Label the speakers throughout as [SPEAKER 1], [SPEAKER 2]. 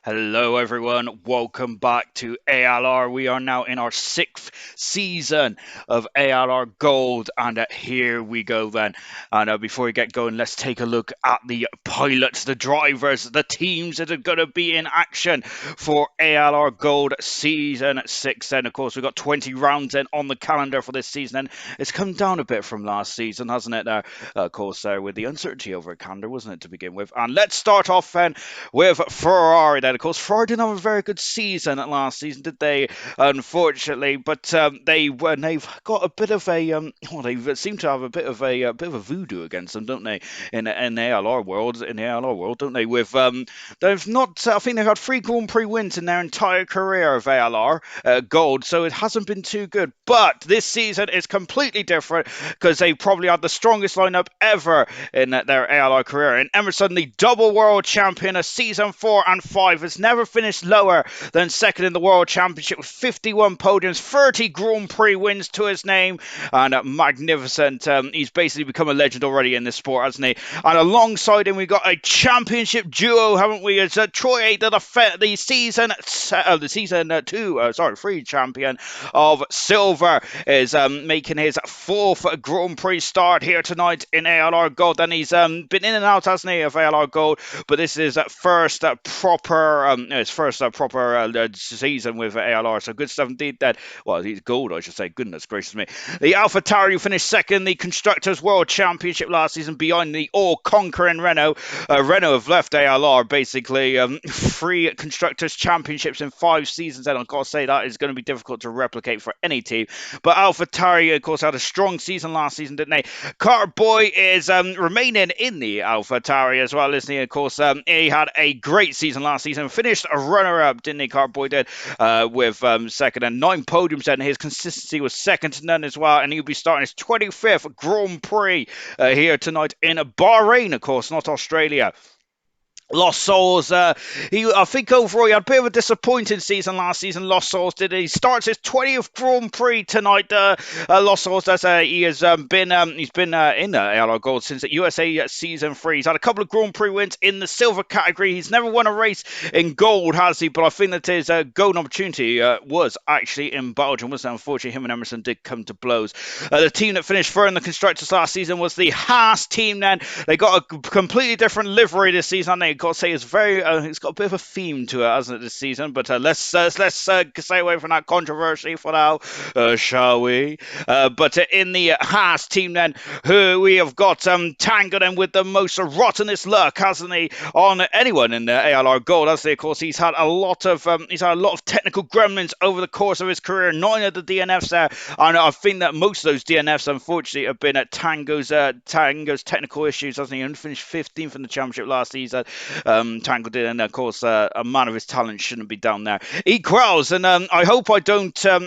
[SPEAKER 1] Hello, everyone. Welcome back to ALR. We are now in our sixth season of ALR Gold, and here we go then. And before we get going, let's take a look at the pilots, the drivers, the teams that are going to be in action for ALR Gold Season 6. And of course, we've got 20 rounds in on the calendar for this season, and it's come down a bit from last season, hasn't it? Of course, with the uncertainty over calendar, wasn't it, to begin with? And let's start off then with Ferrari. Then, of course, Ferrari didn't have a very good season last season, did they? Unfortunately, but they've got a bit of a well, they seem to have a bit of a voodoo against them, don't they? In the ALR world, don't they? With they've not, I think they've had 3 Grand Prix wins in their entire career of ALR Gold, so it hasn't been too good. But this season is completely different because they probably had the strongest lineup ever in their ALR career. And Emerson, the double world champion of season 4 and 5, has never finished lower than second in the world championship with 51 podiums, 30 Grand Prix wins to his name, and magnificent. He's basically become a legend already in this sport, hasn't he? And alongside him, we got a championship duo, haven't we? It's Troy, the season 3 champion of silver, is making his 4th Grand Prix start here tonight in ALR Gold. And he's been in and out, hasn't he, of ALR Gold? But this is first proper season with ALR. So good stuff indeed. That he's gold, I should say. Goodness gracious me. The Alfa Tauri finished second, the Constructors World Championship last season, behind the all-conquering Renault. Renault have left ALR basically 3 Constructors Championships in 5 seasons, and I've got to say that is going to be difficult to replicate for any team. But Alfa Tauri, of course, had a strong season last season, didn't they? Carboy is remaining in the Alfa Tauri as well, isn't he? Of course, he had a great season last season, finished a runner-up, didn't he? Carboy did, with second and 9 podiums, and his consistency was second to none as well. And he'll be starting his 25th Grand Prix here tonight in Bahrain, of course, not Australia. Lost Souls, I think overall he had a bit of a disappointing season last season. Lost Souls did. He starts his 20th Grand Prix tonight. Lost Souls, he has been in ALR Gold since the USA season 3. He's had a couple of Grand Prix wins in the silver category. He's never won a race in gold, has he? But I think that his golden opportunity was actually in Belgium. Wasn't it? Unfortunately, him and Emerson did come to blows. The team that finished third in the constructors last season was the Haas team. Then they got a completely different livery this season. They got to say it's got a bit of a theme to it, hasn't it, this season? But let's stay away from that controversy for now, shall we? But in the Haas team, then, who we have got Tango then with the most rottenest luck, hasn't he, on anyone in the ALR Gold? Hasn't he? Of course, he's had a lot of technical gremlins over the course of his career. 9 of the DNFs there, and I think that most of those DNFs, unfortunately, have been at Tango's technical issues. Hasn't he? Only finished 15th in the championship last season. Tango did, and of course, a man of his talent shouldn't be down there. Equals, and I hope I don't give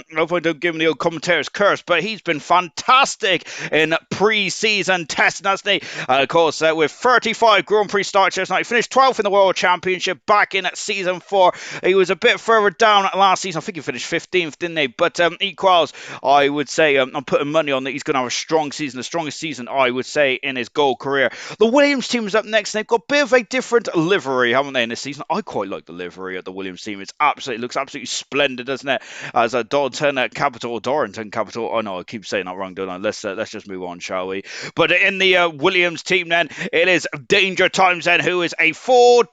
[SPEAKER 1] him the old commentator's curse, but he's been fantastic in pre-season testing, hasn't he? Of course, with 35 Grand Prix starts last night, he finished 12th in the World Championship back in at season 4. He was a bit further down last season. I think he finished 15th, didn't he? But Equals, I would say, I'm putting money on that he's going to have a strong season, the strongest season, I would say, in his gold career. The Williams team is up next, and they've got a bit of a different livery, haven't they, in this season? I quite like the livery at the Williams team. It looks absolutely splendid, doesn't it? As a Dorrington Capital. Oh no, I keep saying that wrong, don't I? Let's just move on, shall we? But in the Williams team, then, it is Danger Times, then, who is a Ford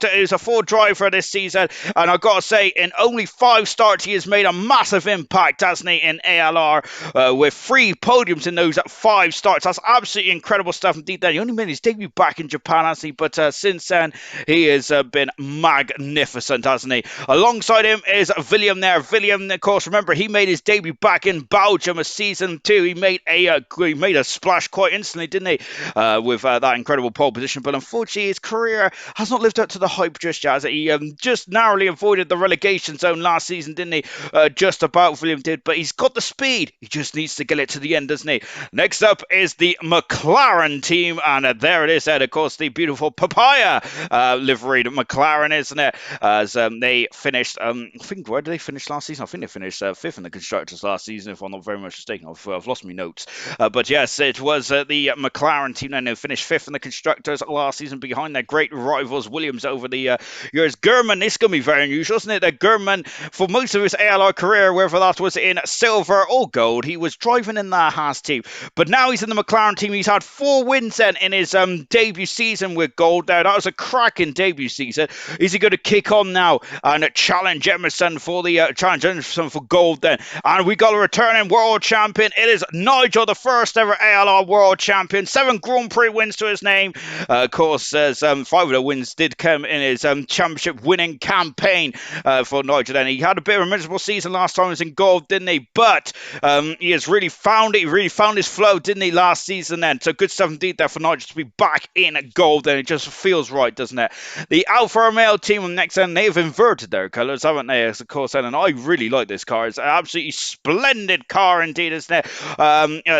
[SPEAKER 1] driver this season, and I've got to say, in only 5 starts, he has made a massive impact, hasn't he, in ALR, with 3 podiums in those 5 starts. That's absolutely incredible stuff indeed. Then he only made his debut back in Japan, hasn't he? But since then, he has been magnificent, hasn't he? Alongside him is William there. William, of course, remember, he made his debut back in Belgium a season 2. He made a splash quite instantly, didn't he? With that incredible pole position. But unfortunately, his career has not lived up to the hype just yet. He just narrowly avoided the relegation zone last season, didn't he? Just about, William did. But he's got the speed. He just needs to get it to the end, doesn't he? Next up is the McLaren team. And there it is, of course, the beautiful Papaya. liveried McLaren, isn't it? As they finished, I think, where did they finish last season? I think they finished fifth in the constructors last season, if I'm not very much mistaken. I've lost my notes. But yes, it was the McLaren team then who finished fifth in the constructors last season behind their great rivals Williams over the years. German, it's going to be very unusual, isn't it? That German, for most of his ALR career, whether that was in silver or gold, he was driving in the Haas team. But now he's in the McLaren team. He's had 4 wins then in his debut season with gold there. That was a cracking debut season. Is he going to kick on now and challenge Emerson for gold then? And we got a returning world champion. It is Nigel, the first ever ALR world champion. 7 Grand Prix wins to his name. Of course, 5 of the wins did come in his championship winning campaign for Nigel. Then he had a bit of a miserable season last time he was in gold, didn't he? But he has really found it. He really found his flow, didn't he, last season then? So good stuff indeed there for Nigel to be back in gold. And it just feels right, doesn't it? The Alfa Romeo team on next end, they've inverted their colours, haven't they? Of course, and I really like this car. It's an absolutely splendid car indeed, isn't it?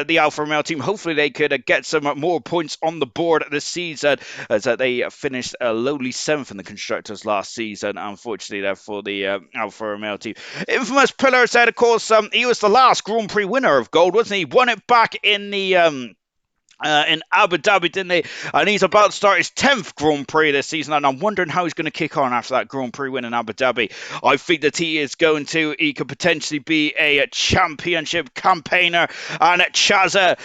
[SPEAKER 1] The Alfa Romeo team, hopefully they could get some more points on the board this season, as they finished a lowly 7th in the constructors last season, unfortunately there for the Alfa Romeo team. Infamous Pillar said, of course, he was the last Grand Prix winner of gold, wasn't he? Won it back in the in Abu Dhabi, didn't they? And he's about to start his 10th Grand Prix this season, and I'm wondering how he's going to kick on after that Grand Prix win in Abu Dhabi. I think that he could potentially be a championship campaigner. And Chazza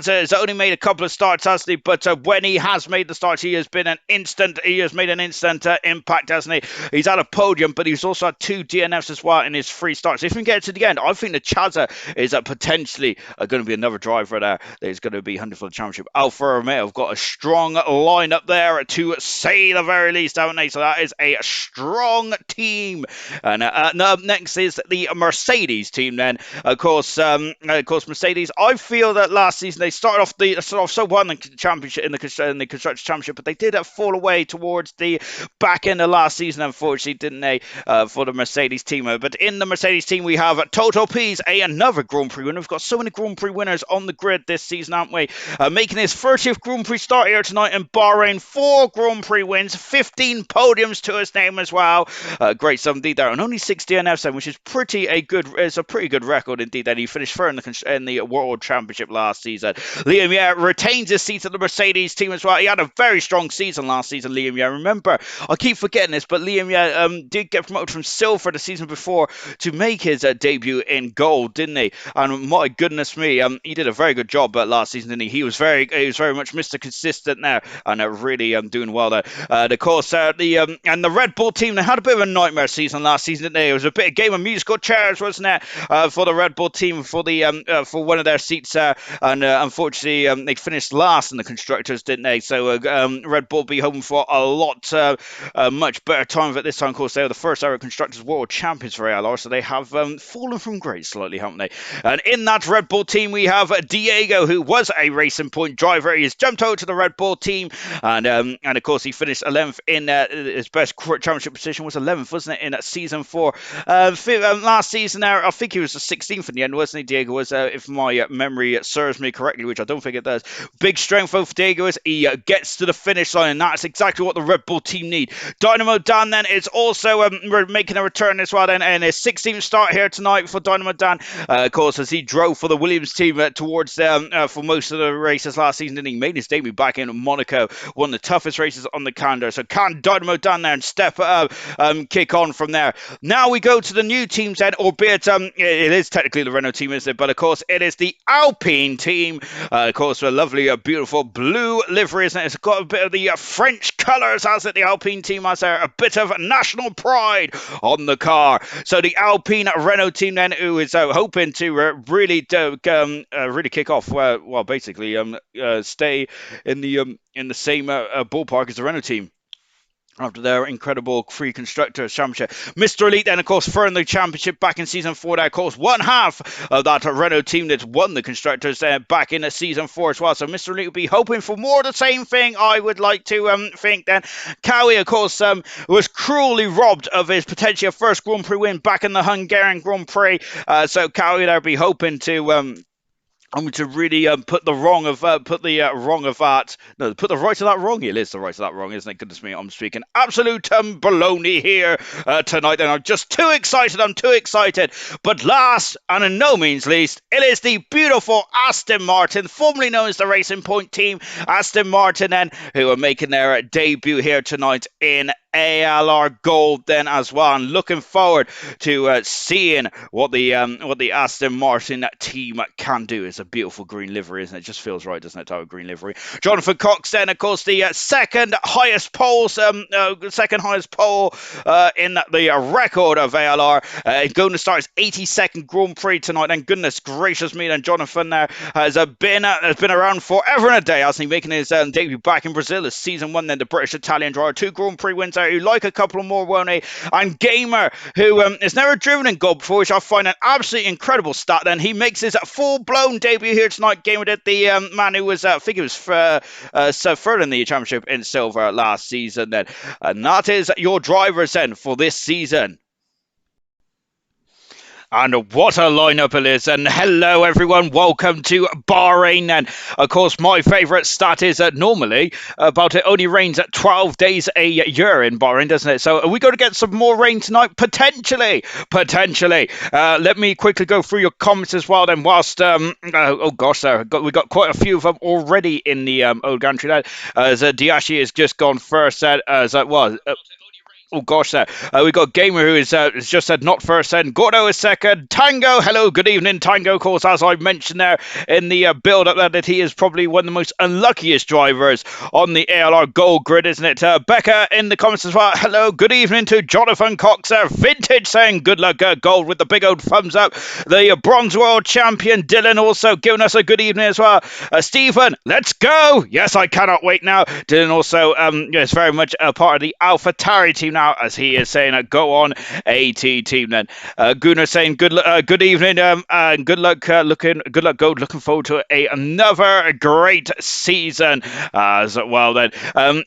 [SPEAKER 1] has only made a couple of starts, hasn't he? But when he has made the starts, he has made an instant impact, hasn't he? He's had a podium, but he's also had 2 DNFs as well in his 3 starts. If we get to the end, I think that Chazza is potentially going to be another driver there that is going to be 100 for the championship. Alfa Romeo have got a strong lineup there, to say the very least, haven't they? So that is a strong team. And up next is the Mercedes team. Then, of course, Mercedes. I feel that last season they started off so well in the championship, in the constructors championship, but they did fall away towards the back end of last season, unfortunately, didn't they? For the Mercedes team. But in the Mercedes team, we have Toto P's another Grand Prix winner. We've got so many Grand Prix winners on the grid this season, haven't we? Making his 30th Grand Prix start here tonight in Bahrain. 4 Grand Prix wins, 15 podiums to his name as well. Great stuff indeed there, and only 6 DNFs, which is a pretty good record indeed. Then he finished third in the World Championship last season. Liam Yeh retains his seat at the Mercedes team as well. He had a very strong season last season, Liam Yeh. Remember, I keep forgetting this, but Liam Yeh did get promoted from silver the season before to make his debut in gold, didn't he? And my goodness me, he did a very good job last season, didn't he? He was very much Mr. Consistent now, and really doing well there. Of course, the Red Bull team, they had a bit of a nightmare season last season, didn't they? It was a bit of game of musical chairs, wasn't it, for the Red Bull team for one of their seats, and unfortunately they finished last in the constructors, didn't they? So Red Bull be hoping for a lot much better time at this time. Of course, they were the first ever constructors world champions for ALR, so they have fallen from grace slightly, haven't they? And in that Red Bull team, we have Diego, who was a Racing Point driver. He has jumped over to the Red Bull team, and of course he finished 11th in his best championship position was 11th, wasn't it, in season 4. Last season there, I think he was the 16th in the end, wasn't he? Diego was, if my memory serves me correctly, which I don't think it does. Big strength for Diego is he gets to the finish line, and that's exactly what the Red Bull team need. Dynamo Dan then is also making a return as well, then, and his 16th start here tonight for Dynamo Dan, of course, as he drove for the Williams team towards for most of the races last season, and he made his debut back in Monaco, one of the toughest races on the calendar. So can Dynamo down there and step kick on from there. Now we go to the new teams then, albeit it is technically the Renault team, isn't it? But of course it is the Alpine team, of course, with a lovely beautiful blue livery, isn't it? It's got a bit of the French colours, has it? The Alpine team has a bit of national pride on the car. So the Alpine Renault team then, who is hoping to really kick off, basically stay in the same ballpark as the Renault team after their incredible free constructors championship. Mr. Elite then, of course, further the championship back in season 4 there, of course, one half of that Renault team that won the constructors back in season 4 as well. So Mr. Elite will be hoping for more of the same thing, I would like to think then. Cowie, of course, was cruelly robbed of his potential first Grand Prix win back in the Hungarian Grand Prix. So Cowie there will be hoping to I'm to really put the wrong of wrong of that. No, put the right of that wrong. It is the right of that wrong, isn't it? Goodness me, I'm speaking absolute baloney here tonight, and I'm just too excited. I'm too excited. But last and in no means least, it is the beautiful Aston Martin, formerly known as the Racing Point team, Aston Martin, then who are making their debut here tonight in ALR Gold then as well, and looking forward to seeing what the Aston Martin team can do. It's a beautiful green livery, isn't it? It just feels right, doesn't it, to have a green livery? Jonathan Cox then, of course, the second highest pole in the record of ALR. Going to start his 82nd Grand Prix tonight, and goodness gracious me, then Jonathan there has been around forever and a day, hasn't he? Making his debut back in Brazil as season one, then the British-Italian driver, 2 Grand Prix wins there, who like a couple more, won't he? And Gamer, who has never driven in gold before, which I find an absolutely incredible stat. Then he makes his full-blown debut here tonight. Gamer did the man who was, I think it was third in the championship in silver last season. Then, and that is your drivers then for this season. And what a lineup it is. And hello, everyone. Welcome to Bahrain. And of course, my favourite stat is that normally about it only rains at 12 days a year in Bahrain, doesn't it? So are we going to get some more rain tonight? Potentially. Let me quickly go through your comments as well. Then, whilst oh gosh, we got quite a few of them already in the old country. As Diashi has just gone first. Oh gosh, we got Gamer who has just said not first, and Gordo is second. Tango, hello, good evening, Tango. Of course, as I mentioned there in the build-up, that he is probably one of the most unluckiest drivers on the ALR Gold grid, isn't it? Becca in the comments as well. Hello, good evening to Jonathan Cox, Vintage saying good luck, Gold with the big old thumbs up. The Bronze World Champion Dylan also giving us a good evening as well. Stephen, let's go. Yes, I cannot wait now. Dylan also is very much a part of the Alpha Tauri team now, as he is saying, go on AT team then. Gunnar saying good evening and good luck Gold, looking forward to another great season as well then.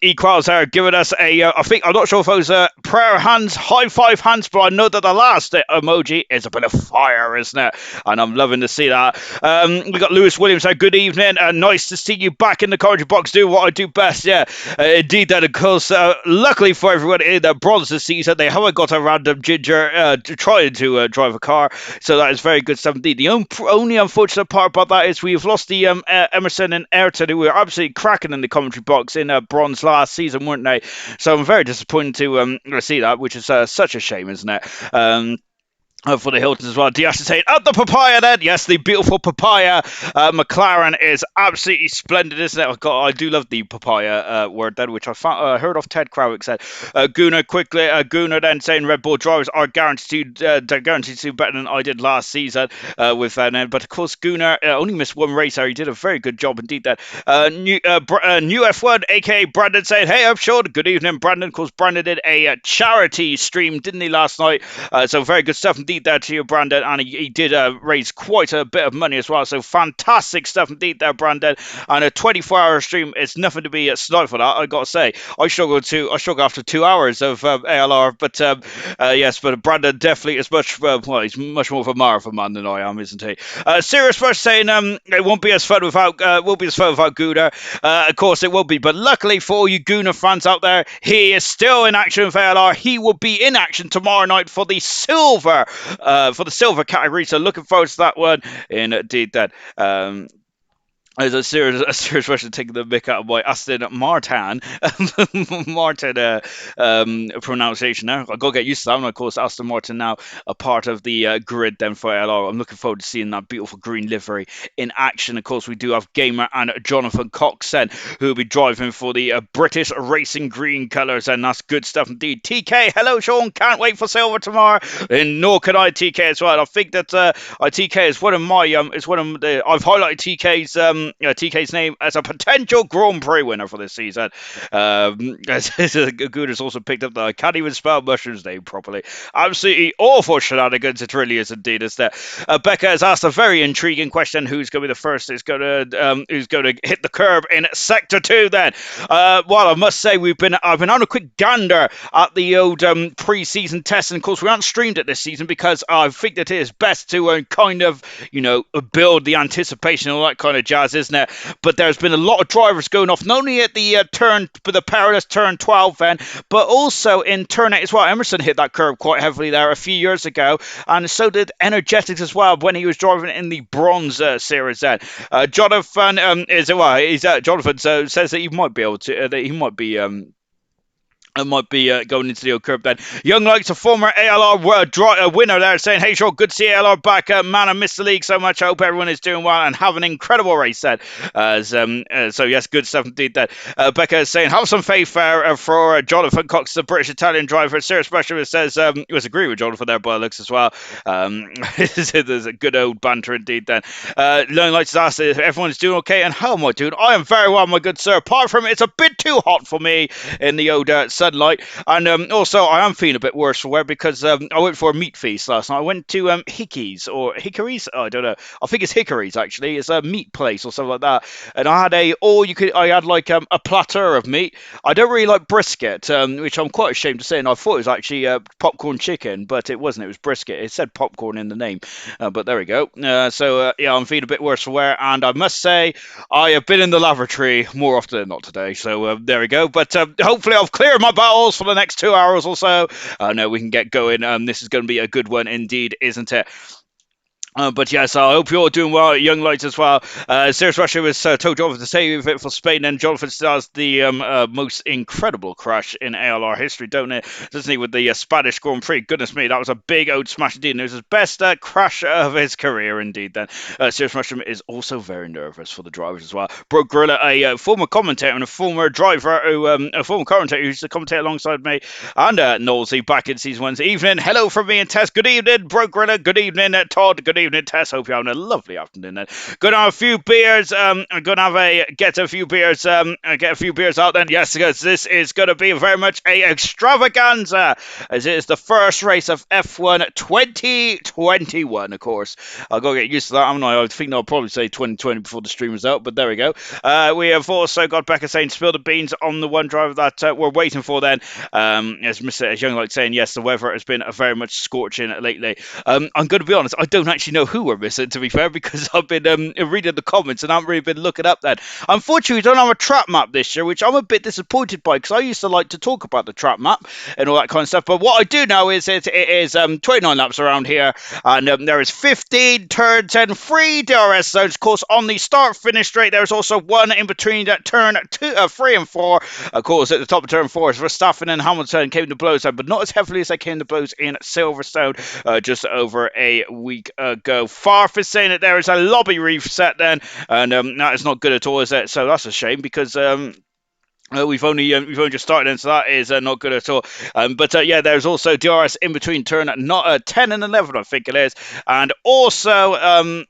[SPEAKER 1] Equals are giving us I think, I'm not sure if those prayer hands, high five hands, but I know that the last emoji is a bit of fire, isn't it? And I'm loving to see that. We got Lewis Williams, good evening, nice to see you back in the commentary box doing what I do best. Yeah, indeed that, of course, luckily for everyone in the bronze this season, they haven't got a random ginger trying to drive a car, so that is very good stuff indeed. The only unfortunate part about that is we've lost the Emerson and Ayrton, who were absolutely cracking in the commentary box in bronze last season, weren't they? So I'm very disappointed to see that, which is such a shame, isn't it? For the Hiltons as well. Diaz is saying, up the papaya then. Yes, the beautiful papaya. McLaren is absolutely splendid, isn't it? I do love the papaya word then, which I heard of Ted Krawick said. Gunnar then saying Red Bull drivers are guaranteed to do better than I did last season with that. But of course, Gunnar only missed one race there. He did a very good job indeed there. New F1, aka Brandon, saying, hey, I'm sure. Good evening, Brandon. Of course, Brandon did a charity stream, didn't he, last night? So very good stuff indeed there to you, Brandon, and he did raise quite a bit of money as well, so fantastic stuff indeed there, Brandon. And a 24-hour stream is nothing to be snide for that, I gotta say. I struggle after 2 hours of ALR, but yes, but Brandon definitely is he's much more of a marathon man than I am, isn't he? Serious Rush saying it won't be as fun without Gunnar. Of course it will be, but luckily for all you Gunnar fans out there, he is still in action with ALR. He will be in action tomorrow night for the silver category, so looking forward to that one indeed. That there's a serious question taking the mick out of my Aston Martin pronunciation now. I've got to get used to that one. Of course, Aston Martin now a part of the grid then for LR. I'm looking forward to seeing that beautiful green livery in action. Of course, we do have Gamer and Jonathan Cox then, who will be driving for the British Racing Green colours, and that's good stuff indeed. TK, hello Sean, can't wait for silver tomorrow, and nor can I, TK, as well. I think that TK is one of my I've highlighted TK's TK's name as a potential Grand Prix winner for this season. Gooders also picked up the I can't even spell Mushroom's name properly. Absolutely awful shenanigans. It really is indeed. Is that Becca has asked a very intriguing question: who's going to be the first? Who's going to hit the curb in Sector 2? Then, well, I must say I've been on a quick gander at the old pre-season test, and of course we haven't streamed it this season because I think that it is best to kind of build the anticipation and all that kind of jazz, isn't it? But there's been a lot of drivers going off, not only at the perilous turn 12 then, but also in turn 8 as well. Emerson hit that curve quite heavily there a few years ago, and so did Energetics as well when he was driving in the Bronze Series then. Jonathan Jonathan says that he might be able to, that he might be going into the old curb then. Young Likes, a former ALR winner there, saying, hey, sure, good to see ALR back. Man, I missed the league so much. I hope everyone is doing well and have an incredible race then. So, yes, good stuff indeed there. Becca is saying, have some faith for Jonathan Cox, the British-Italian driver. Sarah Specialist says, he was agreeing with Jonathan there by the looks as well. There's a good old banter indeed then. Young Likes asked if everyone's doing okay, and how am I doing? I am very well, my good sir. Apart from it's a bit too hot for me in the old sunlight, and also I am feeling a bit worse for wear because I went for a meat feast last night. I went to Hickeys or Hickories, I don't know, I think it's Hickories actually. It's a meat place or something like that, and I had I had like a platter of meat. I don't really like brisket, which I'm quite ashamed to say, and I thought it was actually popcorn chicken, but it wasn't. It was brisket. It said popcorn in the name, but there we go. Yeah, I'm feeling a bit worse for wear, and I must say I have been in the lavatory more often than not today, so there we go. But hopefully I've cleared my battles for the next 2 hours or so. No, we can get going. This is going to be a good one indeed, isn't it? But yes, I hope you're all doing well, Young Lights as well. Serious Russia was told Jonathan to save it for Spain, and Jonathan does the most incredible crash in ALR history, doesn't he, with the Spanish Grand Prix? Goodness me, that was a big old smash indeed. It was his best crash of his career indeed then. Serious Mushroom is also very nervous for the drivers as well. Bro Gorilla, a former commentator and a former driver, a former commentator who used to commentate alongside me, and Knowlesy back in Season 1's evening. Hello from me and Tess. Good evening, Bro Gorilla. Good evening, Todd. Good evening, Tess. Hope you're having a lovely afternoon then. Gonna have a few beers. I'm gonna get a few beers out then. Yes, because this is gonna be very much a extravaganza, as it is the first race of F1 2021. Of course, I'll go get used to that, haven't I? I think I'll probably say 2020 before the stream is out, but there we go. We have also got Becca saying, spill the beans on the one driver that we're waiting for then. As Mr. Young like saying, yes, the weather has been very much scorching lately. I'm going to be honest, I don't actually know who we're missing, to be fair, because I've been reading the comments and I haven't really been looking up that. Unfortunately, we don't have a trap map this year, which I'm a bit disappointed by, because I used to like to talk about the trap map and all that kind of stuff. But what I do know is it is 29 laps around here, and there is 15 turns and 3 DRS zones. Of course, on the start-finish straight, there's also one in between turn 3 and 4. Of course, at the top of turn 4 is Verstappen and Hamilton came to blows, but not as heavily as they came to blows in Silverstone just over a week ago. Farf is saying that there is a lobby reset then, and that is not good at all, is it? So that's a shame, because we've only just started, and so that is not good at all. But yeah, there's also DRS in between turn 10 and 11, I think it is, and also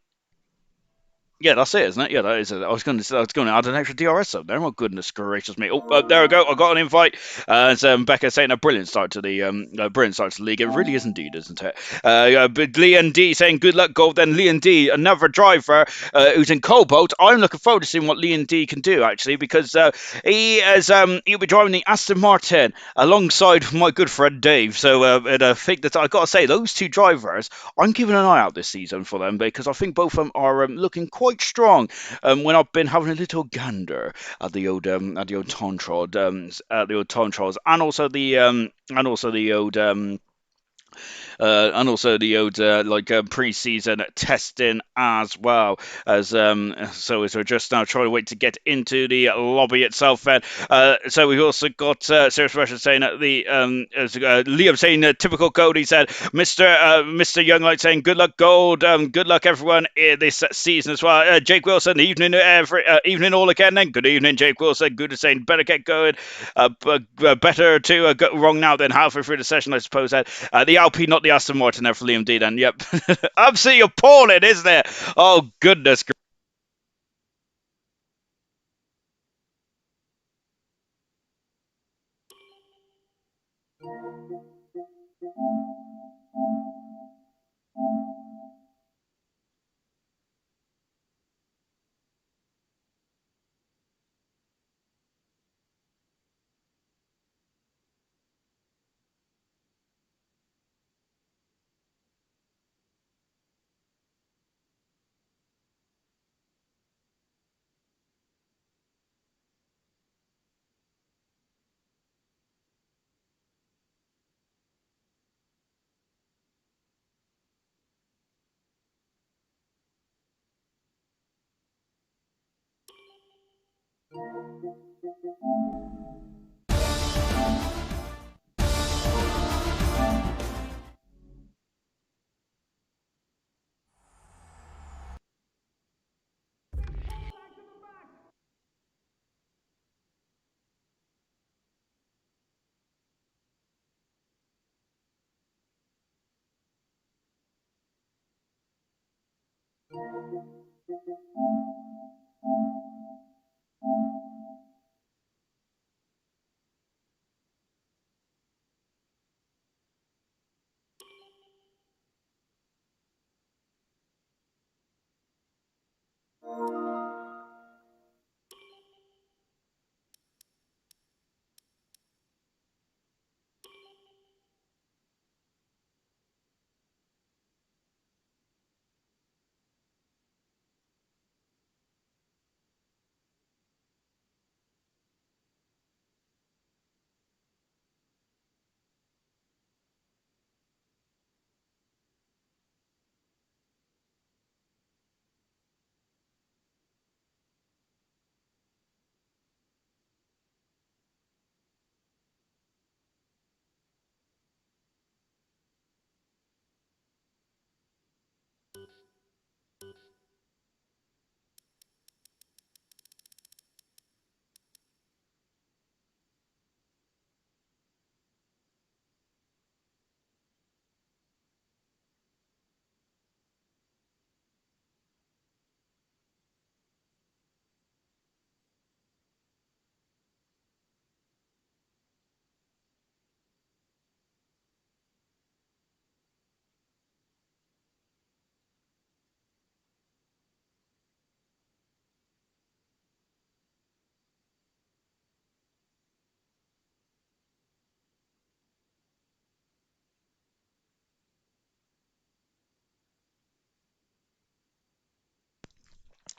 [SPEAKER 1] yeah, that's it, isn't it? Yeah, that is it. I was going to add an extra DRS up there. Oh, goodness gracious me! Oh, there we go. I got an invite. And Becca saying a brilliant start to the league. It really is indeed, isn't it? Leon D saying good luck, Gold. Then Leon D, another driver who's in Cobalt. I'm looking forward to seeing what Leon D can do, actually, because he'll be driving the Aston Martin alongside my good friend Dave. So and I think that I got to say, those two drivers, I'm keeping an eye out this season for them, because I think both of them are looking quite strong. When I've been having a little gander at the old Tontrod, and also the pre-season testing as well, as so we're just now trying to wait to get into the lobby itself. So we've also got Serious Russia saying that Liam saying typical Gold. He said Mr. Younglight saying good luck, Gold. Good luck everyone this season as well. Jake Wilson, evening all again. Then good evening, Jake Wilson. Good to saying better get going. Better to go wrong now than halfway through the session, I suppose. The Alpine, not the Aston Martin there for Liam D then. Yep. Absolutely appalling, isn't it? Oh, goodness.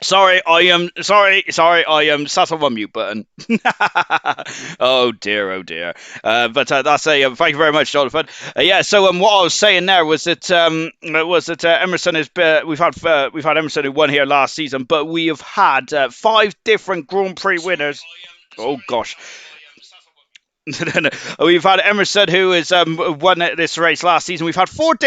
[SPEAKER 1] Sorry, I am sorry. I am sat on my mute button. Oh dear, oh dear. But that's a thank you very much, Jonathan. Yeah. So what I was saying there was that Emerson is we've had Emerson who won here last season, but we have had 5 different Grand Prix winners. Oh gosh. We've had Emerson, who has won this race last season. We've had 5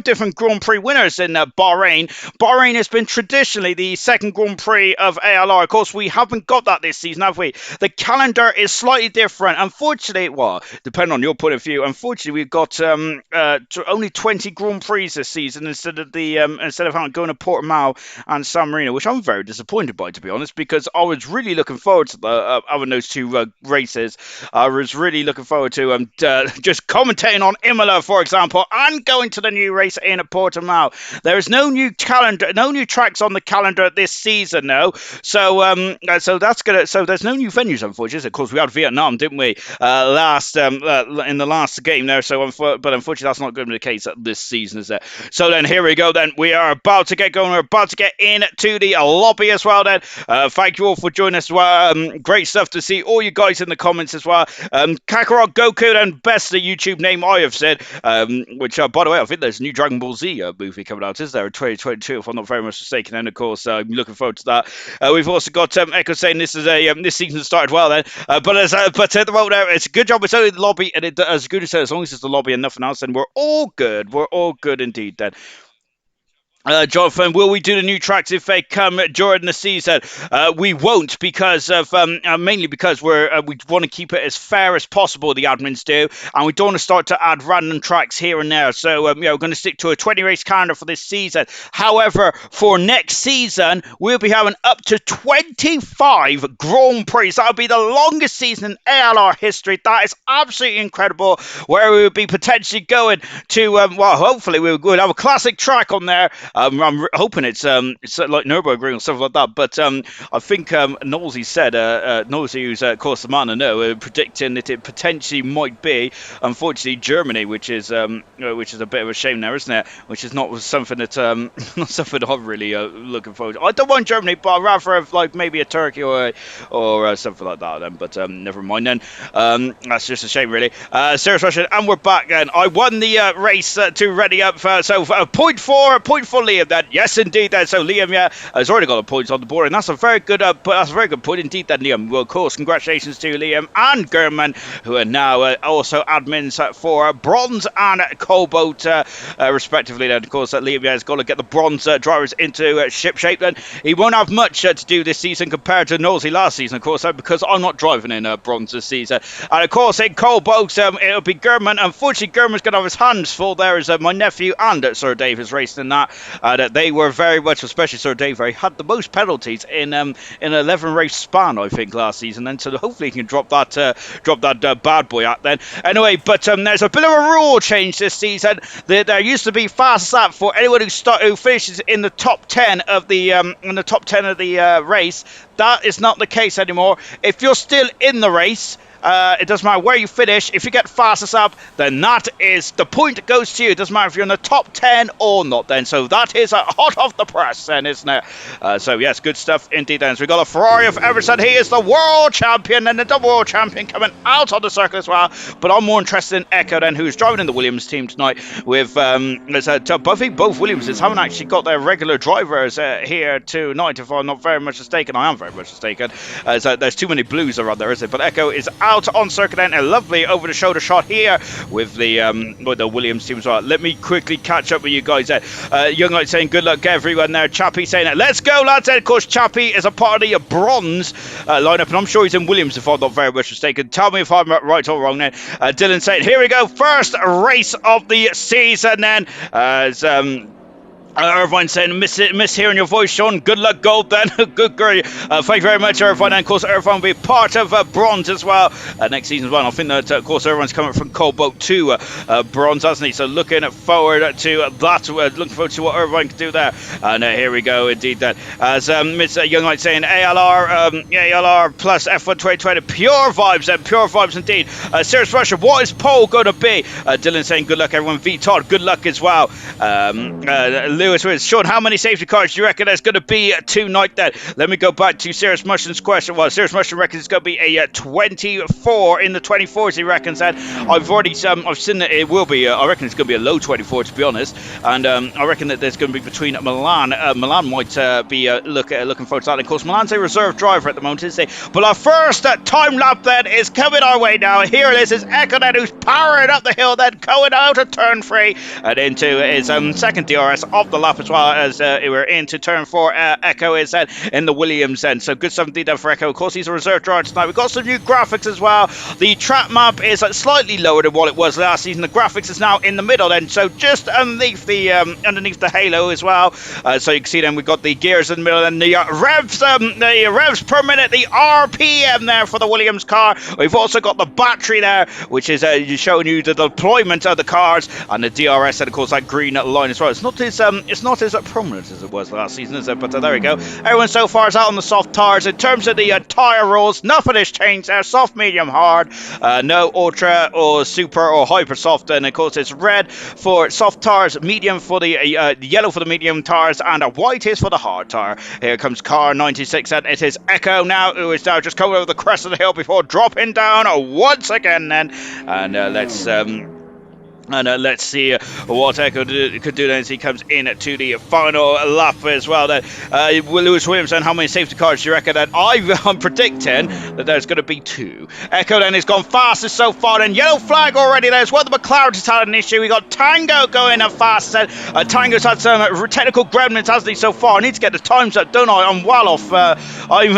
[SPEAKER 1] different Grand Prix winners in Bahrain. Bahrain has been traditionally the second Grand Prix of ALR. Of course, we haven't got that this season, have we? The calendar is slightly different. Unfortunately, well, depending on your point of view, unfortunately, we've got only 20 Grand Prix this season instead of going to Portimao and San Marino, which I'm very disappointed by, to be honest, because I was really looking forward to having those 2 races. I was really looking forward to just commentating on Imola, for example, and going to the new race in Portimao. There is no new tracks on the calendar this season, no. So that's gonna. So there's no new venues, unfortunately. Of course, we had Vietnam, didn't we? In the last game there. But unfortunately, that's not going to be the case this season, is it? So then here we go. Then we are about to get going. We're about to get into the lobby as well. Then thank you all for joining us as well. Great stuff to see all you guys in the comments as well. Kakarot Goku, and best the YouTube name I have said, which by the way, I think there's a new Dragon Ball Z movie coming out, is there, in 2022, if I'm not very much mistaken, and of course I'm looking forward to that. We've also got Echo saying this season started well then, but at the moment it's a good job it's only the lobby, and as good as long as it's the lobby and nothing else, then we're all good indeed then. Jonathan, will we do the new tracks if they come during the season? We won't, because of mainly because we want to keep it as fair as possible. The admins do, and we don't want to start to add random tracks here and there. So we're going to stick to a 20 race calendar for this season. However, for next season, we'll be having up to 25 Grand Prix. That'll be the longest season in ALR history. That is absolutely incredible. Where we will be potentially going to hopefully we'll have a classic track on there. I'm hoping it's like Nürburgring or something like that. But I think Nosey said, Nosey, who's of course the man I know, predicting that it potentially might be, unfortunately, Germany, which is a bit of a shame there, isn't it? Which is not something that not something I'm really looking forward to. I don't want Germany, but I'd rather have like maybe a Turkey or something like that then. But never mind then. That's just a shame, really. Serious Russian, and we're back then. I won the race to ready up. So point four for Liam then. Yes, indeed then. So Liam, has already got a point on the board, and that's a very good point indeed then, Liam. Well, of course, congratulations to Liam and German, who are now also admins for bronze and cobalt, respectively. Then, of course, Liam has got to get the bronze drivers into ship shape. Then he won't have much to do this season compared to Nosey last season, of course, because I'm not driving in bronze this season. And of course, in cobalt, it'll be German. Unfortunately, German's going to have his hands full. There is my nephew and Sir Dave is raced in that. They were very much, especially Sir Dave, he had the most penalties in an 11 race span, I think, last season. And so hopefully he can drop that bad boy out then. Anyway, but there's a bit of a rule change this season. There used to be fast lap for anyone who finishes in the top 10 of the race. That is not the case anymore. If you're still in the race, it doesn't matter where you finish. If you get fastest up, then that is the point that goes to you. It doesn't matter if you're in the top 10 or not then. So that is hot off the press then, isn't it? So yes, good stuff indeed then. So we've got a Ferrari of Emerson. He is the world champion and the double world champion coming out on the circuit as well. But I'm more interested in Echo then, who's driving in the Williams team tonight with I think both Williamses haven't actually got their regular drivers here tonight, if I'm not very much mistaken. I am very much mistaken. So there's too many blues around there, is it? But Echo is out on circuit then. A lovely over the shoulder shot here with the Williams team as well. Let me quickly catch up with you guys there. Young Light saying good luck everyone there. Chappie saying let's go lads. And of course Chappie is a part of the bronze lineup, and I'm sure he's in Williams if I'm not very much mistaken. Tell me if I'm right or wrong then. Dylan saying here we go, first race of the season then, as Irvine saying, miss hearing your voice, Sean. Good luck, gold then. Good girl. Thank you very much, Irvine. And of course, Irvine will be part of bronze as well next season as well. I think that, of course, Irvine's coming from cobalt to bronze, hasn't he? So looking forward to that. Looking forward to what Irvine can do there. And here we go, indeed. Then, as Miss Younglight saying, ALR plus F1 2020, pure vibes indeed. Serious Russia, what is pole going to be? Dylan saying, good luck, everyone. V Todd, good luck as well. Lewis with Sean, how many safety cars do you reckon there's going to be tonight then? Let me go back to Serious Mushroom's question. Well, Serious Mushroom reckons it's going to be a 24 in the 24s, he reckons that. I've seen that it will be, I reckon it's going to be a low 24 to be honest. And I reckon that there's going to be between Milan. Milan might be looking forward to that. And of course, Milan's a reserve driver at the moment, isn't he? But our first time lap then is coming our way now. Here it is Echo then, who's powering up the hill then, going out of turn 3 and into his second DRS of the lap as well, as we're into turn 4. Echo is in the Williams end. So good stuff indeed for Echo. Of course, he's a reserve driver tonight. We've got some new graphics as well. The track map is slightly lower than what it was last season. The graphics is now in the middle then, so just underneath the halo as well. So you can see then we've got the gears in the middle and the revs per minute, the RPM there for the Williams car. We've also got the battery there, which is showing you the deployment of the cars, and the DRS, and of course that green line as well. It's not as prominent as it was last season, is it? But there we go. Everyone so far is out on the soft tires. In terms of the tyre rules, nothing has changed there. Soft, medium, hard. No ultra or super or hyper soft. And of course it's red for soft tires, medium for the yellow for the medium tires, and white is for the hard tire. Here comes car 96, and it is Echo now, who is now just coming over the crest of the hill before dropping down once again then. And let's see what Echo could do then as he comes in to the final lap as well. Then Lewis Williams, and how many safety cars do you reckon? That I'm predicting that there's going to be 2. Echo then has gone fastest so far, and yellow flag already. There's what the McLaren has had an issue. We got Tango going up fast. Tango's had some technical gremlins, hasn't he, so far? I need to get the times up, don't I? I'm well off. I'm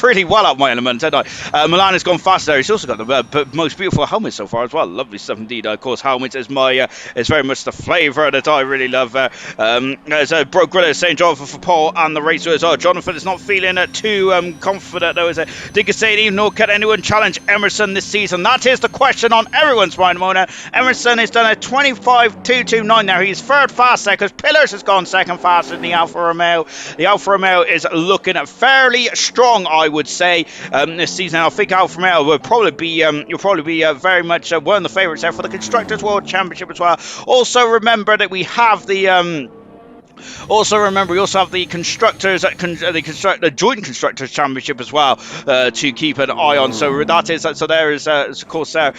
[SPEAKER 1] really well up my element, don't I? Milan has gone fast there. He's also got the most beautiful helmet so far as well. Lovely stuff indeed. Of course, helmets is it's very much the flavour that I really love. As Bro Grilla saying Jonathan for Paul and the racer as well. Jonathan is not feeling too confident though, is it? Digger saying, even though can anyone challenge Emerson this season? That is the question on everyone's mind, Mona. Emerson has done a 25.229 there. He's third fast there because Pillars has gone second fast in the Alfa Romeo. The Alfa Romeo is looking fairly strong, I would say, this season. I think Alfa Romeo will probably be very much one of the favourites there for the Constructors' World Championship as well. Also remember that we have the Also, remember, we also have the constructors, the joint constructors championship as well to keep an eye on. So that is, so there is, of course, there.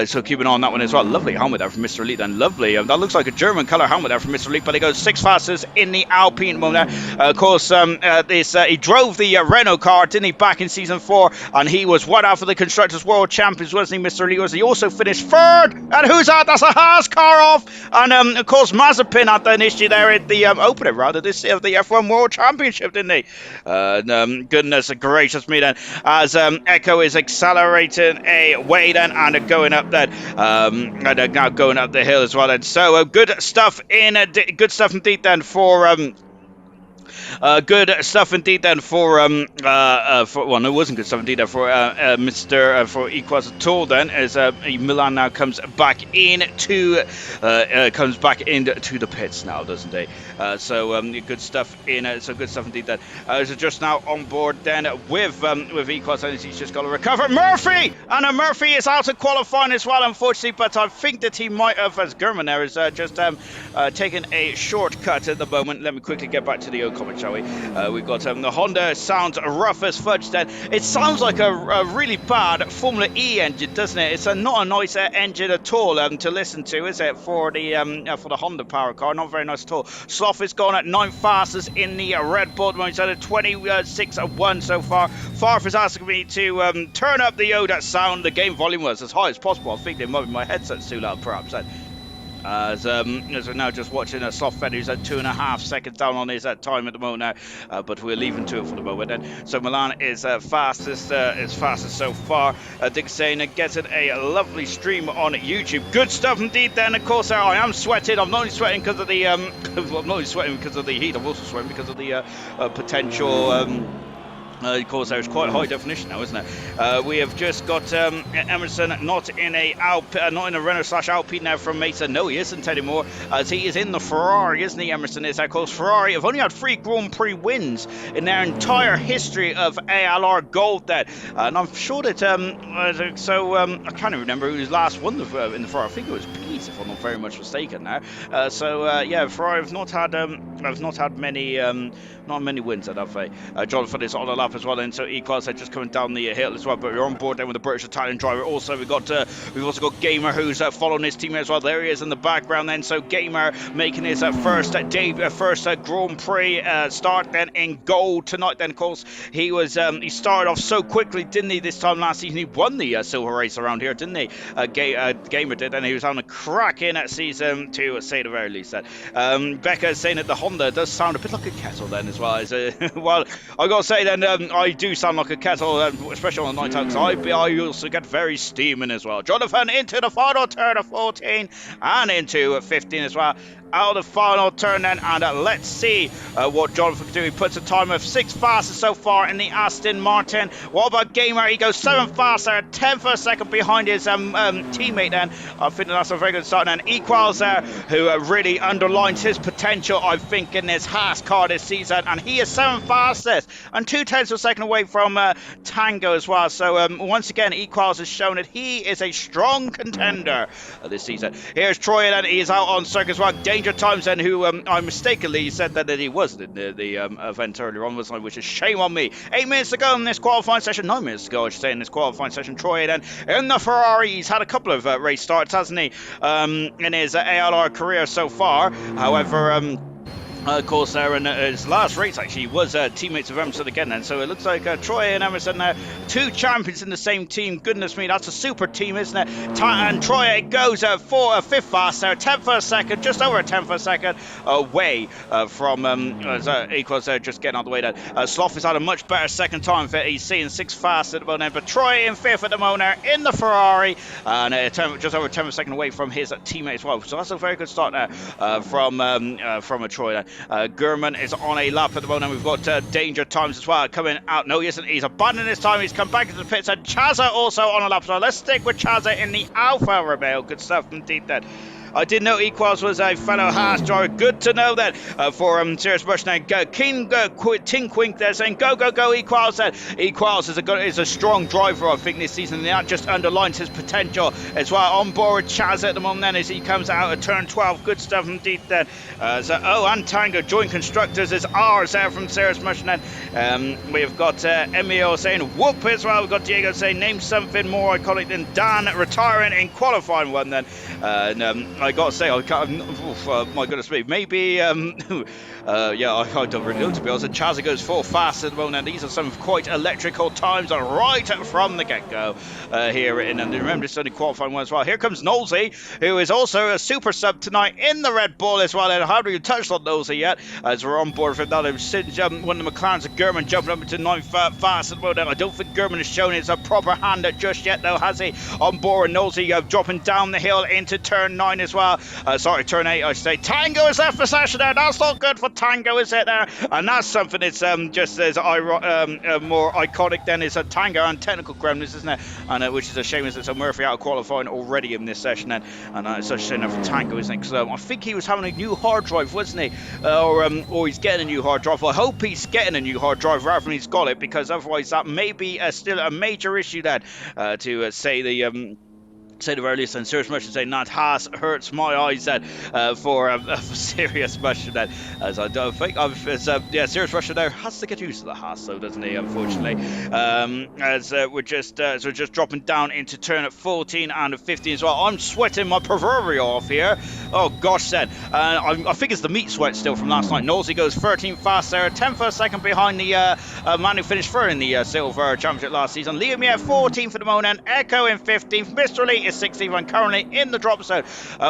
[SPEAKER 1] So keep an eye on that one as well. Lovely helmet there from Mr. Elite, and lovely. That looks like a German color helmet there from Mr. Elite, but he goes 6 fastest in the Alpine moment. Of course, he drove the Renault car, didn't he, back in season 4, and he was one out for the constructors world champions, wasn't he, Mr. Elite? Was he also finished 3rd? And who's that? That's a Haas car off, and of course Mazepin had an issue there at the opener rather this of the F1 World Championship, didn't he? Goodness gracious me then, as Echo is accelerating away then and going up then, and now going up the hill as well. And so good stuff indeed then for good stuff indeed then for well, no, it wasn't good stuff indeed then for for Equazatore then, as Milan now comes back into the pits now, doesn't he? So good stuff so good stuff indeed then. So just now on board then with Equaz, and he's just got to recover Murphy, and Murphy is out of qualifying as well, unfortunately, but I think that he might have, as German there is just taken a shortcut at the moment. Let me quickly get back to the comment, shall we? We've got the Honda sounds rough as fudge then. It sounds like a really bad Formula E engine, doesn't it? It's not a nice engine at all to listen to, is it, for the Honda power car? Not very nice at all. Sloth is gone at 9 fastest in the Red Bull. He's at a 26.1 so far. Farf is asking me to turn up the Yoda sound. The game volume was as high as possible. I think my headset's too loud, perhaps. As we're now just watching a Sloth Fed, who's at 2.5 seconds down on his time at the moment now, but we're leaving to it for the moment then. So Milan is fastest so far. Dick saying getting a lovely stream on YouTube. Good stuff indeed then. Of course, I am sweating. I'm not only sweating because of the I'm not only sweating because of the heat, I'm also sweating because of the potential of course, there's quite high definition now, isn't it? We have just got Emerson not in a Renault/Alpine now from Mesa. No, he isn't anymore, as he is in the Ferrari, isn't he? Emerson is. Of course, Ferrari have only had 3 Grand Prix wins in their entire history of ALR Gold. Then, and I'm sure that I can't even remember who his last won in the Ferrari. I think it was Pease, if I'm not very much mistaken. Now, yeah, Ferrari have not had many wins at that. Jonathan is on the lap as well, and so E-Class are just coming down the hill as well, but we're on board then with the British Italian driver. Also, we've also got Gamer, who's following his team as well. There he is in the background then. So Gamer making his first Grand Prix start then in gold tonight. Then of course he started off so quickly, didn't he? This time last season he won the silver race around here, didn't he? Gamer did, and he was on a cracking season to say the very least. Becca is saying that the Honda does sound a bit like a kettle then as well. Well, I gotta say then, I do sound like a kettle, especially on the night out, because I also get very steaming as well. Jonathan into the final turn of 14 and into 15 as well. Out of the final turn then, and let's see what Jonathan can do. He puts a time of 6 fastest so far in the Aston Martin. What about Gamer? He goes 7 faster, 10th for a second behind his teammate then. I think that's a very good start. And Equals there, who really underlines his potential, I think, in this Haas car this season. And he is 7th fastest and 2/10 of a second away from Tango as well. So once again, Equals has shown that he is a strong contender this season. Here's Troy, and he is out on circuit as well. Danger Times then, who I mistakenly said that he wasn't in the event earlier on, which is shame on me. 8 minutes to go in this qualifying session, 9 minutes to go I should say in this qualifying session. Troy then in the Ferrari, he's had a couple of race starts, hasn't he, in his ALR career so far. However, of course, there in his last race actually was teammates of Emerson again then. So it looks like Troy and Emerson there, 2 champions in the same team. Goodness me, that's a super team, isn't it? And Troy goes 5th faster, 10th for a second, just over a 10th for a second away from Equals just getting out the way then. Sloth has had a much better second time. He's seeing 6th fast at the moment, but Troy in 5th at the moment in the Ferrari, and just over a 10th of a second away from his teammate as well. So that's a very good start there from a Troy there. Gurman is on a lap at the moment. We've got Danger Times as well coming out. No, he isn't. He's abandoning his time. He's come back into the pits. And Chaza also on a lap. So let's stick with Chaza in the Alfa Romeo. Good stuff indeed then. I didn't know Equals was a fellow Haas driver. Good to know that for Serious Rush now. King Tinkwink there saying, go, go, go, Equals. Equals is a strong driver, I think, this season, and that just underlines his potential as well. On board Chaz at the moment then as he comes out of turn 12. Good stuff indeed then. And Tango joint constructors is ours there from Serious Rush then. We've got Emil saying whoop as well. We've got Diego saying name something more iconic than Dan retiring in qualifying one then. I got to say, my goodness me, maybe, yeah, I don't really know, to be honest. Chazza goes full fast at the moment, and these are some quite electrical times right from the get-go here. And remember, it's only qualifying one as well. Here comes Nolsey, who is also a super sub tonight in the Red Bull as well. And I haven't even touched on Nolsey yet, as we're on board for that. One of the McLarens, German, jumping up into 9th fast at the moment. I don't think German has shown his proper hand just yet, though, has he? On board, Nolsey dropping down the hill into turn 9 as well. Sorry, turn 8, I should say. Tango is left for session there. That's not good for Tango, is it there? And that's something that's just as more iconic than is a Tango and technical gremlins, isn't it? And which is a shame, is it's Murphy out of qualifying already in this session then. And it's such a shame for Tango, isn't it? Because I think he was having a new hard drive, wasn't he? Or he's getting a new hard drive. Well, I hope he's getting a new hard drive rather than he's got it, because otherwise that may be still a major issue then to say the very least. And Serious Much saying that Haas hurts my eyes then for Serious Much then, as I don't think yeah, Serious Much there has to get used to the Haas though, doesn't he, unfortunately. As we're just dropping down into turn at 14 and 15 as well. I'm sweating my proverbial off here. Oh gosh then, I think it's the meat sweat still from last night. Nosey goes 13th fast there, 10th for a second behind the man who finished third in the Silver Championship last season. Liam Yeh 14th for the moment, Echo in 15th, Mr. Elite is 16th and currently in the drop zone.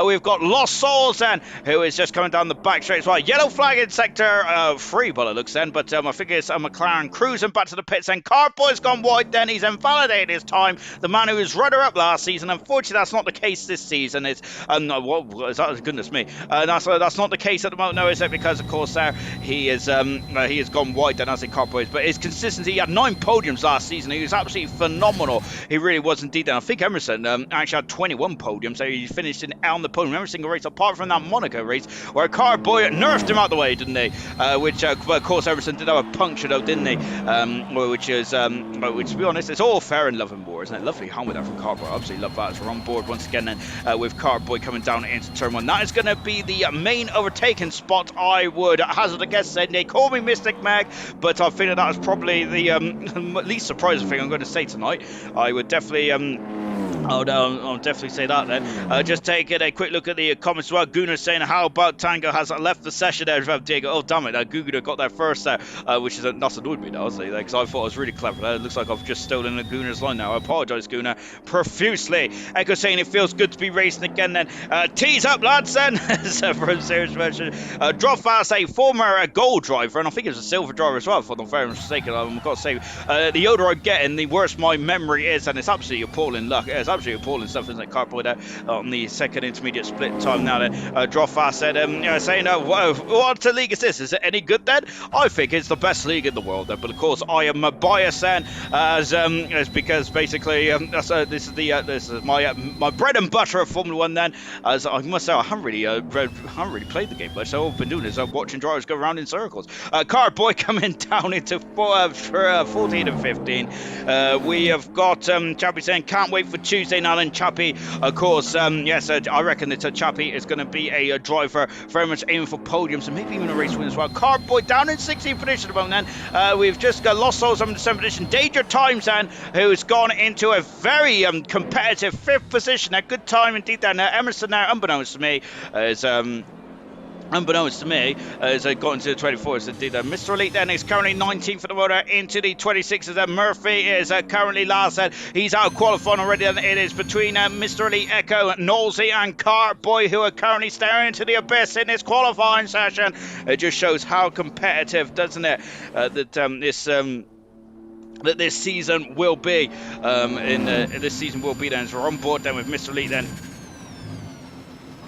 [SPEAKER 1] We've got Lost Souls then, who is just coming down the back straight as well. Yellow flag in sector 3 by it looks then, but I think it's McLaren cruising back to the pits then. Cardboy's gone wide then, he's invalidated his time. The man who was runner-up last season, unfortunately that's not the case this season. It's goodness me, that's not the case at the moment, no, is it? Because of course he has gone wide then, as in Cardboy's, but his consistency, he had 9 podiums last season. He was absolutely phenomenal. He really was indeed. And I think Emerson actually had 21 podiums, so he finished on the podium every single race apart from that Monaco race where Cardboy nerfed him out the way, didn't they? Which of course Emerson did have a puncture though, didn't they? Which to be honest, it's all fair in love and war, isn't it? Lovely helmet there from Cardboy. I absolutely love that. As we're on board once again then with Cardboy coming down into turn 1. That is going to be the main overtaking spot, I would hazard a guess. Said they call me Mystic Meg, but I think that was probably the least surprising thing I'm going to say tonight. I would definitely I'll definitely say that then. Just taking a quick look at the comments as well. Gunnar saying, how about Tango has left the session there as well, Diego. Oh, damn it. Gunnar got there first there, which is that's annoyed me now, honestly, because I thought it was really clever. It looks like I've just stolen Gunnar's line now. I apologise, Gunnar, profusely. Echo saying it feels good to be racing again then. Tease up, lads, then. From Serious Version. Drop fast, a former gold driver, and I think it was a silver driver as well, if I'm not very mistaken. I've got to say, the older I'm getting, the worse my memory is, and it's absolutely appalling luck. It's absolutely appalling stuff, isn't it? Cardboy there on the second intermediate split time now then. Drop fast said, saying, what league is this? Is it any good then? I think it's the best league in the world then, but of course I am biased then, as because basically this is my bread and butter of Formula 1 then, as I must say I haven't really played the game much, so all I've been doing is watching drivers go around in circles. Cardboy coming down into 14 and 15. We have got Chappie saying, can't wait for Tuesday now then, Chappie. Of course, yes, I reckon that Chappie is going to be a driver very much aiming for podiums and maybe even a race win as well. Cardboy down in 16th position at the moment then. We've just got Lost Souls on the 7th position. Danger Times then, who's gone into a very competitive 5th position. A good time indeed there. Now Emerson now, unbeknownst to me, is got into the 24th. Indeed, Mr. Elite then is currently 19th at the motor into the 26th. Murphy is currently last. He's out qualifying already, and it is between Mr. Elite, Echo, Nolsey, and Cardboy, who are currently staring into the abyss in this qualifying session. It just shows how competitive, doesn't it, that this season will be. This season will be then. So we're on board then with Mr. Elite then.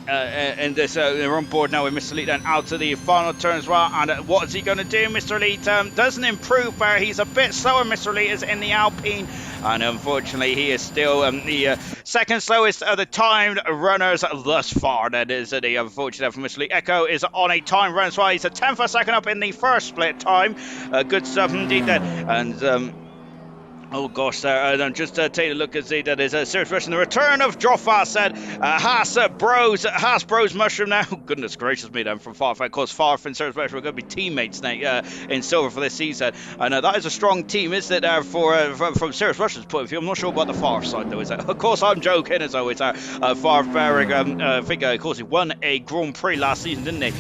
[SPEAKER 1] and this, they're on board now with Mr. Elite then out to the final turn as well. And what is he going to do? Mr. Elite doesn't improve there. He's a bit slower, Mr. Elite is in the Alpine. And unfortunately, he is still the second slowest of the timed runners thus far. That is the unfortunate for Mr. Elite. Echo is on a time run as well. He's a tenth of a second up in the first split time. Good stuff indeed then. And oh gosh, there. Just take a look and see that is a serious version. The return of Joffa said Haas Bros Mushroom now. Oh, goodness gracious me, then from Farf. Of course, Farf and Serious Version are going to be teammates now in silver for this season. And that is a strong team, isn't it, from Serious Version's point of view? I'm not sure about the Farf side, though, is it? Of course, I'm joking, as always. Farf Berg, I think, of course, he won a Grand Prix last season, didn't he?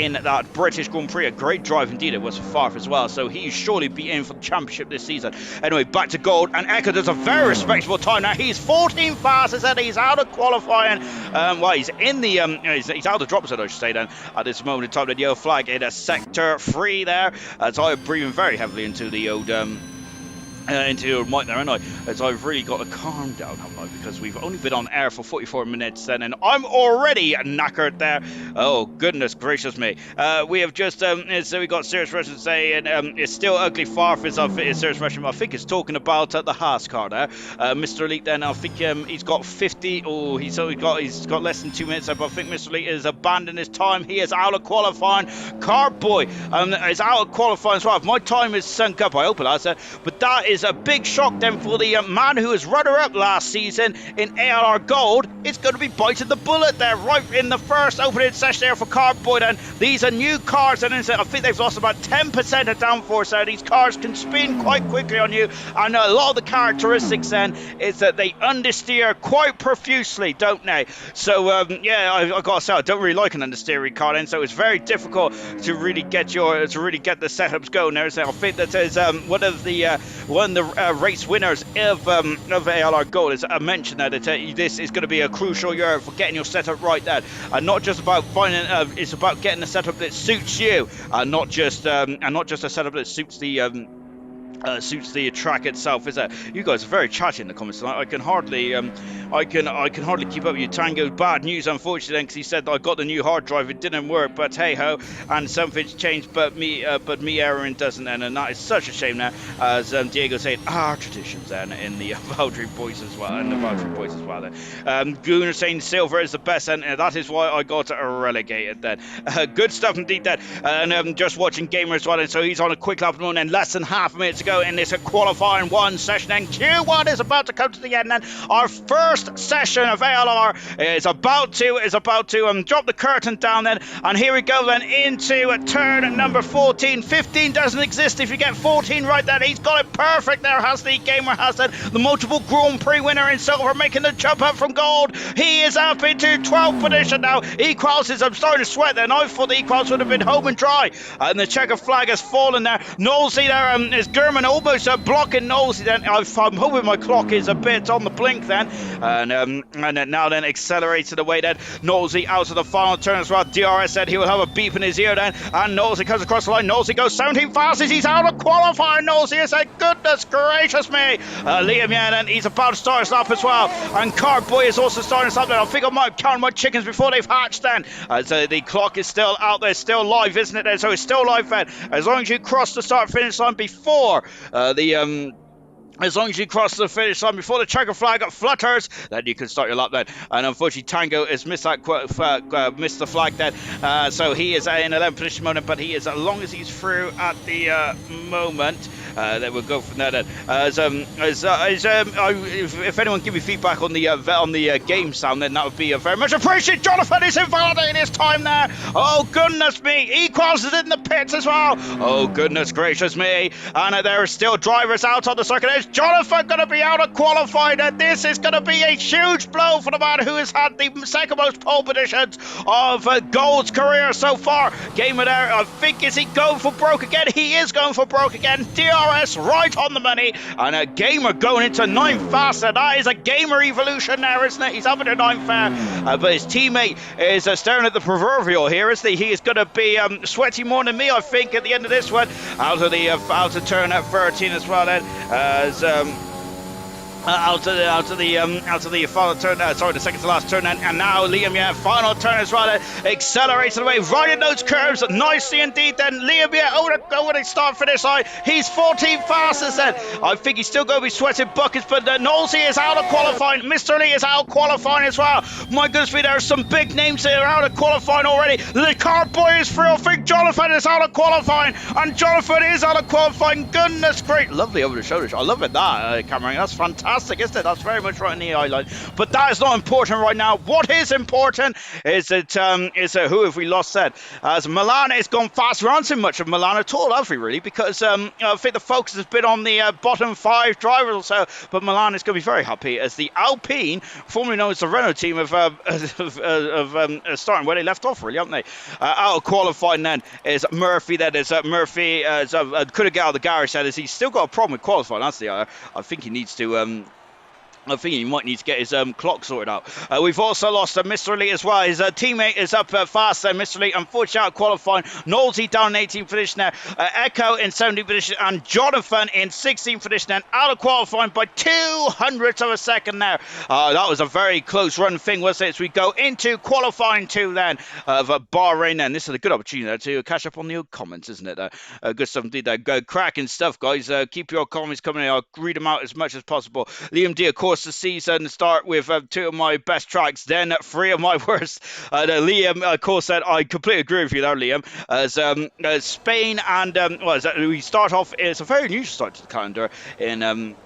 [SPEAKER 1] In that British Grand Prix. A great drive indeed it was for Farf as well. So he surely be in for the championship this season. Anyway, back to gold, and Echo does a very respectable time now. He's 14 fastest, and he's out of qualifying. Well, he's in the he's out of drop zone, I should say. Then at this moment in time, the yellow flag in a sector 3 there. As I'm breathing very heavily into the old into your mic there, and as I've really got to calm down, haven't I? Because we've only been on air for 44 minutes then, and I'm already knackered there. Oh, goodness gracious me. We have just, so we got Serious Russian saying, it's still ugly Farf is Serious Russian. I think it's talking about the Haas car there. Mr. Elite then, I think he's got 50, oh, he's got less than 2 minutes, but I think Mr. Elite has abandoned his time. He is out of qualifying. Carboy is out of qualifying as well. My time is sunk up, I hope it has, but that is a big shock then for the man who was runner-up last season in ALR Gold. It's going to be biting the bullet there right in the first opening session there for Carboy. And these are new cars, and I think they've lost about 10% of downforce there. These cars can spin quite quickly on you, and a lot of the characteristics then is that they understeer quite profusely, don't they? So yeah, I got to say, I don't really like an understeering car then, so it's very difficult to really get the setups going there. So I think that is one of the race winners of ALR Gold is mentioned that this is going to be a crucial year for getting your setup right there, and not just about finding it's about getting a setup that suits you, and not just a setup that suits the track itself. Is that you guys are very chatty in the comments tonight. I can hardly keep up with you. Tango, bad news unfortunately, because he said I got the new hard drive, it didn't work, but hey ho, and something's changed, but me Aaron doesn't, and that is such a shame now, as Diego said, our traditions then in the Valdry boys as well, then Gooner saying silver is the best, and that is why I got relegated then. Good stuff indeed then. And just watching Gamer as well, and so he's on a quick lap and then less than half a minute to go in this qualifying one session, and Q1 is about to come to the end, and our first session of ALR is about to drop the curtain down then, and here we go then into turn number 14. 15 doesn't exist if you get 14 right there. He's got it perfect there, has the Gamer, has the multiple Grand Prix winner in silver, making the jump up from gold. He is up into 12th position now. Equals is, I'm starting to sweat there, and I thought the Equals would have been home and dry, and the checker flag has fallen there. Knowlesy there is German almost blocking Knowlesy then. I'm hoping my clock is a bit on the blink then, and now then accelerated away then. Knowlesy out of the final turn as well. DRS said he will have a beep in his ear then, and Knowlesy comes across the line. Knowlesy goes 17 fastest. He's out of qualifying. Knowlesy is like, goodness gracious me. Liam Yan, and he's about to start his lap as well, and Carboy is also starting his lap then. I think I might count my chickens before they've hatched then. So the clock is still out there, still live, isn't it then? So it's still live then, as long as you cross the start finish line before as long as you cross the finish line before the checker flag flutters, then you can start your lap then. And unfortunately, Tango has missed missed the flag then. So he is in 11th position moment, but he is, as long as he's through at the moment, then we'll go from there then. If anyone give me feedback on the game sound, then that would be very much appreciated. Jonathan is invalidating his time there. Oh goodness me, Equals is in the pits as well. Oh goodness gracious me, and there are still drivers out on the circuit. There's Jonathan going to be out of qualified, and this is going to be a huge blow for the man who has had the second most pole positions of Gold's career so far. Gamer there, I think, is he going for broke again? He is going for broke again. DRS right on the money, and a Gamer going into 9th faster. That is a Gamer evolution there, isn't it? He's up into 9th fair, but his teammate is staring at the proverbial here, isn't he? He is going to be sweating more than me, I think, at the end of this one. Out of turn at 13 as well then, out of the final turn, sorry, the second to last turn, and now Liam, final turn as well, accelerates away, riding those curves nicely indeed. Then Liam, over the start finish line, he's 14th fastest. Then I think he's still going to be sweating buckets, but Knowlesy is out of qualifying. Mr. Lee is out qualifying as well. My goodness me, there are some big names that are out of qualifying already. The car boy is through. I think Jonathan is out of qualifying, and Jonathan is out of qualifying. Goodness great, lovely over the shoulder. I love it, that Cameron. That's fantastic. Isn't it? That's very much right in the eye line. But that is not important right now. What is important is that who have we lost said? As Milan has gone fast. We haven't seen much of Milan at all, have we really? Because I think the focus has been on the bottom 5 drivers or so. But Milan is going to be very happy as the Alpine, formerly known as the Renault team, of starting where they left off, really, haven't they? Out of qualifying then is Murphy. That is Murphy. Could have got out of the garage. That is, he's still got a problem with qualifying. That's the I think he needs to. I think he might need to get his clock sorted out. We've also lost Mr. Lee as well. His teammate is up fast there, Mr. Lee. Unfortunately, out qualifying. Knowlesy down in 18th position there. Echo in 17th position. And Jonathan in 16th position then. Out of qualifying by 200ths of a second there. That was a very close run thing, wasn't it? As we go into qualifying 2 then of Bahrain. And this is a good opportunity there to catch up on the old comments, isn't it? Good stuff indeed there. Cracking stuff, guys. Keep your comments coming in. I'll read them out as much as possible. Liam D, of course, the season start with 2 of my best tracks, then 3 of my worst. Liam, of course, said I completely agree with you there, Liam. As Spain and we start off. It's a very unusual start to the calendar in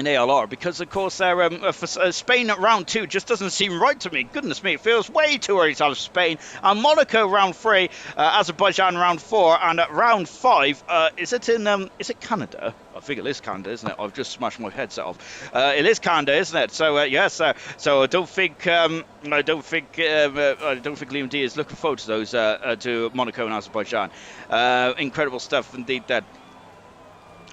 [SPEAKER 1] ALR because, of course, for Spain at round 2 just doesn't seem right to me. Goodness me, it feels way too early to have Spain. And Monaco round 3, Azerbaijan round 4, and at round 5, is it Canada? I think it is Canada, isn't it? I've just smashed my headset off. It is Canada, isn't it? So yes, so I don't think Liam D is looking forward to those to Monaco and Azerbaijan. Incredible stuff indeed. That.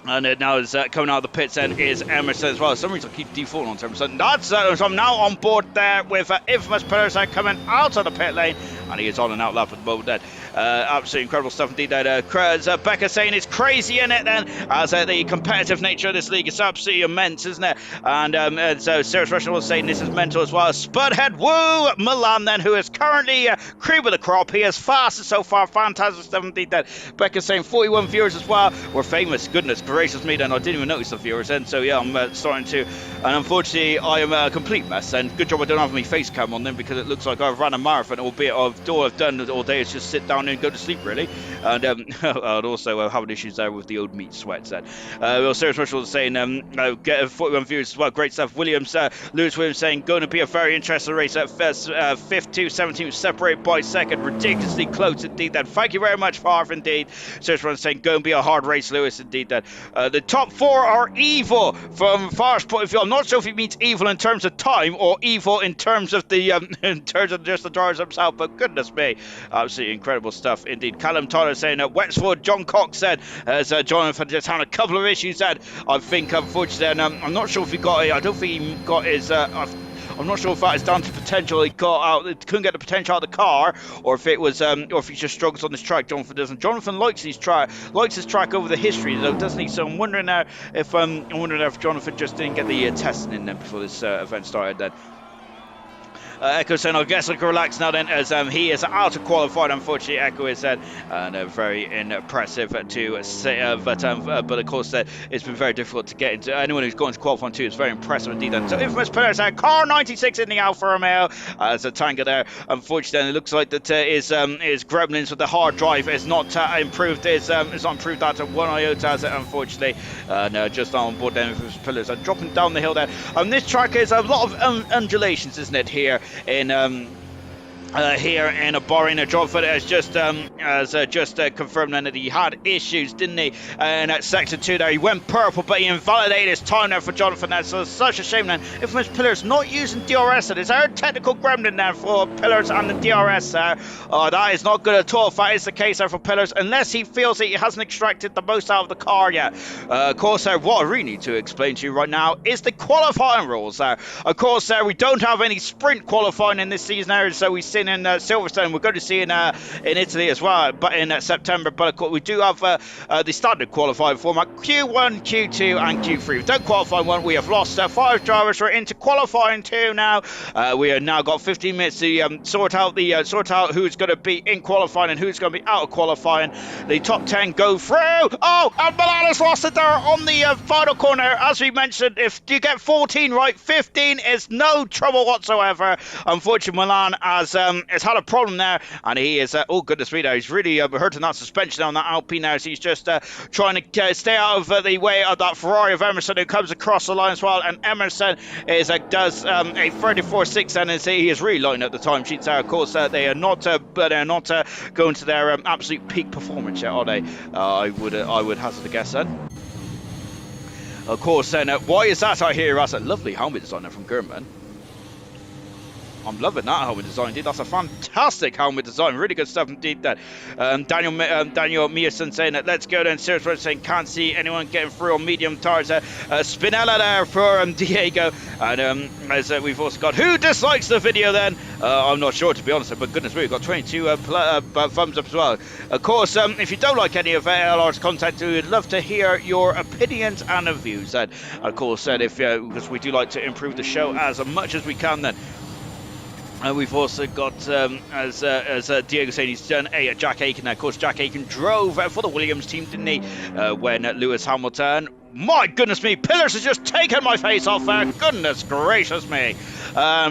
[SPEAKER 1] And now is coming out of the pits then is Emerson as well. For some reason I keep defaulting on Emerson. So I'm now on board there with Infamous Pillars coming out of the pit lane. And he is on and out lap at the moment then. Absolutely incredible stuff indeed there. Becca saying it's crazy in it then. As the competitive nature of this league is absolutely immense, isn't it? And so Serious Russian was saying this is mental as well. Spudhead Woo Milan then, who is currently cream of the crop. He is fastest so far. Fantastic stuff indeed then. Becca saying 41 viewers as well. We're famous. Goodness gracious me then. I didn't even notice the viewers then. So yeah, I'm starting to. And unfortunately, I am a complete mess. And good job I don't have my face cam on them because it looks like I've run a marathon, albeit all I've done all day is just sit down and go to sleep, really. And I'd also having issues there with the old meat sweats then. Well, Serious Russell was saying, get 41 viewers as well. Great stuff. Lewis Williams saying, going to be a very interesting race at first. 5th to 17th, separated by second. Ridiculously close indeed then. Thank you very much, Farf, indeed. Serious Russell saying, going to be a hard race, Lewis, indeed then. The top 4 are evil from Farf's point of view. I'm not sure if he means evil in terms of time or evil in terms of the in terms of just the drivers themselves, but goodness me, absolutely incredible stuff indeed. Callum Tyler saying at Wexford, John Cox said, as Jonathan just had a couple of issues that I think unfortunately, and I'm not sure if he got it. I don't think he got his. I'm not sure if that is down to potential. He couldn't get the potential out of the car, or if it was, or if he just struggles on this track. Jonathan doesn't. Jonathan likes his track over the history, though, doesn't he? So I'm wondering now if Jonathan just didn't get the testing in there before this event started. Then. Echo saying, I guess I can relax now then, as he is out of qualified, unfortunately. Echo is said, and very impressive to say, but of course it's been very difficult to get into. Anyone who's gone to qualifying too is very impressive indeed. And so Infamous Pillars car 96 in the Alfa Romeo as a tanker there. Unfortunately, it looks like that is Gremlins with the hard drive is not improved. It's not improved that to 1 iota, as it, unfortunately. No, just on board then Infamous Pillars are dropping down the hill there. This track is a lot of undulations, isn't it, here in here in Bahrain. Jonathan has just confirmed then that he had issues, didn't he? And at sector 2 there, he went purple, but he invalidated his time there for Jonathan there. So it's such a shame then. Infamous Pillars not using DRS. It is our technical gremlin there for Pillars and the DRS there. That is not good at all if that is the case there for Pillars, unless he feels that he hasn't extracted the most out of the car yet. Of course, what I really need to explain to you right now is the qualifying rules there. Of course, we don't have any sprint qualifying in this season there, so we sit racing in Silverstone. We're going to see in Italy as well, but in September. But of course, we do have the standard qualifying format: Q1, Q2, and Q3. We've done qualifying 1. We have lost 5 drivers. We're into qualifying 2 now. We have now got 15 minutes to sort out who's going to be in qualifying and who's going to be out of qualifying. The top 10 go through. Oh, and Milan has lost it there on the final corner. As we mentioned, if you get 14 right, 15 is no trouble whatsoever. Unfortunately, Milan has had a problem there, and he is oh goodness me, now he's really hurting that suspension on that Alpine now. So he's just trying to stay out of the way of that Ferrari of Emerson, who comes across the line as well. And Emerson does a 34.6, and he is really lighting up the timesheets there. Of course, they are not going to their absolute peak performance yet, are they? I would hazard a guess then. Of course, then why is that? I hear that's a lovely helmet designer from German. I'm loving that helmet design, indeed. That's a fantastic helmet design. Really good stuff indeed. That Daniel Mierson saying that let's go then. Seriously saying can't see anyone getting through on medium tires. Spinella there for Diego. And as we've also got who dislikes the video then. I'm not sure, to be honest, but goodness me, we've got 22 thumbs up as well. Of course, if you don't like any of LR's content, we would love to hear your opinions and views. And of course, because we do like to improve the show as much as we can then. We've also got, as Diego saying, he's done a Jack Aiken. Of course, Jack Aiken drove for the Williams team, didn't he, when Lewis Hamilton... My goodness me, Pillars has just taken my face off there. Goodness gracious me. Yeah,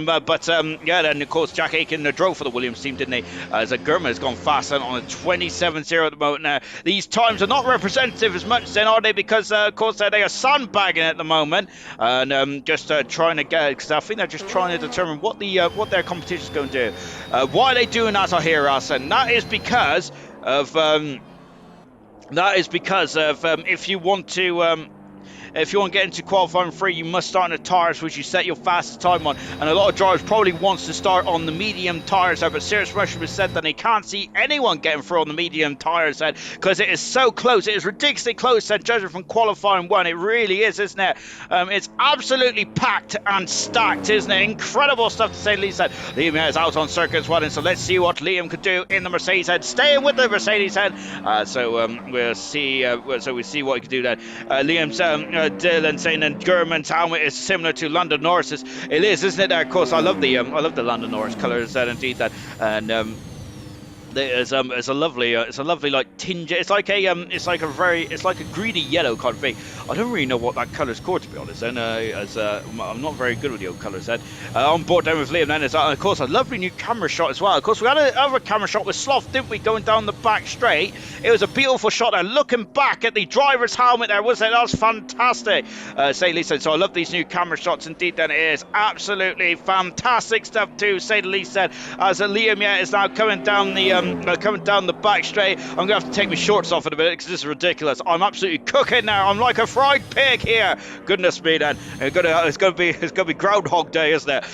[SPEAKER 1] then of course Jack Aiken drove for the Williams team, didn't he? As German has gone fast on a 27.0 at the moment now. These times are not representative as much then, are they? Because of course they are sandbagging at the moment. And just trying to get, because I think they're just trying to determine what their competition is going to do. Why are they doing that, I hear us? And that is because of... if you want to get into qualifying 3, you must start on the tyres which you set your fastest time on, and a lot of drivers probably wants to start on the medium tyres there, but Serious Russian has said that they can't see anyone getting through on the medium tyres because it is so close. It is ridiculously close, judging from qualifying 1. It really is, isn't it? It's absolutely packed and stacked, isn't it? Incredible stuff to say the least. Liam is out on circuit as well, and so let's see what Liam could do in the Mercedes head, staying with the Mercedes head. We'll see. So we see what he can do then. Liam's Dylan saying that German's helmet is similar to Lando Norris's. It is, isn't it? There, of course, I love the Lando Norris colours. Indeed, that and. It's a lovely like tinge. It's like a greeny yellow kind of thing. I don't really know what that colour's called, to be honest. And I'm not very good with the old colours. Then on board down with Liam. Then and of course a lovely new camera shot as well. Of course we had another camera shot with Sloth, didn't we? Going down the back straight. It was a beautiful shot there. Looking back at the driver's helmet there, wasn't it? That was fantastic. Say Lisa. So I love these new camera shots. Indeed, then it is absolutely fantastic stuff too. Say the least. Said as Liam is now coming down the back straight. I'm going to have to take my shorts off in a minute because this is ridiculous. I'm absolutely cooking now. I'm like a fried pig here. Goodness me, then. It's going to be Groundhog Day, isn't it?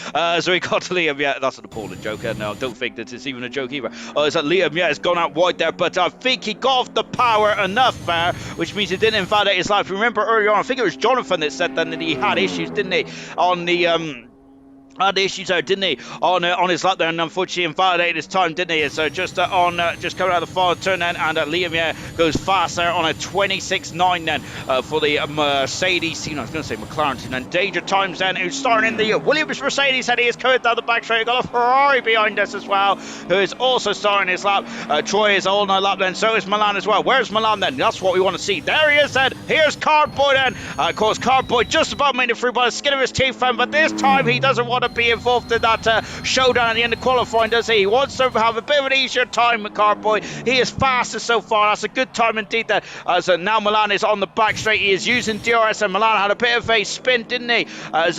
[SPEAKER 1] So we got to Liam. Yeah, that's an appalling joke. No, I don't think that it's even a joke either. Is that Liam? Yeah, it's gone out wide there, but I think he got off the power enough there, which means it didn't invalidate his life. Remember earlier on, I think it was Jonathan that said that he had issues, didn't he, on the had issues there, didn't he, on his lap there, and unfortunately invalidated his time, didn't he? So just coming out of the final turn then, and Liam goes fast there on a 26.9 then for the Mercedes team. I was going to say McLaren team. And Danger Times then, who's starting in the Williams Mercedes, and he is coming down the back straight. Got a Ferrari behind us as well, who is also starting his lap. Troy is all on a lap then, so is Milan as well. Where's Milan then? That's what we want to see. There he is then. Here's Cardboy then. Of course, Cardboy just about made it through by the skin of his teeth, but this time he doesn't want to be involved in that showdown at the end of qualifying, does he? He wants to have a bit of an easier time with Cardboy. He is fastest so far. That's a good time indeed there. As now Milan is on the back straight. He is using DRS, and Milan had a bit of a spin, didn't he? As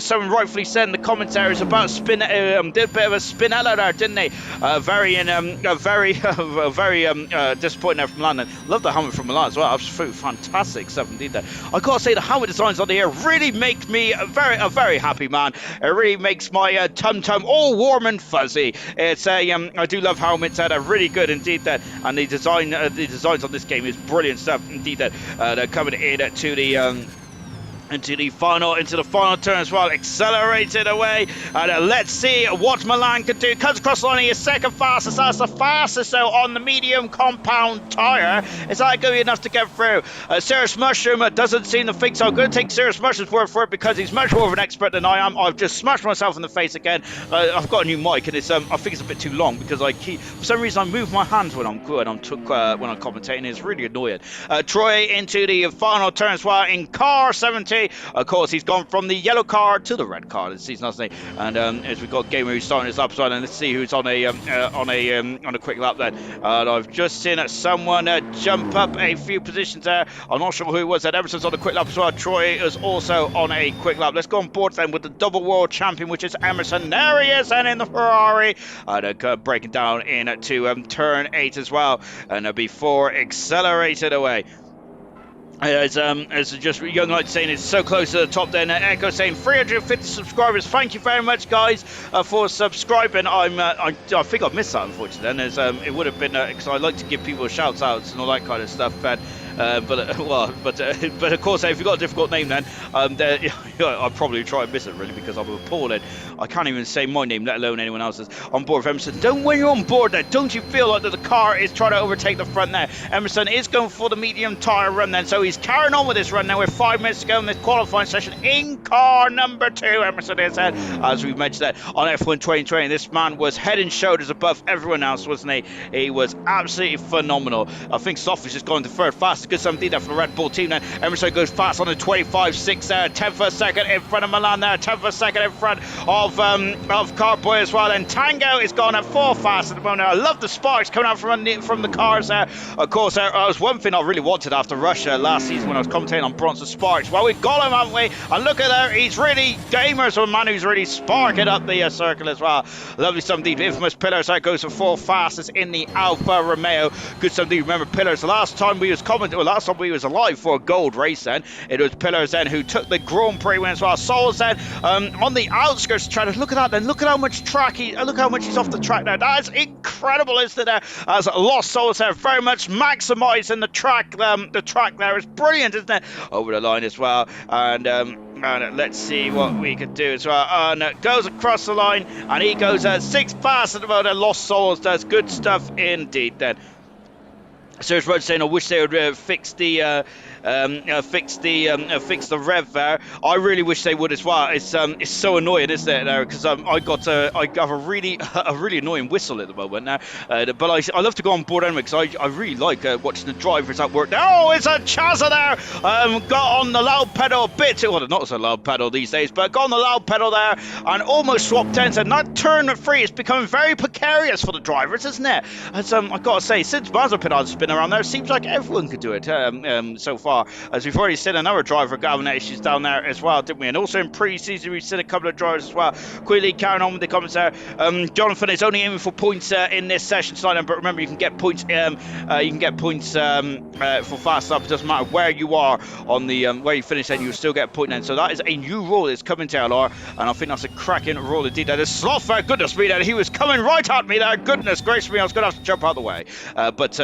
[SPEAKER 1] someone rightfully said in the commentaries about spin, did a bit of a spinella there, didn't he? Very disappointing there from Milan. Love the helmet from Milan as well. Absolutely fantastic stuff indeed there. I gotta say the helmet designs on the air really make me a very happy man. It really makes my tum-tum all warm and fuzzy. It's I do love helmets that are really good indeed that, and the designs on this game is brilliant stuff indeed that. They're coming in to the into the final turn as well, accelerated away, and let's see what Milan can do. Comes across the line, he is second fastest. That's the fastest though on the medium compound tyre. Is that going to be enough to get through? Serious Mushroom doesn't seem to think so. I'm going to take Serious Mushroom's word for it because he's much more of an expert than I am. I've just smashed myself in the face again. I've got a new mic, and it's I think it's a bit too long because for some reason I move my hands when I'm commentating. It's really annoying. Troy into the final turn as well in car 70. Of course, he's gone from the yellow car to the red car this season, hasn't he? And as we've got Gamer who's starting his lap side, and let's see who's on a quick lap then. And I've just seen someone jump up a few positions there. I'm not sure who it was. That Emerson's on a quick lap as well. Troy is also on a quick lap. Let's go on board then with the double world champion, which is Emerson. There he is, and in the Ferrari, and breaking down into turn 8 as well, and before accelerated away. As just Young Light saying it's so close to the top there. And Echo saying 350 subscribers. Thank you very much, guys, for subscribing. I think I've missed that, unfortunately. Then as it would have been because I like to give people shout outs and all that kind of stuff. But of course, if you've got a difficult name, then I'll probably try and miss it really because I'm appalling. I can't even say my name, let alone anyone else's. On board with Emerson. When you're on board there, don't you feel like that the car is trying to overtake the front there? Emerson is going for the medium tyre run then, so he's carrying on with this run now with 5 minutes to go in this qualifying session in car number 2. Emerson is ahead, as we've mentioned that on F1 2020. This man was head and shoulders above everyone else, wasn't he? He was absolutely phenomenal. I think Soft has just gone to third fastest. Good something there for the Red Bull team then. Emerson goes fast on the 25.6 there, 10th for a second in front of Milan there, 10th for a second in front of Carboy as well. And Tango is gone at 4 fast at the moment. I love the sparks coming out from the cars there. Of course, that was one thing I really wanted after Russia last season when I was commentating on Bronze Sparks. Well, we've got him, haven't we? And look at there, he's really Gamer's a man who's really sparking up the circle as well. Lovely stuff indeed. Infamous Pillars that goes for 4 fastest in the Alfa Romeo. Good stuff indeed. Remember Pillars, the last time we was alive for a gold race then, it was Pillars then who took the Grand Prix win as well. Souls then on the outskirts of track. Look at that then, look at how much look how much he's off the track now. That is incredible, isn't it? As Lost Souls there, very much maximising the track there. It's brilliant, isn't it? Over the line as well, and let's see what we can do as well. And goes across the line, and he goes 6 fast at the moment. Lost Souls does good stuff indeed then. Serious Road saying I wish they would fix the rev there. I really wish they would as well. It's so annoying, isn't it? Now because I have a really annoying whistle at the moment now. But I love to go on board anyway because I really like watching the drivers at work. Oh, it's a Chaza there. Got on the loud pedal a bit. Well, not so loud pedal these days, but got on the loud pedal there and almost swapped ends. And that turn 3 is becoming very precarious for the drivers, isn't it? As I've got to say, since Mazepin has been around there, it seems like everyone could do it so far. As we've already seen another driver having issues down there as well, didn't we? And also in pre-season we've seen a couple of drivers as well. Quickly carrying on with the comments there. Jonathan is only aiming for points in this session tonight, but remember you can get points. For fast lap. It doesn't matter where you are on the where you finish, then you'll still get a point. Then, so that is a new rule that's coming to LR, and I think that's a cracking rule indeed. There's Sloth there. Goodness me, that he was coming right at me there. Goodness gracious me, I was going to have to jump out of the way. But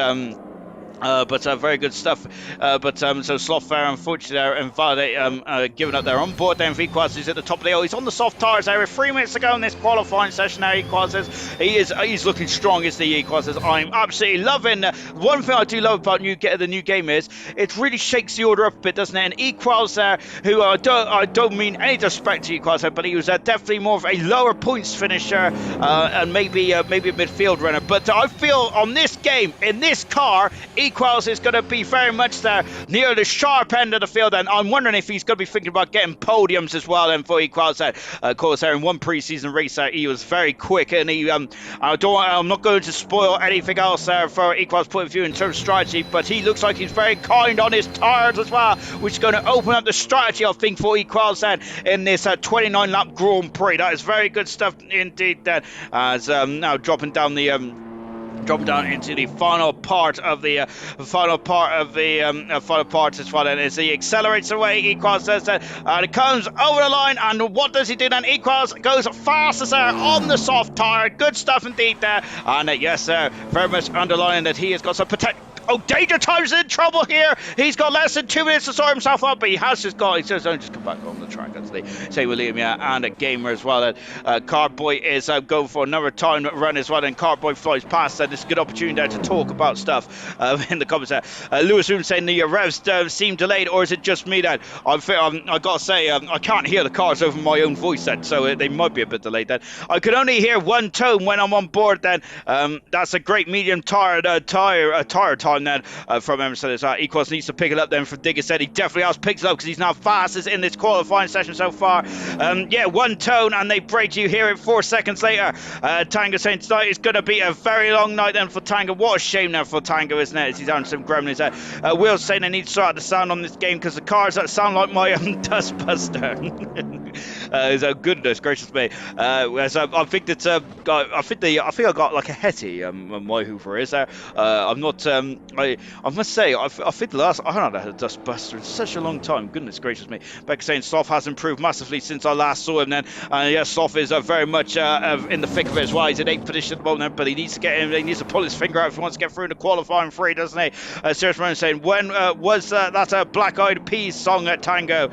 [SPEAKER 1] very good stuff. So Sloth there, unfortunately, there Invalidate giving up there on board. Then Equals is at the top of the hill. He's on the soft tyres there with 3 minutes to go in this qualifying session now. Equals he's looking strong, is the Equals. I'm absolutely loving. One thing I do love about the new game is it really shakes the order up a bit, doesn't it? And Equals there, who I don't mean any disrespect to Equals there, but he was definitely more of a lower points finisher and maybe a midfield runner. But I feel on this game in this car, Equals is going to be very much there near the sharp end of the field, and I'm wondering if he's going to be thinking about getting podiums as well. And for Equals, of course, there in one pre-season race, he was very quick, and I'm not going to spoil anything else there for Equals' point of view in terms of strategy, but he looks like he's very kind on his tyres as well, which is going to open up the strategy, I think, for Equals in this 29 lap Grand Prix. That is very good stuff indeed. As now dropping down into the final part as well. And as he accelerates away, Equals says that, and it comes over the line. And what does he do then? Equals goes fastest there on the soft tyre. Good stuff indeed there. And yes, sir, very much underlining that he has got some Oh, Danger Time's in trouble here. He's got less than 2 minutes to sort himself up, but he has just got. He says, "Don't just come back on the track," as they say, William, and a gamer as well. Cardboy is going for another time run as well, and Cardboy flies past. And it's a good opportunity there to talk about stuff in the comments. Lewis Room saying the revs seem delayed, or is it just me that I gotta say I can't hear the cars over my own voice then, so they might be a bit delayed then. I could only hear one tone when I'm on board then. That's a great medium tire time then from Emerson as well. Equals needs to pick it up then from Digger. Said he definitely has picked it up because he's now fastest in this qualifying session so far. Yeah, one tone and they break. You hear it 4 seconds later. Tango saying tonight is going to be a very long night then for Tango. What a shame now for Tango, isn't it? As he's having some gremlins there. Will's saying I need to sort out the sound on this game because the cars that sound like my Dustbuster. So goodness gracious me. I think that I think I got like a Hetty. My Hoover is there. I'm not. I must say I think the last I haven't had a Dustbuster in such a long time. Goodness gracious me. Becca saying Sloth has improved massively since I last saw him. Then yeah, Sloth is very much in the thick of it as well. He's in 8th position at the moment, but he needs to get in. He needs to pull his finger out if he wants to get through in the qualifying free, doesn't he? Serious Man saying when was that Black Eyed Peas song at Tango?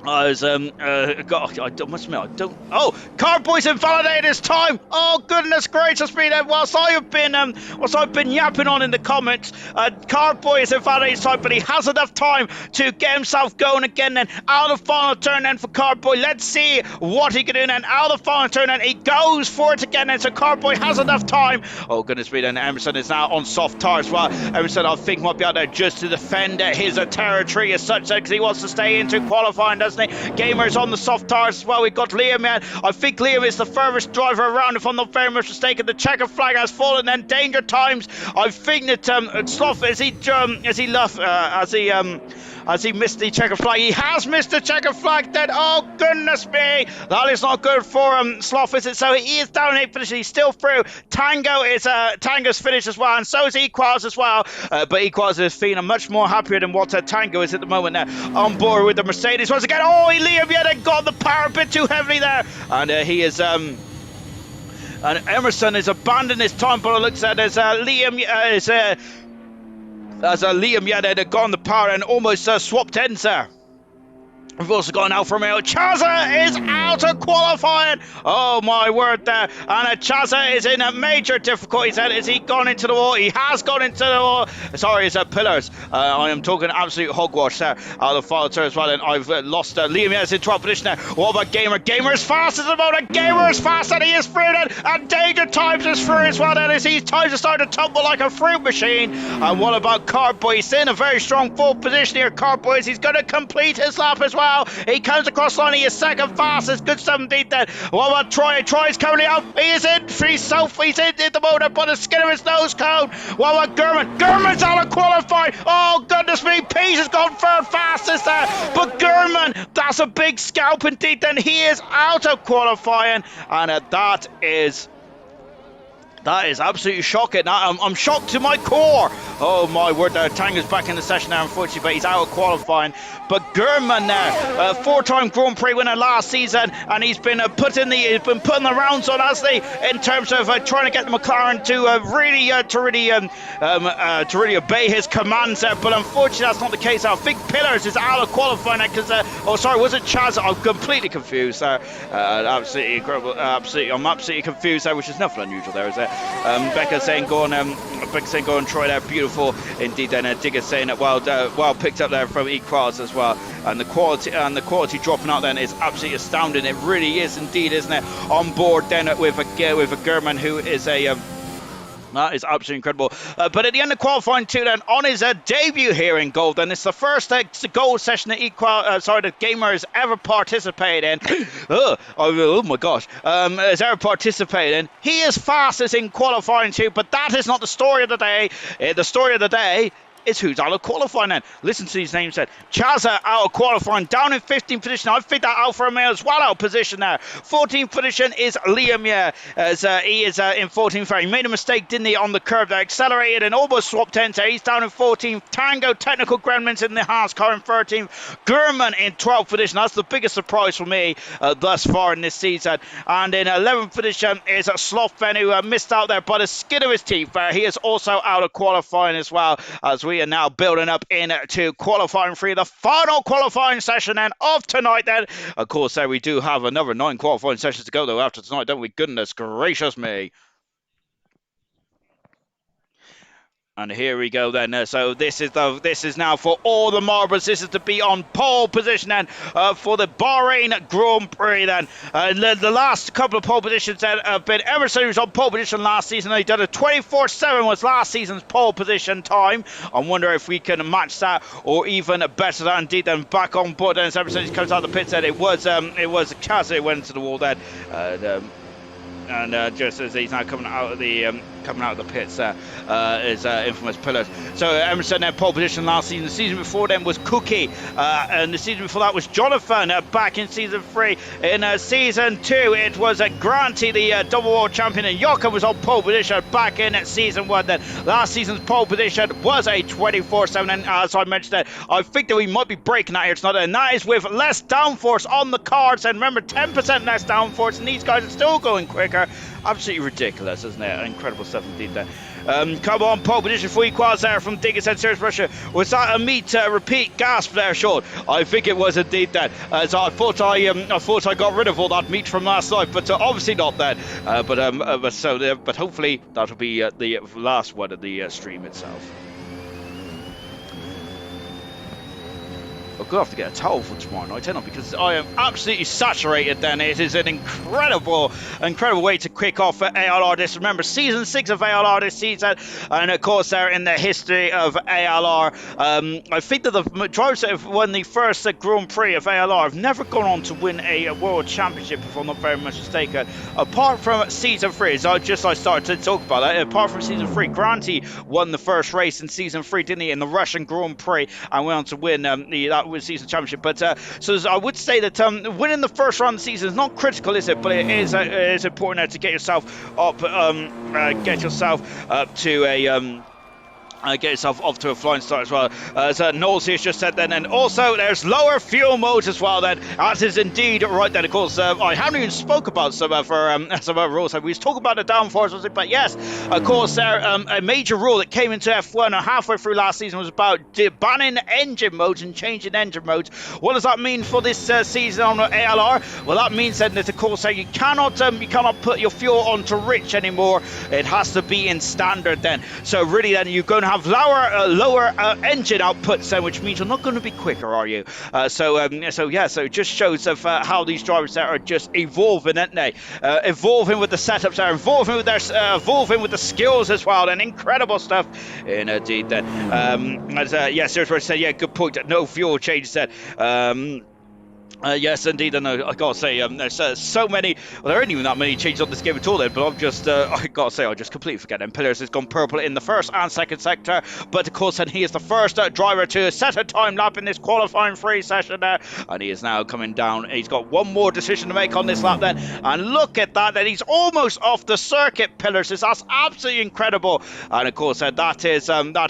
[SPEAKER 1] I was, I must admit, I don't. Oh, Cardboy's invalidated his time. Oh goodness gracious me! Then whilst I've been yapping on in the comments, Cardboy is invalidated his time, but he has enough time to get himself going again. Then out of the final turn then for Cardboy. Let's see what he can do. Then out of the final turn, then he goes for it again. Then so Cardboy has enough time. Oh goodness me! Then Emerson is now on soft tires as well. Emerson, I think, might be out there just to defend his territory as such, because he wants to stay into qualifying, doesn't he? Gamers on the soft tires as well. We've got Liam, man. I think Liam is the furthest driver around, if I'm not very much mistaken. The checker flag has fallen. Then Danger Times. I think that Sloth has he missed the checker flag? He has missed the checker flag then. Oh goodness me, that is not good for Sloth, is it? So he is down in 8th position. He's still through. Tango's finished as well, and so is Equals as well. But Equals is feeling much more happier than what Tango is at the moment now. On board with the Mercedes once again. Oh, Liam yet got the power a bit too heavily there, and he is and Emerson is abandoning his time. But it looks at as Liam Liam had gone the power and almost swapped ends there. We've also got an Alfa Romeo. Chaza is out of qualifying. Oh my word there. And Chaza is in a major difficulty. Has he gone into the wall? He has gone into the wall. Sorry, it's pillars. I am talking absolute hogwash there. Out of the final turn as well. And I've lost Liam. Yes, in 12th position there. What about Gamer? Gamer is fast at the moment. Gamer is fast and he is through then. And Danger Times is through as well then, as his times are starting to tumble like a fruit machine. And what about Cardboy? He's in a very strong 4th position here. Cardboy, he's going to complete his lap as well. He comes across the line. He is second fastest. Good 17th then. What about Troy? Troy's currently out. He is in. He's in the motor, but the skin of his nose cone. What about Gurman? Gurman's out of qualifying. Oh, goodness me. Pease has gone third fastest there. But Gurman, that's a big scalp indeed. Then he is out of qualifying. And that is absolutely shocking. I'm shocked to my core. Oh my word, Tango's back in the session now, unfortunately, but he's out of qualifying. But Gurman there, 4-time Grand Prix winner last season, and he's been putting the rounds on, hasn't he, in terms of trying to get the McLaren to really obey his commands there. But unfortunately, that's not the case. I think Pillars is out of qualifying because was it Chaz? I'm completely confused there. Absolutely incredible. I'm absolutely confused there, which is nothing unusual there, is it? Becca saying go on Troy there, beautiful indeed. Then Digger saying that well picked up there from Equals as well, and the quality dropping out then is absolutely astounding. It really is indeed, isn't it? On board then with a Gurman who is that is absolutely incredible. But at the end of qualifying too, then on his debut here in gold, and it's the first gold session that Gamer has ever participated in. Oh my gosh, has ever participated in. He is fastest in qualifying too, but that is not the story of the day. The story of the day is who's out of qualifying then. Listen to these names then. Chaza out of qualifying, down in 15th position. I think that Alfa Romeo is well out of position there. 14th position is Liam, as he is in 14th. He made a mistake, didn't he, on the curve there. Accelerated and almost swapped ends there. He's down in 14th. Tango Technical Gremlins in the Haas car in 13th. Gurman in 12th position. That's the biggest surprise for me thus far in this season. And in 11th position is Slothfen, who missed out there by the skin of his teeth. He is also out of qualifying as well, as we are now building up into qualifying 3, the final qualifying session then of tonight then. Of course, we do have another 9 qualifying sessions to go though after tonight, don't we? Goodness gracious me. And here we go then. So this is now for all the marbles. This is to be on pole position then for the Bahrain Grand Prix then. The last couple of pole positions that have been ever since he was on pole position last season. He did a 24/7 was last season's pole position time. I wonder if we can match that or even better than indeed. Then back on board then ever since he comes out of the pits then. It was Kaz that went into the wall then. And just as he's now coming out of the pits is infamous pillars. So Emerson then pole position last season. The season before then was Cookie, and the season before that was Jonathan back in season 3. In season 2 it was Granty, the double world champion, and Yoka was on pole position back in season 1 then. Last season's pole position was a 24/7, and as I mentioned that, I think that we might be breaking that here tonight, and that is with less downforce on the cards. And remember, 10% less downforce, and these guys are still going quicker. Absolutely ridiculous, isn't it? Incredible stuff indeed there. Come on, pole position for equals there from Diggers and Serious Russia. Was that a meet repeat gasp there, Sean? I think it was indeed that. So I thought I got rid of all that meat from last night, but obviously not then. But hopefully that'll be the last one of the stream itself. I'm going to have to get a towel for tomorrow night, because I am absolutely saturated then. It is an incredible way to kick off ALR this. Remember, season 6 of ALR this season, and of course they're in the history of ALR. I think that the drivers that have won the first Grand Prix of ALR have never gone on to win a World Championship, if I'm not very much mistaken, apart from season 3. So I started to talk about that. Apart from season 3, Granty won the first race in season 3, didn't he, in the Russian Grand Prix, and went on to win that with season championship. But so I would say that winning the first round of the season is not critical, is it? But it is important to get yourself up, get yourself off to a flying start as well. As Knowles here just said then. And also there's lower fuel modes as well then. That is indeed right then. Of course, I haven't even spoke about some rules. We was talking about the downforce, but yes, of course, a major rule that came into F1 halfway through last season was about banning engine modes and changing engine modes. What does that mean for this season on ALR? Well, that means then that, of course, you cannot put your fuel onto rich anymore. It has to be in standard then. So really then you're going to have lower engine outputs then, which means you're not going to be quicker, are you? So it just shows of how these drivers there are just evolving, aren't they? Evolving with the setups there, evolving with the skills as well, and incredible stuff indeed then. Seriously said, yeah, good point. No fuel changes then. Yes, indeed, and I gotta say, there's so many. Well, there aren't even that many changes on this game at all, then. But I'm just, I gotta say, I just completely forget them. Pillars has gone purple in the first and second sector, but of course, then he is the first driver to set a time lap in this qualifying 3 session there, and he is now coming down. He's got one more decision to make on this lap then, and look at that. Then he's almost off the circuit. Pillars, that's absolutely incredible, and of course, that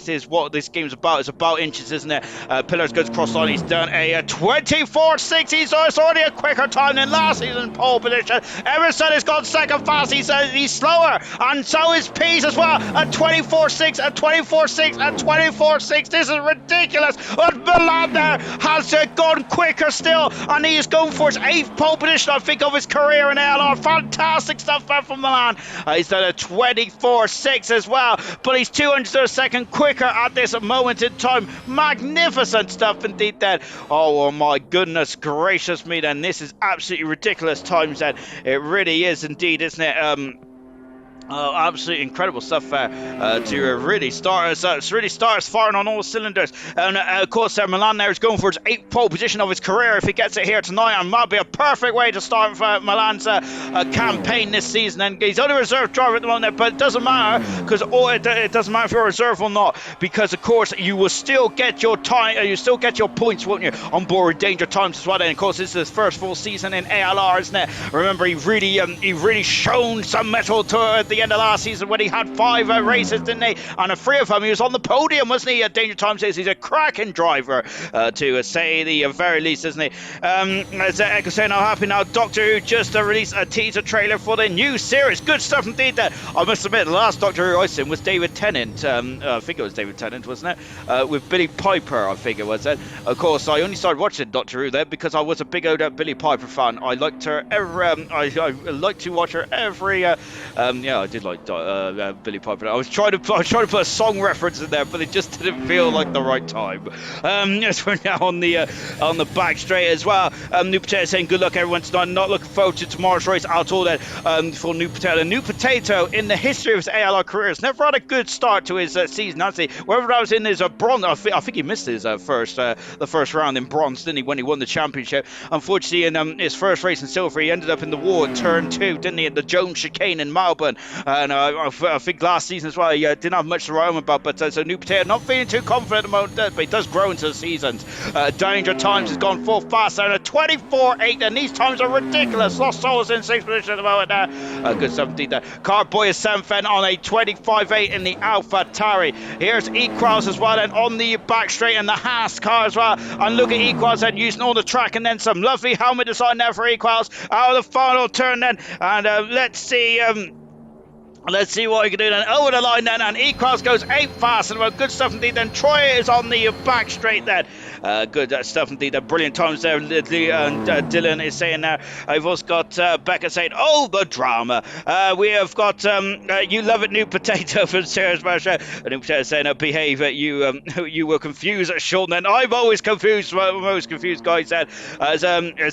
[SPEAKER 1] is what this game's about. It's about inches, isn't it? Pillars goes across line. He's done a 24.60. So it's already a quicker time than last season's pole position. Emerson has gone second fast. He's slower, and so is Pease as well at 24.6, at 24.6, at 24.6. This is ridiculous. But Milan there has gone quicker still, and he is going for his 8th pole position, I think, of his career in ALR. Fantastic stuff there from Milan. He's done a 24.6 as well, but he's 200 a second quicker at this moment in time. Magnificent stuff indeed then. Oh my goodness gracious me then. This is absolutely ridiculous times then. It really is indeed, isn't it? Oh, absolutely incredible stuff to really start us firing on all cylinders. And of course, Milan there is going for his 8th pole position of his career. If he gets it here tonight, and that'll be a perfect way to start Milan's campaign this season. And he's only a reserve driver at the moment, but it doesn't matter because it doesn't matter if you're a reserve or not, because of course you will still get your time, you still get your points, won't you, on board Danger Times as well. And of course, this is his first full season in ALR, isn't it? Remember, he really shown some mettle to the end of last season when he had 5 races, didn't he? And 3 of them he was on the podium, wasn't he? Danger Time says he's a cracking driver, to say the very least, isn't he? As Echo saying, I'm happy now. Doctor Who just released a teaser trailer for the new series. Good stuff indeed. That I must admit, the last Doctor Who I seen was David Tennant. I think it was David Tennant, wasn't it? With Billy Piper, I think it was it. Of course, I only started watching Doctor Who there because I was a big old Billy Piper fan. I liked her every. I like to watch her every. Yeah, I did like Billy Piper. I was trying to put a song reference in there, but it just didn't feel like the right time. Yes, we're now on the back straight as well. New Potato saying good luck everyone tonight. Not looking forward to tomorrow's race at all. Then for New Potato. New Potato in the history of his ALR career has never had a good start to his season, has he? Whether that was in his bronze, I think he missed his the first round in bronze, didn't he, when he won the championship? Unfortunately, in his first race in silver, he ended up in the wall at turn 2, didn't he, at the Jones chicane in Melbourne. And I think last season as well, he didn't have much to write home about. But so New Potato not feeling too confident at the moment, but he does grow into the seasons. Danger Times has gone full fast down at 24.8, and these times are ridiculous. Lost Souls in 6th position at the moment there. Good stuff indeed there. Carboy is 7th then on a 25.8 in the Alfa Tauri. Here's Equals as well, and on the back straight in the Haas car as well. And look at Equals then using all the track, and then some lovely helmet design there for Equals out of the final turn then. And let's see. Let's see what he can do then. Over the line then, and Equals goes 8th fast, and well, good stuff indeed. Then Troy is on the back straight then. Good stuff indeed. Brilliant times there. Dylan is saying now. I've also got Becca saying, "Oh, the drama." We have got you love it, New Potato from Sarah's Marsha. New Potato saying, "Behave." You were confused, Sean. Then I'm always confused. Most confused guys. Said as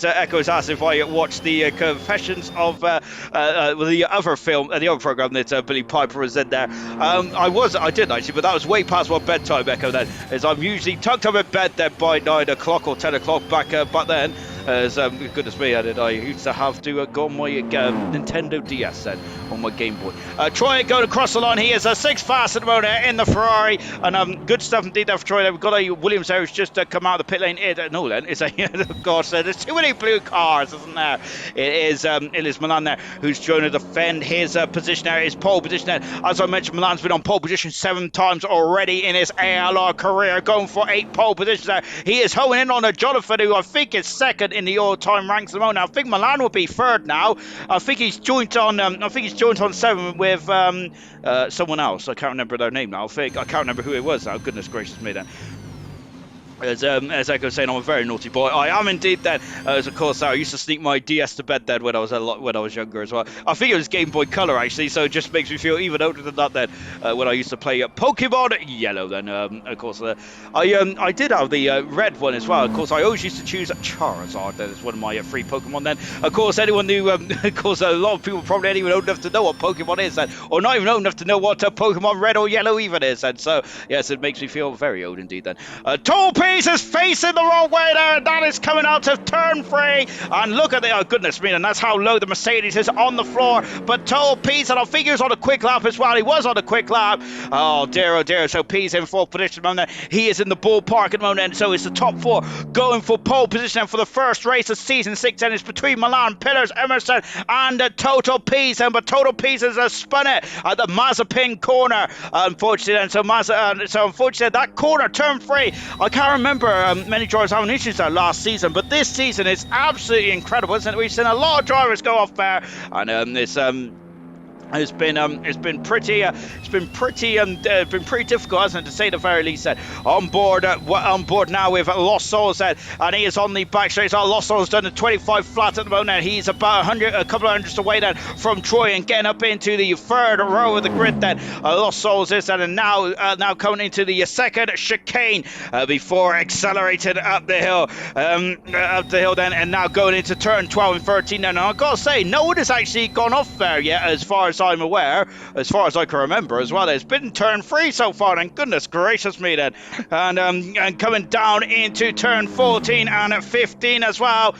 [SPEAKER 1] Echo has asked if I watched the Confessions of the other film, the other program that Billy Piper was in there. I did actually, but that was way past my bedtime, Echo. Then, as I'm usually tucked up in bed then by 9 o'clock or 10 o'clock back then. As goodness me, I used to have to go on my Nintendo DS then on my Game Boy. Troy going across the line. He is 6th fast at the moment in the Ferrari, and good stuff indeed there for Troy. We've got a Williams there who's just come out of the pit lane. No, then it's a of course there's too many blue cars, isn't there? It is Milan there who's trying to defend his position there, his pole position there. As I mentioned, Milan's been on pole position 7 times already in his ALR career, going for 8 pole positions there. He is honing in on a Jonathan who I think is 2nd in the all-time ranks at the moment. I think Milan will be 3rd now. I think he's joint on 7 with someone else. I can't remember their name now. I can't remember who it was now. Goodness gracious me then. As Echo was saying, I'm a very naughty boy. I am indeed then. As of course, I used to sneak my DS to bed then when I was younger as well. I think it was Game Boy Color actually, so it just makes me feel even older than that then. When I used to play Pokemon Yellow then. Of course, I did have the red one as well. Of course, I always used to choose Charizard. That is one of my free Pokemon then. Of course, anyone who, of course, a lot of people probably ain't even old enough to know what Pokemon is then, or not even old enough to know what Pokemon Red or Yellow even is. And so, yes, it makes me feel very old indeed then. Torpedo is facing the wrong way there, and that is coming out of turn 3. And look at the, oh goodness me, and that's how low the Mercedes is on the floor. But Toll Pease, and I think he was on a quick lap as well. He was on a quick lap. Oh dear. So Pease in 4th position at the moment. He is in the ballpark at the moment, and so it's the top 4 going for pole position for the first race of season 6. And it's between Milan, Pillars, Emerson, and Total Pease. But Total Pease has spun it at the Mazepin corner, unfortunately. And so unfortunately, that corner, turn 3, I can't remember many drivers having issues there last season, but this season it's absolutely incredible, isn't it? We've seen a lot of drivers go off there, and it's been pretty difficult, hasn't it, to say the very least. On board now with Lost Souls, and he is on the back straight. Lost Souls done a 25 flat at the moment. He's about a couple of hundreds away then from Troy and getting up into the 3rd row of the grid. Then Lost Souls is, and now coming into the 2nd chicane before accelerating up the hill, then, and now going into turn 12 and 13. And I've got to say, no one has actually gone off there yet, as far as I'm aware, as far as I can remember as well. It's been turn 3 so far, and goodness gracious me then. And coming down into turn 14 and 15 as well.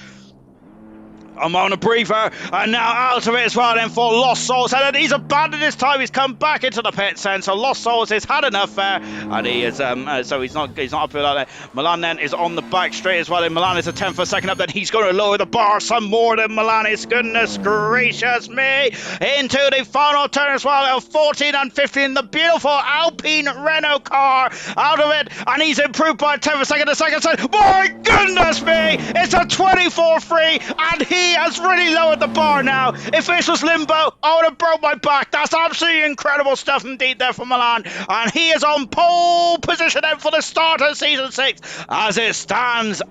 [SPEAKER 1] I'm on a breather, and now out of it as well then for Lost Souls, and he's abandoned this time. He's come back into the pits, and so Lost Souls has had enough there, and he is so he's not up with that. Milan then is on the back straight as well, and Milan is a 10th for a second up. Then he's going to lower the bar some more than Milan is. Goodness gracious me, into the final turn as well of 14 and 15. The beautiful Alpine Renault car out of it, and he's improved by a 10th for a second. The second turn, my goodness me, it's a 24-3, and he has really lowered the bar now. If this was Limbo, I would have broke my back. That's absolutely incredible stuff indeed there for Milan. And he is on pole position then for the start of season 6. As it stands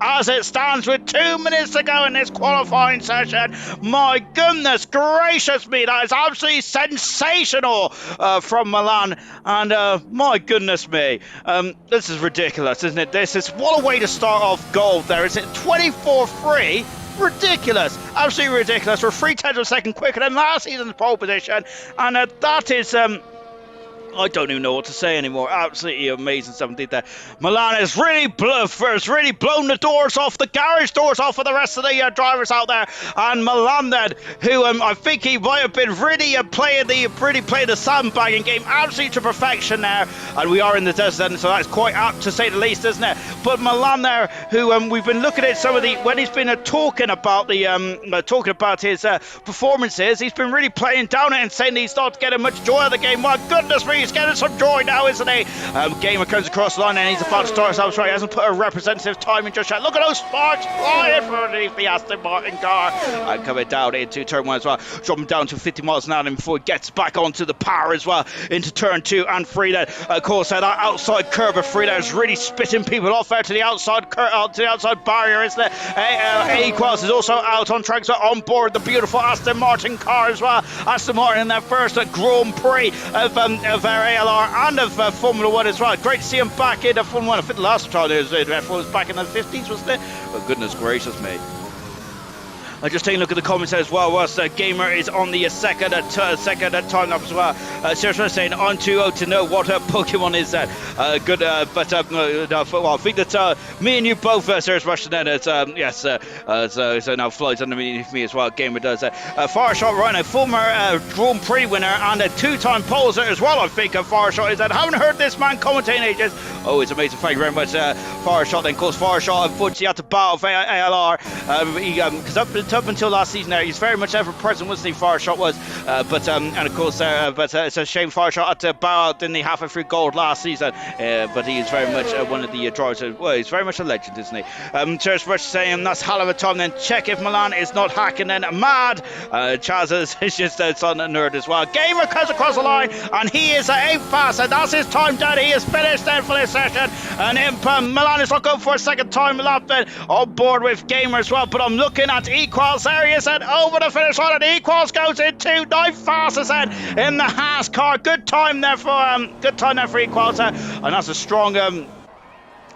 [SPEAKER 1] with 2 minutes to go in this qualifying session. My goodness gracious me, that is absolutely sensational from Milan. And my goodness me, this is ridiculous, isn't it? What a way to start off gold there. Is it 24-3? Ridiculous, absolutely ridiculous. We're 3/10 of a second quicker than last season's pole position, and that is I don't even know what to say anymore. Absolutely amazing stuff indeed there. Milan has really blown the doors off, the garage doors off for the rest of the drivers out there. And Milan then, who I think he might have been really playing the sandbagging game absolutely to perfection there. And we are in the desert, so that's quite apt to say the least, isn't it? But Milan there, who we've been looking at some of the when he's been talking about his performances, he's been really playing down it and saying he's not getting much joy out of the game. My goodness me, he's getting some joy now, isn't he? Gamer comes across the line and he's about to start himself straight. He hasn't put a representative time in just yet. Look at those sparks flying from underneath the Aston Martin car. And coming down into turn 1 as well. Dropping down to 50 miles an hour before he gets back onto the power as well. Into turn 2 and 3 then. Of course, that outside curve of 3 there is really spitting people off there to the outside barrier, isn't it? Esports is also out on track, so on board the beautiful Aston Martin car as well. Aston Martin in their first Grand Prix of ALR and of Formula 1 as well. Great to see him back in Formula 1. I think the last time F1 was back in the 50s, wasn't it? But goodness gracious me. Just taking a look at the comments as well. Whilst Gamer is on the second time lapse as well. Seriously saying, I'm too old to know what Pokemon is that. Good, but I think that me and you both, Serious Russian, then yes, so now flies underneath me as well. Gamer does. Fireshot right now, former Grand Prix winner and a 2-time poser as well. I think Fireshot is that. Haven't heard this man commentating in ages. Oh, it's amazing. Thank you very much, Fireshot. Then, of course, Fireshot unfortunately had to battle for ALR because up until last season there, he's very much ever present, wasn't he? Fireshot was, and of course, but it's a shame Fireshot had to bow out in the halfway through gold last season. But he is very much one of the drivers. Well, he's very much a legend, isn't he? Cheers for saying that's hell of a time. Then check if Milan is not hacking. Then mad. Chaz is just on a nerd as well. Gamer comes across the line, and he is at 8th fast, and that's his time done. He is finished then for this session, and Milan is not going for a second time lap then on board with Gamer as well. But I'm looking at Equals there. He is then over the finish line, and Equals goes into 9th fastest then in the Haas car. Good time there for Equals, and that's a strong.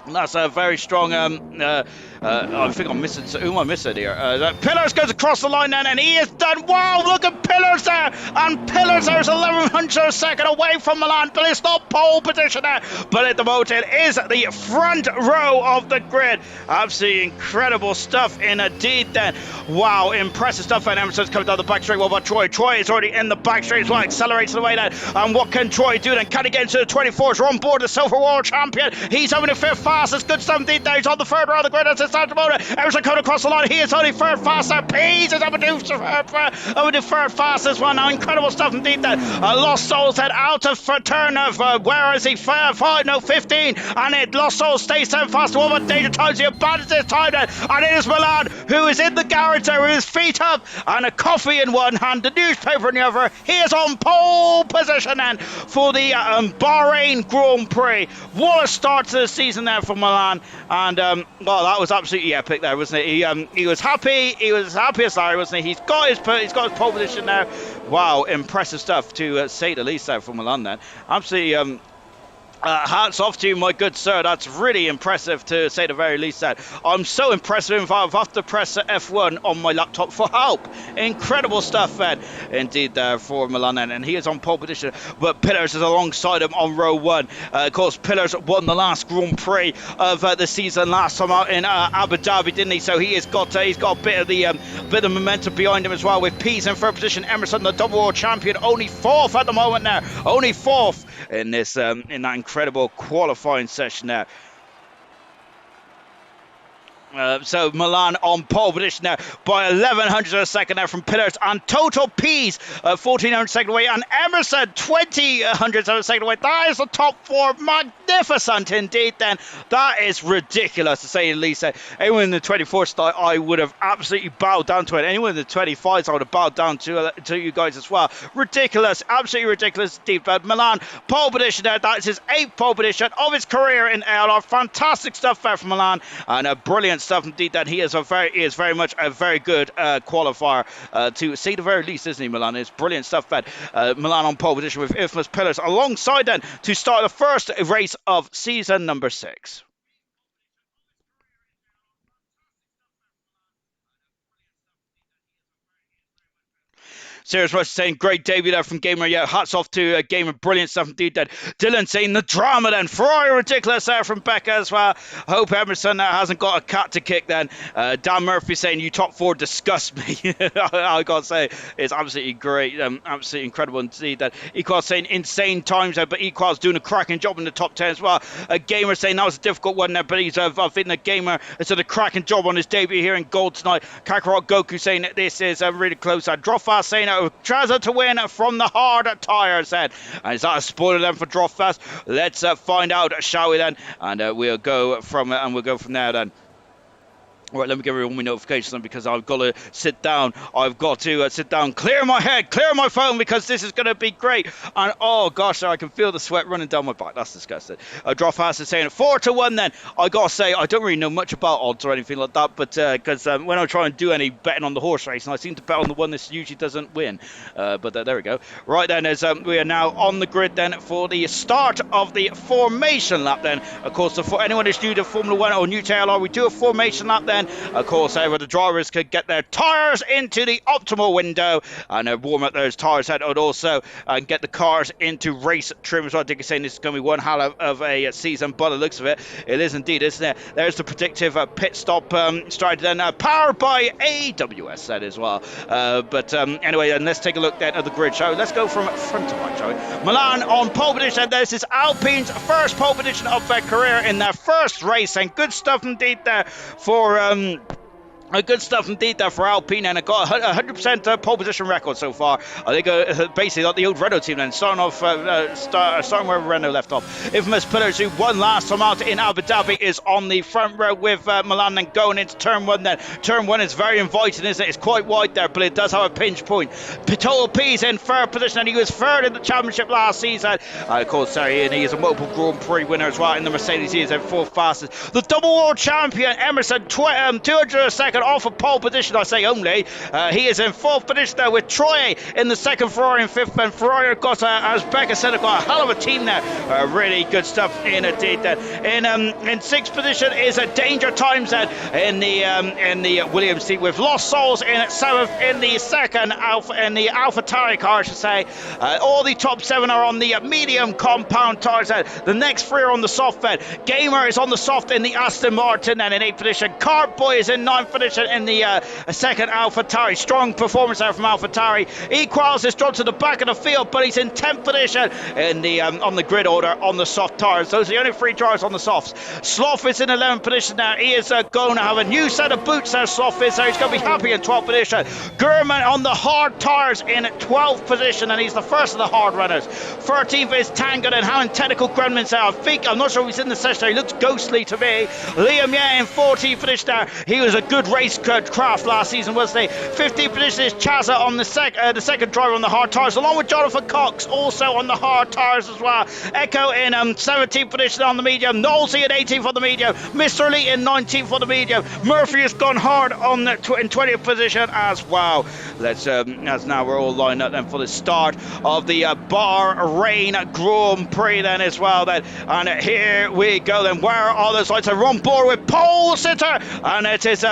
[SPEAKER 1] That's a very strong. I think I'm missing. Who am I missing here? Pillars goes across the line then, and he is done. Wow, look at Pillars there, and Pillars there is 1100 a second away from Milan, but it's not pole position there. But at the moment, it is the front row of the grid. Absolutely incredible stuff indeed. Then, wow, impressive stuff. And Emerson's coming down the back straight. What about Troy? Troy is already in the back straight as well, accelerates the way then. And what can Troy do then? Can he get into the 24s? We're on board the Silver World Champion. He's having a 5th fastest. Good stuff indeed there. He's on the 3rd row of the grid. That's his motor. Emerson coming across the line. He is only 3rd faster. Pease is over the 3rd fastest one. Now, incredible stuff indeed there. Lost Souls head out of turn of, where is he? 15. And it Lost Souls stays 10 faster. What about Danger Times? He abandons his time then. And it is Milan, who is in the garage there with his feet up and a coffee in one hand, the newspaper in the other. He is on pole position then for the Bahrain Grand Prix. What a start to the season there for Milan. And, well, that was absolutely epic there, wasn't it? He was happy. He was happy as Larry, wasn't he? He's got his pole position there. Wow, impressive stuff to say the least there for Milan then. Absolutely Hats off to you, my good sir. That's really impressive, to say the very least. That I'm so impressed with him. I've have to press F1 on my laptop for help. Incredible stuff, indeed, there for Milan, and he is on pole position. But Pillars is alongside him on row one. Of course, Pillars won the last Grand Prix of the season last time out in Abu Dhabi, didn't he? So he's got a bit of momentum behind him as well. With Pease in third position, Emerson, the double world champion, only fourth at the moment now. Only fourth in this in that incredible qualifying session there. So Milan on pole position now by 1100 of a second there from Pillars, and total P's 1400 second away, and Emerson 2000 of a second away. That is the top four. Magnificent indeed. Then that is ridiculous, to say the least. Anyone in the 24th style, I would have absolutely bowed down to it. Anyone in the 25s, I would have bowed down to you guys as well. Ridiculous, absolutely ridiculous indeed. But Milan pole position there. That is his 8th pole position of his career in ALR. Fantastic stuff there from Milan, and brilliant stuff indeed. That he is very much a very good qualifier, to say the very least, isn't he, Milan? It's brilliant stuff. That Milan on pole position with Infamous Pillars alongside then to start the first race of season number 6. Serious Rush saying great debut there from Gamer. Yeah, hats off to Gamer. Brilliant stuff indeed. That Dylan saying the drama then. Ferrari ridiculous there from Becca as well. Hope Emerson hasn't got a cat to kick then. Dan Murphy saying you top 4 disgust me. I gotta say it's absolutely great. Absolutely incredible indeed. That Equal's saying insane times there, but Equal's doing a cracking job in the top 10 as well. Gamer saying that was a difficult one there, but he's I think the Gamer has done a cracking job on his debut here in gold tonight. Kakarot Goku saying that this is really close. Drofast saying Traza to win from the hard tyres then. And is that a spoiler then for Drofast? Let's find out, shall we then? And we'll go from there then. Right, let me give everyone my notifications then, because I've got to sit down. I've got to sit down, clear my head, clear my phone, because this is going to be great. And oh gosh, I can feel the sweat running down my back. That's disgusting. Drofast is saying 4-1 then. I got to say, I don't really know much about odds or anything like that, but because when I try and do any betting on the horse race, and I seem to bet on the one that usually doesn't win. But there we go. Right then, as we are now on the grid then for the start of the formation lap then. Of course, for anyone who's new to Formula 1 or new to LR, we do a formation lap then. Of course, where the drivers could get their tyres into the optimal window and warm up those tyres and also get the cars into race trim as well. Dick is saying this is going to be one hell of a season, by the looks of it. It is indeed, isn't it? There's the predictive pit stop strategy then, powered by AWS then as well. But anyway, then let's take a look then at the grid, shall we? Let's go from front to back, shall we? Milan on pole position. This is Alpine's first pole position of their career in their first race, and good stuff indeed there for good stuff indeed there for Alpine, and it got 100% pole position record so far. I think basically like the old Renault team then, starting where Renault left off. Infamous Pillars, who won last time out in Abu Dhabi, is on the front row with Milan, then going into turn 1 then. Turn 1 is very inviting, isn't it? It's quite wide there, but it does have a pinch point. Total P's in third position, and he was third in the championship last season. Of course, and he is a multiple Grand Prix winner as well in the Mercedes. He is in 4th fastest. The double world champion Emerson, 200 a second off of pole position, I say only. He is in 4th position there with Troy in the 2nd, Ferrari in 5th, and Ferrari got, as Becca said, got a hell of a team there. Really good stuff indeed there. In 6th position is a Danger Times then in the Williams team, with Lost Souls in 7th in the Alpha Tauri car, I should say. All the top 7 are on the medium compound tires. The next 3 are on the soft bed. Gamer is on the soft in the Aston Martin, and in 8th position. Carboy is in 9th position in the 2nd Alpha Tauri. Strong performance there from Alpha Tauri. Equals is dropped to the back of the field, but he's in 10th position in the on the grid order on the soft tires. Those are the only 3 tires on the softs. Sloth is in 11th position now. He is going to have a new set of boots there. Sloth is there. He's going to be happy in 12th position. Gurman on the hard tires in 12th position, and he's the first of the hard runners. 13th is Tango, and how technical Grunman's there. I'm not sure if he's in the session. He looks ghostly to me. Liam Yang in 14th position there. He was a good racecraft last season, was the 15th position is Chaza on the second driver on the hard tyres, along with Jonathan Cox also on the hard tyres as well. Echo in 17th position on the medium, Knowlesy in 18th on the medium, Mr. Elite in 19th on the medium. Murphy has gone hard on the in 20th position as well. Let's as now we're all lined up then for the start of the Bahrain Grand Prix then as well then. And here we go then. Where are those lights? We're on board with pole sitter, and it is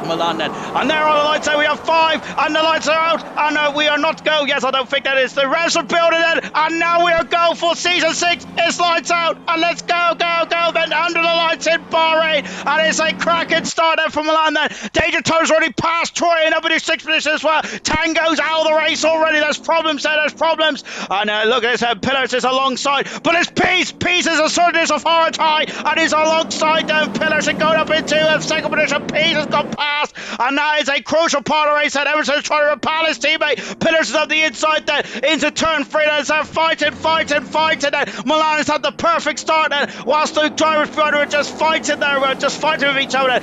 [SPEAKER 1] Milan then. And there are the lights out. We have 5 and the lights are out, and we are not go. Yes, I don't think that is. The rest are building it, and now we are go for season 6. It's lights out, and let's go then under the lights in Bahrain, and it's a cracking start then from Milan then. Danger Toes already passed Troy in up in his 6th position as well. Tango's out of the race already. There's problems there, there's problems. And look at this, Pillars is alongside, but it's Peace is a certain authority, and he's alongside them. Pillars are going up into 2nd position. Peace has gone past. And that is a crucial part of the race that Emerson is trying to repel his teammate. Pillars is on the inside then into turn 3. That's fighting then. Milan has had the perfect start then, whilst the drivers behind are just fighting there, just fighting with each other.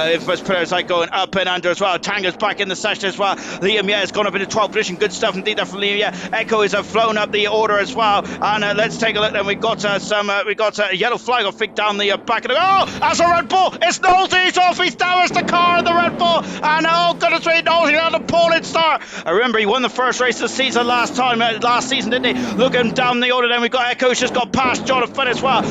[SPEAKER 1] Infamous Pillars like going up and under as well. Tango's back in the session as well. Liam has gone up into 12th position. Good stuff indeed there from Liam. Echo has flown up the order as well. And let's take a look then. We got a yellow flag I think down the back of the. Oh, that's a Red Bull. It's Knowlesy. He's off. He's damaged the car in the Red Bull, and oh goodness me, Knowlesy on the pole start. I remember he won the first race of the season last season, didn't he? Looking down the order then, we got Echo's just got past Jonathan as well.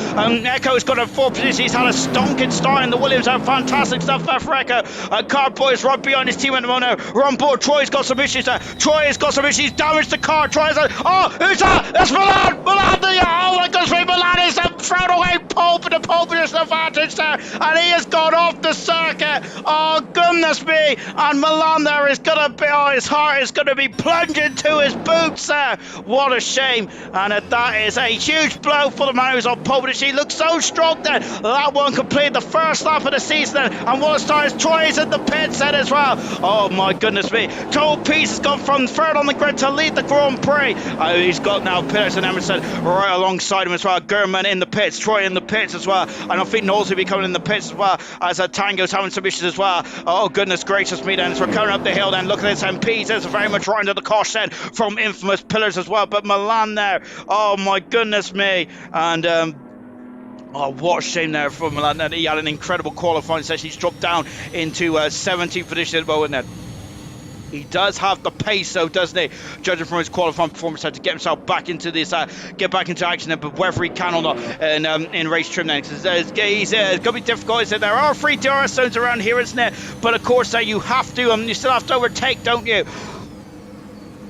[SPEAKER 1] Echo's got a 4th position. He's had a stonking start in the Williams. Fantastic stuff there for Echo. Car boys right behind his team at the moment now. We're on board. Troy's got some issues there. Troy has got some issues. He's damaged the car. Troy's like, oh, who's that? That's Milan. Oh my goodness me, Milan is thrown away the pole position advantage there, and he has gone off the circuit. Oh goodness me, and Milan there is going to be, his heart is going to be plunging to his boots there. What a shame, and that is a huge blow for the man who's on pole position. He looks so strong then. That one completed the first lap of the season then, and what a start is Troy's in the pits then as well. Oh my goodness me, Total Peace has gone from 3rd on the grid to lead the Grand Prix. He's got now Pillars and Emerson right alongside him as well. Gurman in the pits, Troy in the pits as well, and I think Knowles will be coming in the pits as well, as Tango's having some issues as well. Oh goodness gracious me then, as we're coming up the hill then, look at this, MPs is very much right under the caution from Infamous Pillars as well, but Milan there, oh my goodness me, and oh, what a shame there for Milan. He had an incredible qualifying session. He's dropped down into 17th position at the moment then. He does have the pace, though, doesn't he? Judging from his qualifying performance, to get himself back into this, get back into action, but whether he can or not in race trim then, because it's going to be difficult. There are 3 DRS zones around here, isn't it? But of course, you have to, you still have to overtake, don't you?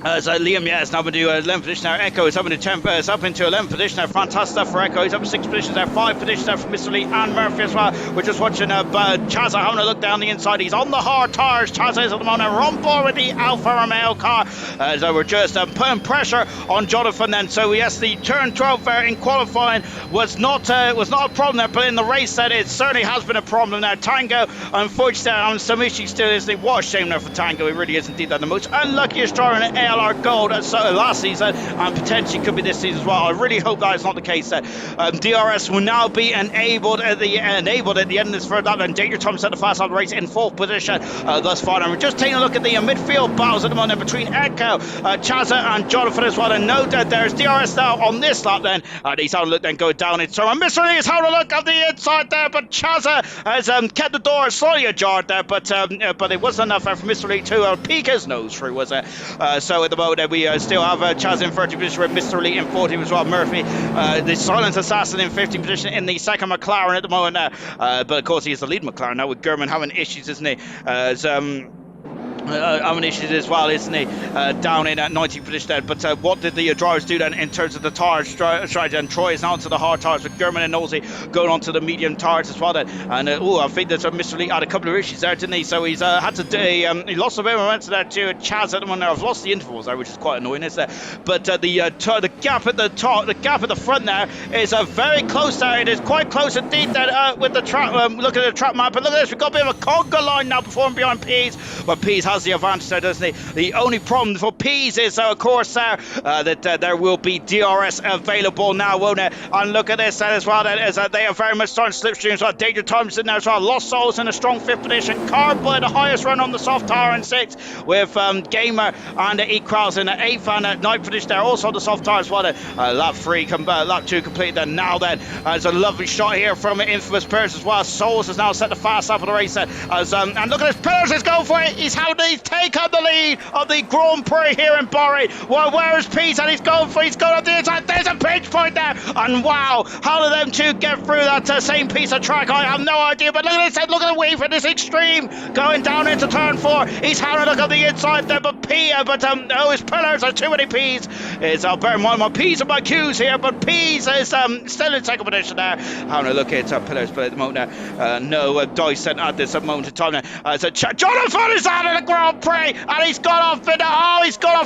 [SPEAKER 1] As Liam is now going to do 11th position there. Echo is up into 10th, up into 11th position there. Fantastic stuff for Echo. He's up in 6 positions there, 5 positions there for Mr. Lee and Murphy as well. We're just watching Chaza having a look down the inside. He's on the hard tyres. Chaza is at the moment. We're on board with the Alfa Romeo car. So we're just putting pressure on Jonathan then. So yes, the turn 12 there in qualifying was not a problem there, but in the race that it certainly has been a problem there. Tango, unfortunately, having some issues still, isn't he? What a shame there for Tango. He really is indeed the most unluckiest driver in ALR Gold last season, and potentially could be this season as well. I really hope that is not the case. DRS will now be enabled at the end of this third lap, and Danger Thomas at the fast lap race in 4th position thus far. And we're just taking a look at the midfield battles at the moment between Echo, Chaza and Jonathan as well, and note that there's DRS now on this lap then, and he's having a look then go down in turn. Mr. Lee is having a look at the inside there, but Chaza has kept the door slightly ajar there, but it wasn't enough for Mr. Lee to peek his nose through, was it? So at the moment we still have Chaz in 30th position with Mr. Lee in 40th as well. Murphy, the silent assassin, in 15th position in the 2nd McLaren at the moment now, but of course he's the lead McLaren now with Gurman having issues, isn't he? Having issues as well, isn't he? Down in at 90th position then. But what did the drivers do then in terms of the tyres strategy? And Troy is now onto the hard tyres with Gurman and Nosey going on to the medium tyres as well then. And I think that Mr. Lee had a couple of issues there, didn't he? So he's had to do, he lost a bit of momentum there to Chaz at the moment. I've lost the intervals there, which is quite annoying, isn't it? But the gap at the top, the gap at the front there is very close there. It is quite close indeed there with the track. Look at the track map, but look at this, we've got a bit of a conga line now before and behind Pease, but Pease has has the advantage there, doesn't he? The only problem for Pease is, of course, that there will be DRS available now, won't it? And look at this as well, that is, they are very much starting slipstreams. Danger Times in there as well. Lost Souls in a strong 5th position. Carbon, the highest run on the soft tire in 6th, with Gamer and Equals in the 8th and 9th position there. Also on the soft tire as well. Lap 3, lap 2 completed. And now then, there's a lovely shot here from Infamous Pillars as well. Souls has now set the fast lap of the race then. And look at this, Pillars is going for it. He's taken the lead of the Grand Prix here in Bahrain. Well, where is Pete? And he's going up the inside. There's a pinch point there. And wow, how do them two get through that same piece of track? I have no idea. But look at this, look at the wave for this extreme going down into turn 4. He's having a look at the inside there, but his Pillars are too many P's. Bear in mind my P's and my Q's here, but P's is still in 2nd position there. Having a look at Pillars, but at the moment no Dyson at this moment in time now. Jonathan is out of the Grand Prix, and he's gone off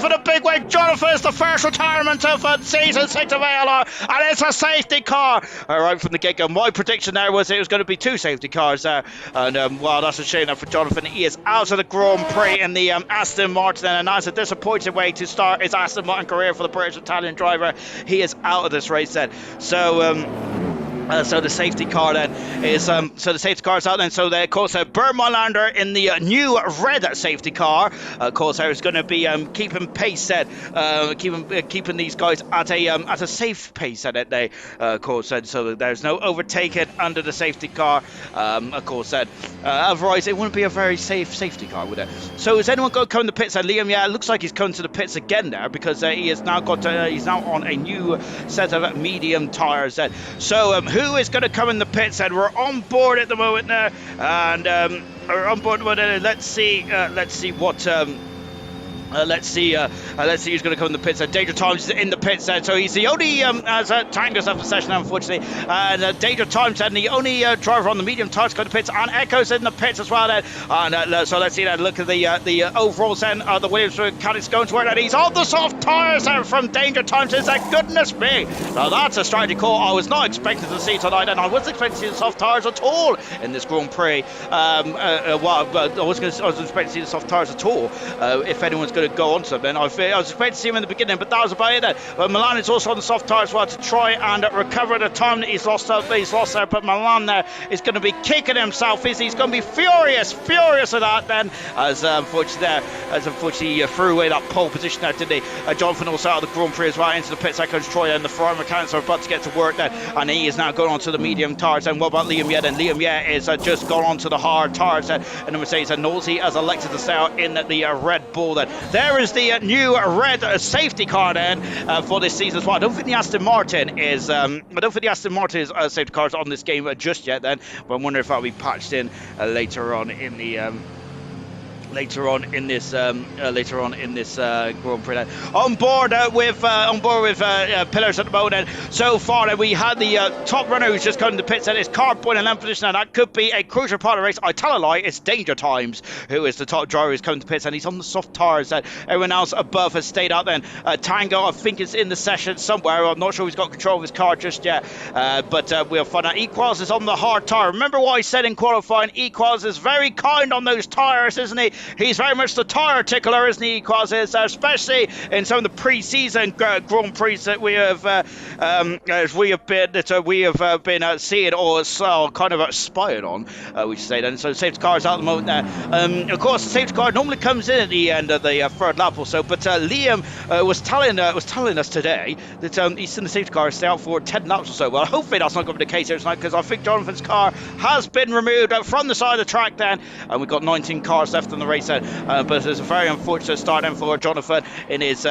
[SPEAKER 1] in a big way. Jonathan is the first retirement of season 6 of ALR, and it's a safety car right from the get-go. My prediction there was it was going to be 2 safety cars there, and wow, that's a shame now for Jonathan. He is out of the Grand Prix in the Aston Martin, and that's a disappointing way to start his Aston Martin career for the British Italian driver. He is out of this race then. So the safety car then is the safety car is out then. So of course Bernd Mailander in the new red safety car, of course, is going to be keeping pace set, keeping these guys at a safe pace at it. They of course so there's no overtaking under the safety car. Of course otherwise it wouldn't be a very safe safety car, would it? So is anyone going to come to the pits? Liam, yeah, it looks like he's coming to the pits again there, because he has now got he's now on a new set of medium tires then. So who is going to come in the pits? And we're on board at the moment now, and we're on board. Let's see what. Let's see who's going to come in the pits. Danger Times is in the pits, so he's the only as Tango's off the session, unfortunately. And Danger Times and the only driver on the medium tires going to pits, and Echo's in the pits as well. Then, and so let's see that. Look at the overalls. Then the Williams mechanics going to work, and he's on the soft tires there from Danger Times. Is that goodness me? Now that's a strategy call I was not expecting to see tonight, and I wasn't expecting to see the soft tires at all in this Grand Prix. I wasn't expecting to see the soft tires at all. If anyone's going to go on to them, then I was expecting to see him in the beginning, but that was about it then. But Milan is also on the soft tire as well to try and recover the time that he's lost there. But Milan there is going to be kicking himself. He's going to be furious at that then, as unfortunately he threw away that pole position there, didn't he? Jonathan also out of the Grand Prix as well, into the pits. Echoes Troy and the Ferrari mechanics are about to get to work then, and he is now going on to the medium tires. And what about Liam Yeh then? Liam Yeh is just gone on to the hard tires then, and the Mercedes, and Nosey has elected to stay out in the Red Bull then. There is the new red safety car then for this season as well. I don't think the Aston Martin is safety cars on this game just yet then, but I wonder if that'll be patched in later on in this Grand Prix. On board with Pillars at the moment. So far, we had the top runner who's just come to pits, and it's Carbon in 11th position, and that could be a crucial part of the race. I tell a lie, it's Danger Times who is the top driver who's coming to pits, and he's on the soft tires. That everyone else above has stayed out then. Tango, I think, is in the session somewhere. I'm not sure he's got control of his car just yet, but we'll find out. Equals is on the hard tire. Remember what I said in qualifying? Equals is very kind on those tires, isn't he? He's very much the tire tickler, isn't he? Equals is, especially in some of the pre-season Grand Prix that we have been seeing or kind of spied on, we should say then. So the safety car is out at the moment there. Of course, the safety car normally comes in at the end of the third lap or so, but Liam was telling us today that he's in the safety car stay out for 10 laps or so. Well, hopefully that's not going to be the case here tonight, because I think Jonathan's car has been removed from the side of the track then, and we've got 19 cars left in the race then. But it's a very unfortunate start then for Jonathan in his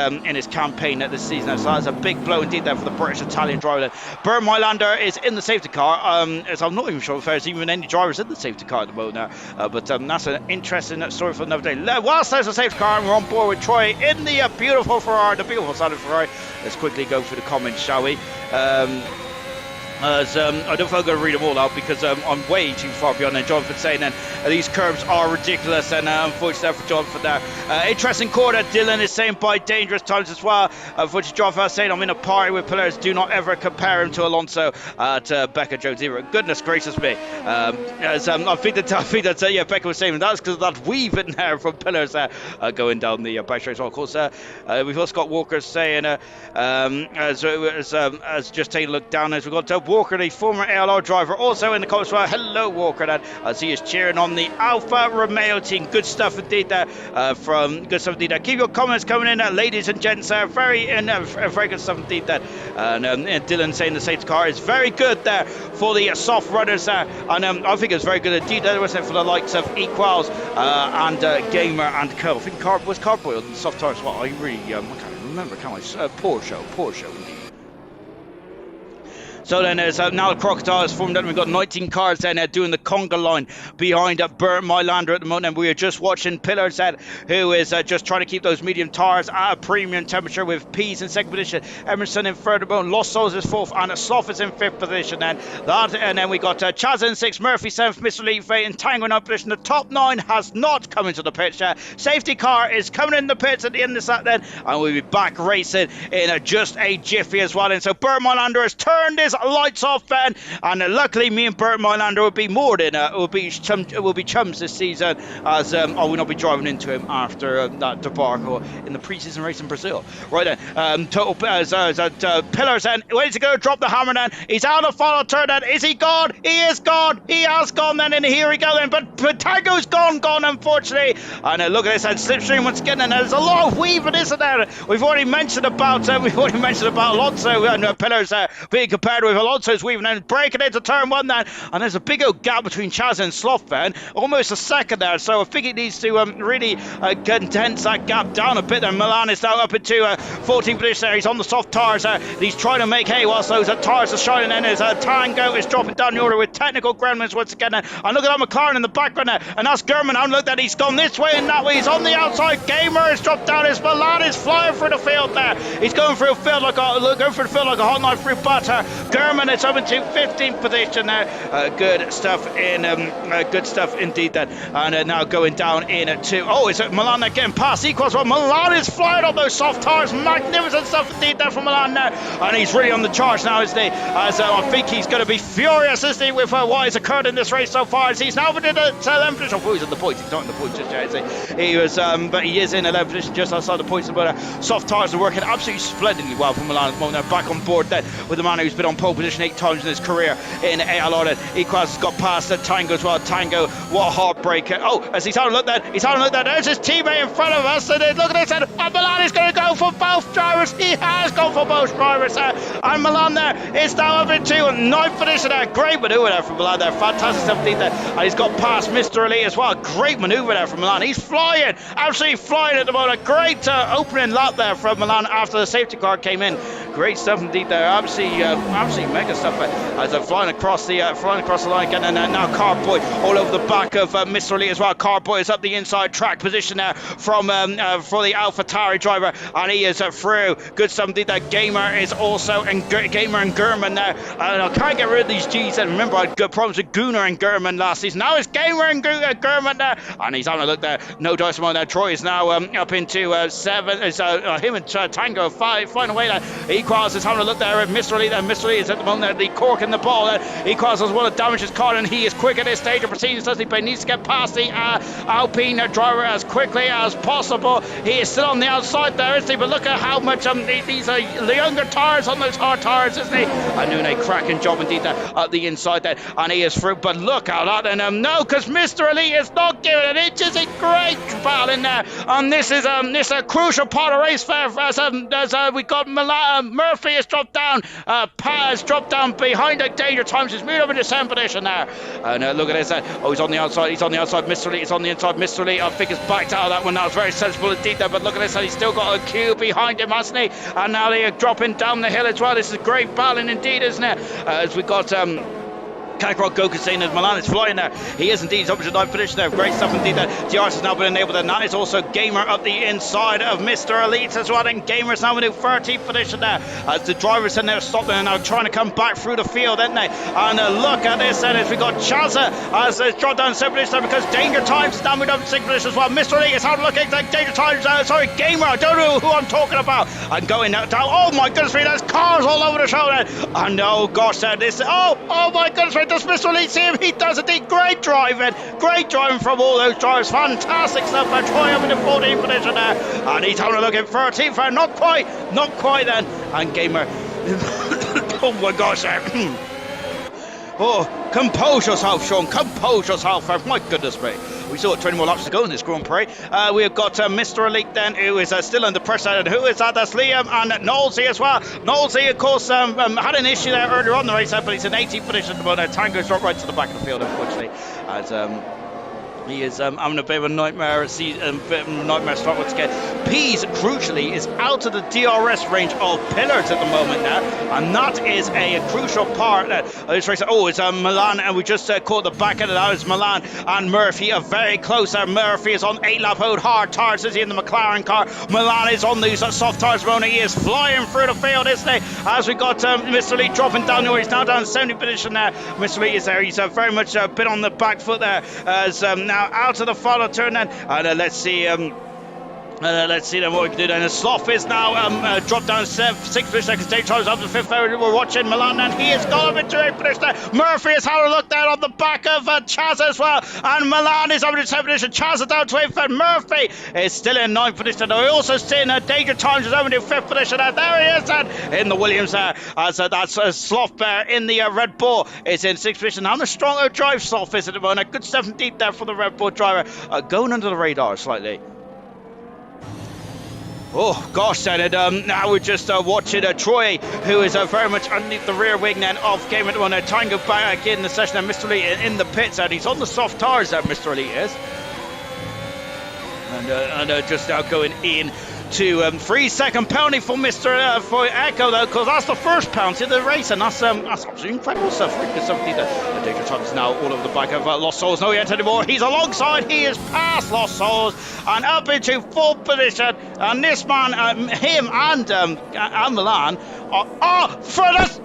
[SPEAKER 1] campaign this season. So that's a big blow indeed there for the British Italian driver. Bernd Mailander is in the safety car, as I'm not even sure if there's even any drivers in the safety car at the moment now. But that's an interesting story for another day. Whilst there's a safety car and we're on board with Troy in the beautiful Ferrari, the beautiful silent Ferrari, let's quickly go through the comments, shall we? I don't think I'm going to read them all out, because I'm way too far beyond. And Jonathan saying then, these curbs are ridiculous, and unfortunately for John for that. Interesting corner, Dylan is saying by dangerous times as well. Unfortunately, John for saying I'm in a party with pillars, do not ever compare him to Alonso at Becca Jones Zero. Goodness gracious me. I think that yeah, Becca was saying that's because of that weave in there from pillars going down the back straight. So of course, we've also got Walker saying, as just taking a look down as we've got Walker, the former ALR driver, also in the comments. Well, hello Walker, as he is cheering on the Alfa Romeo team. Good stuff indeed there good stuff indeed. Keep your comments coming in, ladies and gents. Very good stuff indeed there. And Dylan saying the safety car is very good there for the soft runners there, and I think it's very good indeed. There was it for the likes of Equals and Gamer and Co. I think was Carboy on the soft tires. Well, I really I can't remember. Can I? Poor show indeed. So then there's now the Crocodiles formed up. We've got 19 cars then doing the conga line behind Bert Mylander at the moment. And we are just watching Pillars who is just trying to keep those medium tires at a premium temperature with Pease in second position. Emerson in third, Lost Souls is fourth, and Sloth is in fifth position. Then we got Chaz in sixth, Murphy seventh, Mr. Lee Fate in Tango in ninth position. The top 9 has not come into the pits yet. Safety car is coming in the pits at the end of that then, and we'll be back racing in just a jiffy as well. And so Bert Mylander has turned his lights off then, and luckily me and Bert Mylander will be more than will be chums this season, as I will not be driving into him after that debacle in the pre-season race in Brazil. Right then, Pillars then, where's he going to drop the hammer then? He's out of final turn then. Is he gone? He is gone. He has gone then, and here we go then. But Tango's gone unfortunately. And look at this, and Slipstream once again, and there's a lot of weaving, isn't there? We've already mentioned about Alonso and Pillars being compared with Alonso's weaving and breaking into turn 1 then, and there's a big old gap between Chaz and Sloth then, almost a second there, so I think it needs to really condense that gap down a bit. And Milan is now up into 14th position there. He's on the soft tires he's trying to make hay whilst those tires are shining in. As Tango is dropping down the order with technical gremlins once again, and look at that McLaren in the background there, and that's Gurman, and look that he's gone this way and that way. He's on the outside. Gamer has dropped down. His Milan is flying through the field there. He's going through the field like a hot knife through butter. Gurman is up into 15th position there. Good stuff indeed then. And now going down into, is it Milan again past Equals? Well, Milan is flying on those soft tires. Magnificent stuff indeed there from Milan now, and he's really on the charge now, isn't he? As I think he's going to be furious, isn't he, with what has occurred in this race so far, as he's now in the 11th position. He's in the points. He's not in the points just yet, is he? He was, but he is in 11th position, just outside the points. But soft tires are working absolutely splendidly well for Milan at the moment. They're back on board then with the man who's been on pole position 8 times in his career in ALR. Equals has got past Tango as well. Tango, what a heartbreaker. As he's having a look there, there's his teammate in front of us, and look at this, and Milan is going to go for both drivers. He has gone for both drivers and Milan there is now up into 9th position there. Great manoeuvre there from Milan there, fantastic 17th there, and he's got past Mr. Ali as well. Great manoeuvre there from Milan. He's flying, absolutely flying at the moment. Great opening lap there from Milan after the safety car came in. Great stuff indeed there, absolutely mega stuff as they're flying across the line again. And now Carboy all over the back of Mr. Ali as well. Carboy is up the inside track position there from for the Alfa Tauri driver, and he is through. Good stuff indeed there. Gamer is also, and Gamer and Gurman there, and I can't get rid of these G's. And remember, I had good problems with Gunnar and Gurman last season. Now it's Gamer and Gurman there, and he's having a look there. No dice on there. Troy is now up into 7. It's him and Tango flying away there. Equals is having a look there at Mr. Lee there. Mr. Lee is at the moment the cork in the ball there. Equals doesn't want to damage his car, and he is quick at this stage of proceedings, doesn't he? But he needs to get past the Alpine driver as quickly as possible. He is still on the outside there, isn't he? But look at how much these are the younger tires on those hard tires, isn't he? And doing a cracking job indeed there at the inside there, and he is through. But look at that, and no, because Mr. Ali is not giving an inch. It's a great battle in there, and this is a crucial part of race fair as we got Murphy has dropped down, has dropped down behind the danger times. He's moved up into 7th position there, and look at this. He's on the outside. Mr. Lee is on the inside. Mr. Lee, I think, is backed out of that one. That was very sensible indeed there. But look at this. He's still got a queue behind him, hasn't he? And now they are dropping down the hill as well. This is great battling indeed, isn't it? As we got Kakarot Goku saying that Milan is flying there. He is indeed up to 9th position there. Great stuff indeed there. DRS has now been enabled, and that is also Gamer up the inside of Mr. Elite as well. And Gamer is now in the 13th position there. As the drivers in there stopping and now trying to come back through the field, aren't they? And look at this, and as we got Chazza as it's dropped down 7th position because Danger Times now moved up to 6th position as well. Mr. Elite is having a look at Danger Times. Sorry, Gamer. I don't know who I'm talking about. And going down. Oh my goodness me, there's cars all over the show then. And oh gosh, this. Oh my goodness me. Does Mr. Elite see him? He does indeed. Great driving from all those drivers. Fantastic stuff for Troy up in the 14th position there. And he's having a look at 13th. Not quite then. And Gamer. Oh my gosh. Oh, compose yourself, Sean. Compose yourself. My goodness me. We still got 20 more laps to go in this Grand Prix. We've got Mr. Elite then, who is still under pressure. And who is that? That's Liam and Knowlesy as well. Knowlesy, of course, had an issue there earlier on the race, but he's in 18th position at the moment. Tango's dropped right to the back of the field, unfortunately, as he is having a bit of a nightmare start once again. Pease, crucially, is out of the DRS range of pillars at the moment now, and that is a crucial part of this race. Oh, it's Milan, and we just caught the back end of that. It's Milan and Murphy are very close. Murphy is on 8-lap hold, hard tires, is he in the McLaren car? Milan is on these soft tires, Mona. He is flying through the field, isn't he? As we got Mr. Lee dropping down the way, he's now down 70th position there. Mr. Lee is there. He's very much been on the back foot there, as now out of the final turn then, and let's see then what we can do then. Sloth is now dropped down 6 seconds. Stage times up to 5th. We're watching Milan, and he has gone up into 8th position there. Murphy is having a look there on the back of Chaz as well, and Milan is up into 7th position. Chaz is down to 8th, and Murphy is still in 9th position. We're also seeing Danger Times is over to 5th position. There he is then in the Williams there, as that's Sloth Bear in the Red Bull is in 6th position. And a stronger drive Sloth is at the moment. Good stuff indeed there for the Red Bull driver, going under the radar slightly. Oh gosh then, and now we're just watching Troy, who is very much underneath the rear wing then of Game at one. Trying to go back in the session, and Mr. Lee in the pits, and he's on the soft tires that Mr. Lee is. And just now going in to 3-second penalty for Mr. for Echo though, because that's the first penalty of the race, and that's absolutely incredible stuff. The Danger Time is now all over the back of Lost Souls. No, he ain't anymore. He's alongside. He is past Lost Souls and up into 4th position. And this man, him and Milan.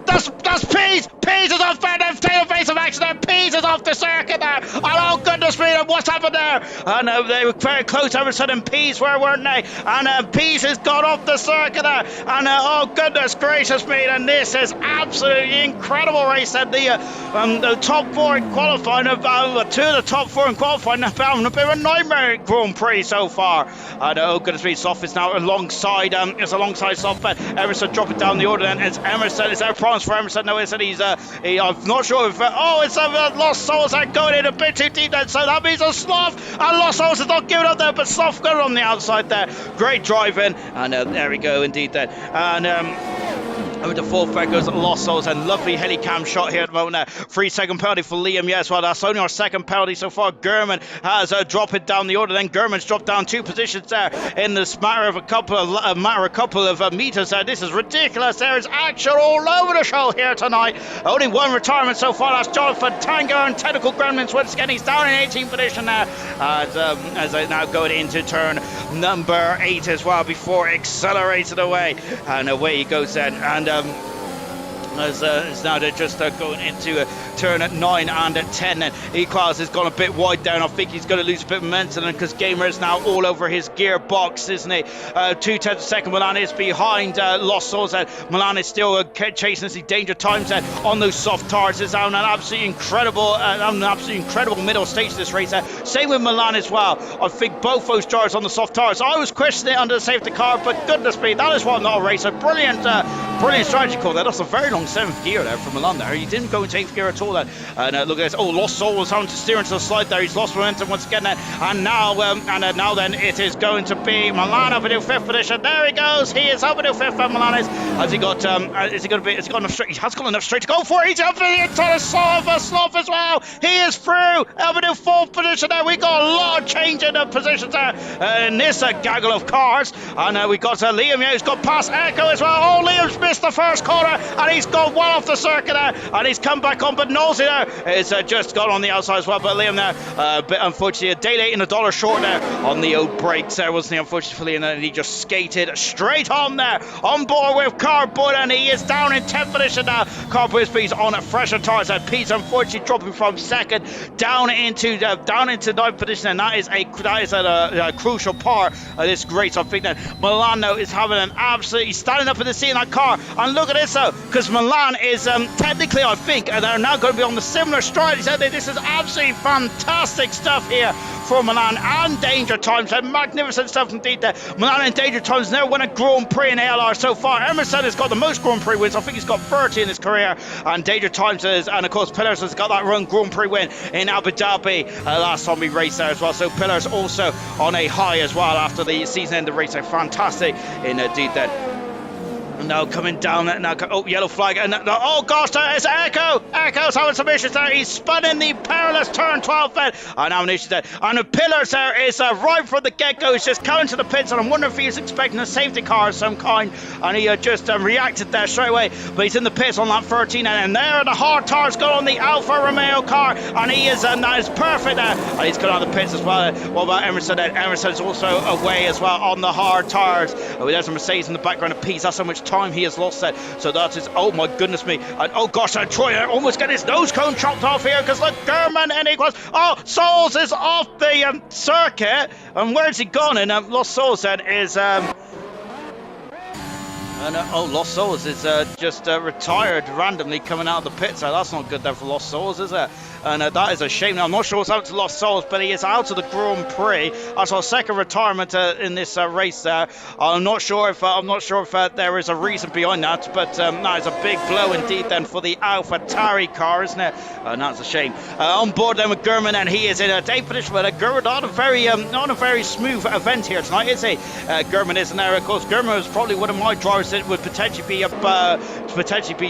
[SPEAKER 1] That's Pease. Pease is off there. They've taken a face of action there. Pease is off the circuit there. And oh goodness me, what's happened there? And they were very close. Emerson and Pease were, weren't they? And Pease has got off the circuit there. And oh goodness gracious me, and this is absolutely incredible race. And the top 4 in qualifying, 2 of the top 4 in qualifying have been a bit of a nightmare Grand Prix so far. And oh goodness me, Soft is now alongside Soft, but Emerson dropping down the order then. It's Emerson. Is there problems for Emerson? No, isn't he? I'm not sure if it's Lost Souls are going in a bit too deep then, so that means a Sloth, and Lost Souls is not giving up there, but Sloth got it on the outside there. Great driving, and there we go indeed then. And over to 4th, there goes Lost Souls, and lovely helicam shot here at the moment there. 3-second penalty for Liam, yes, well that's only our 2nd penalty so far. Gurman has dropped it down the order, then Gurman's dropped down 2 positions there in this matter of a couple of meters there. This is ridiculous. There is action all over the show here tonight. Only 1 retirement so far. That's Jonathan Tango and Technical Gremlins once again. He's down in 18th position there, as they now go into turn number 8 as well before accelerating away, and away he goes then. And as now they're just going into turn at 9 and at 10, and Equals has gone a bit wide down. I think he's going to lose a bit of momentum because Gamer is now all over his gearbox, isn't he? 2/10 of a second. Milan is behind Lost Souls, and Milan is still chasing the Danger Times on those soft tires. It's on an absolutely incredible middle stage of this race. Same with Milan as well. I think both those drivers on the soft tires. I was questioning it under the safety car, but goodness me, that is what not a race. A brilliant strategy call there. That's a very long 7th gear there from Milan there. He didn't go into 8th gear at all then. And look at this. Oh, Lost Soul was having to steer into the slide there. He's lost momentum once again then. And now then it is going to be Milan up into 5th position. There he goes. He is up into 5th, and Milan is. Has he got enough straight? He has got enough straight to go for it. He's up into the Sloth as well. He is through up into 4th position there. We got a lot of change in the positions there in this gaggle of cars. And we got Liam here, who's got past Echo as well. Oh, Liam's missed missed the first corner, and he's gone well off the circuit there, and he's come back on, but Nosey there is just gone on the outside as well. But Liam there, but unfortunately a day late and a dollar short there on the old brakes there, wasn't he, unfortunately, and he just skated straight on there, on board with Carbon, and he is down in 10th position now. Carbon Speed's on fresher tires, and Pete's unfortunately dropping from second down into 9th position, and that is a crucial part of this race. I think that Milan now is having an absolutely standing up in the seat in that car, and look at this though, because Milan is technically, I think, and they're now going to be on the similar stride. This is absolutely fantastic stuff here for Milan, and Danger Times, and magnificent stuff indeed there. Milan and Danger Times never won a Grand Prix in ALR so far. Emerson has got the most Grand Prix wins. I think he's got 30 in his career, and Danger Times is, and of course Pillars has got that run Grand Prix win in Abu Dhabi last time we raced there as well. So Pillars also on a high as well after the season end of race. Fantastic indeed then. Now coming down, now yellow flag, and oh gosh, there is Echo. Echo's having some issues there. He's spun in the perilous turn 12 then, and now an issue there. And the Pillars there is right from the get-go. He's just coming to the pits, and I'm wondering if he's expecting a safety car of some kind, and he just reacted there straight away. But he's in the pits on lap 13, and there are the hard tires going on the Alfa Romeo car, and he is that is perfect there, and he's going on the pits as well. What about Emerson? Emerson's also away as well on the hard tires. There's a Mercedes in the background of Peace. That's how much time he has lost that. So that is, oh my goodness me, and oh gosh, and Troy almost get his nose cone chopped off here, because look, German, and he goes, oh, Souls is off the circuit, and where's he gone? And Lost Souls then is Lost Souls is just retired randomly coming out of the pits. So that's not good there for Lost Souls, is it? And that is a shame. Now, I'm not sure what's happened to Lost Souls, but he is out of the Grand Prix. That's our second retirement in this race there. I'm not sure if there is a reason behind that, but that is a big blow indeed then for the Alpha Tauri car, isn't it? And that's a shame. On board then with Gurman, and he is in a 8th position, but Gurman not a very smooth event here tonight, is he? Gurman isn't there. Of course, Gurman was probably one of my drivers that would potentially be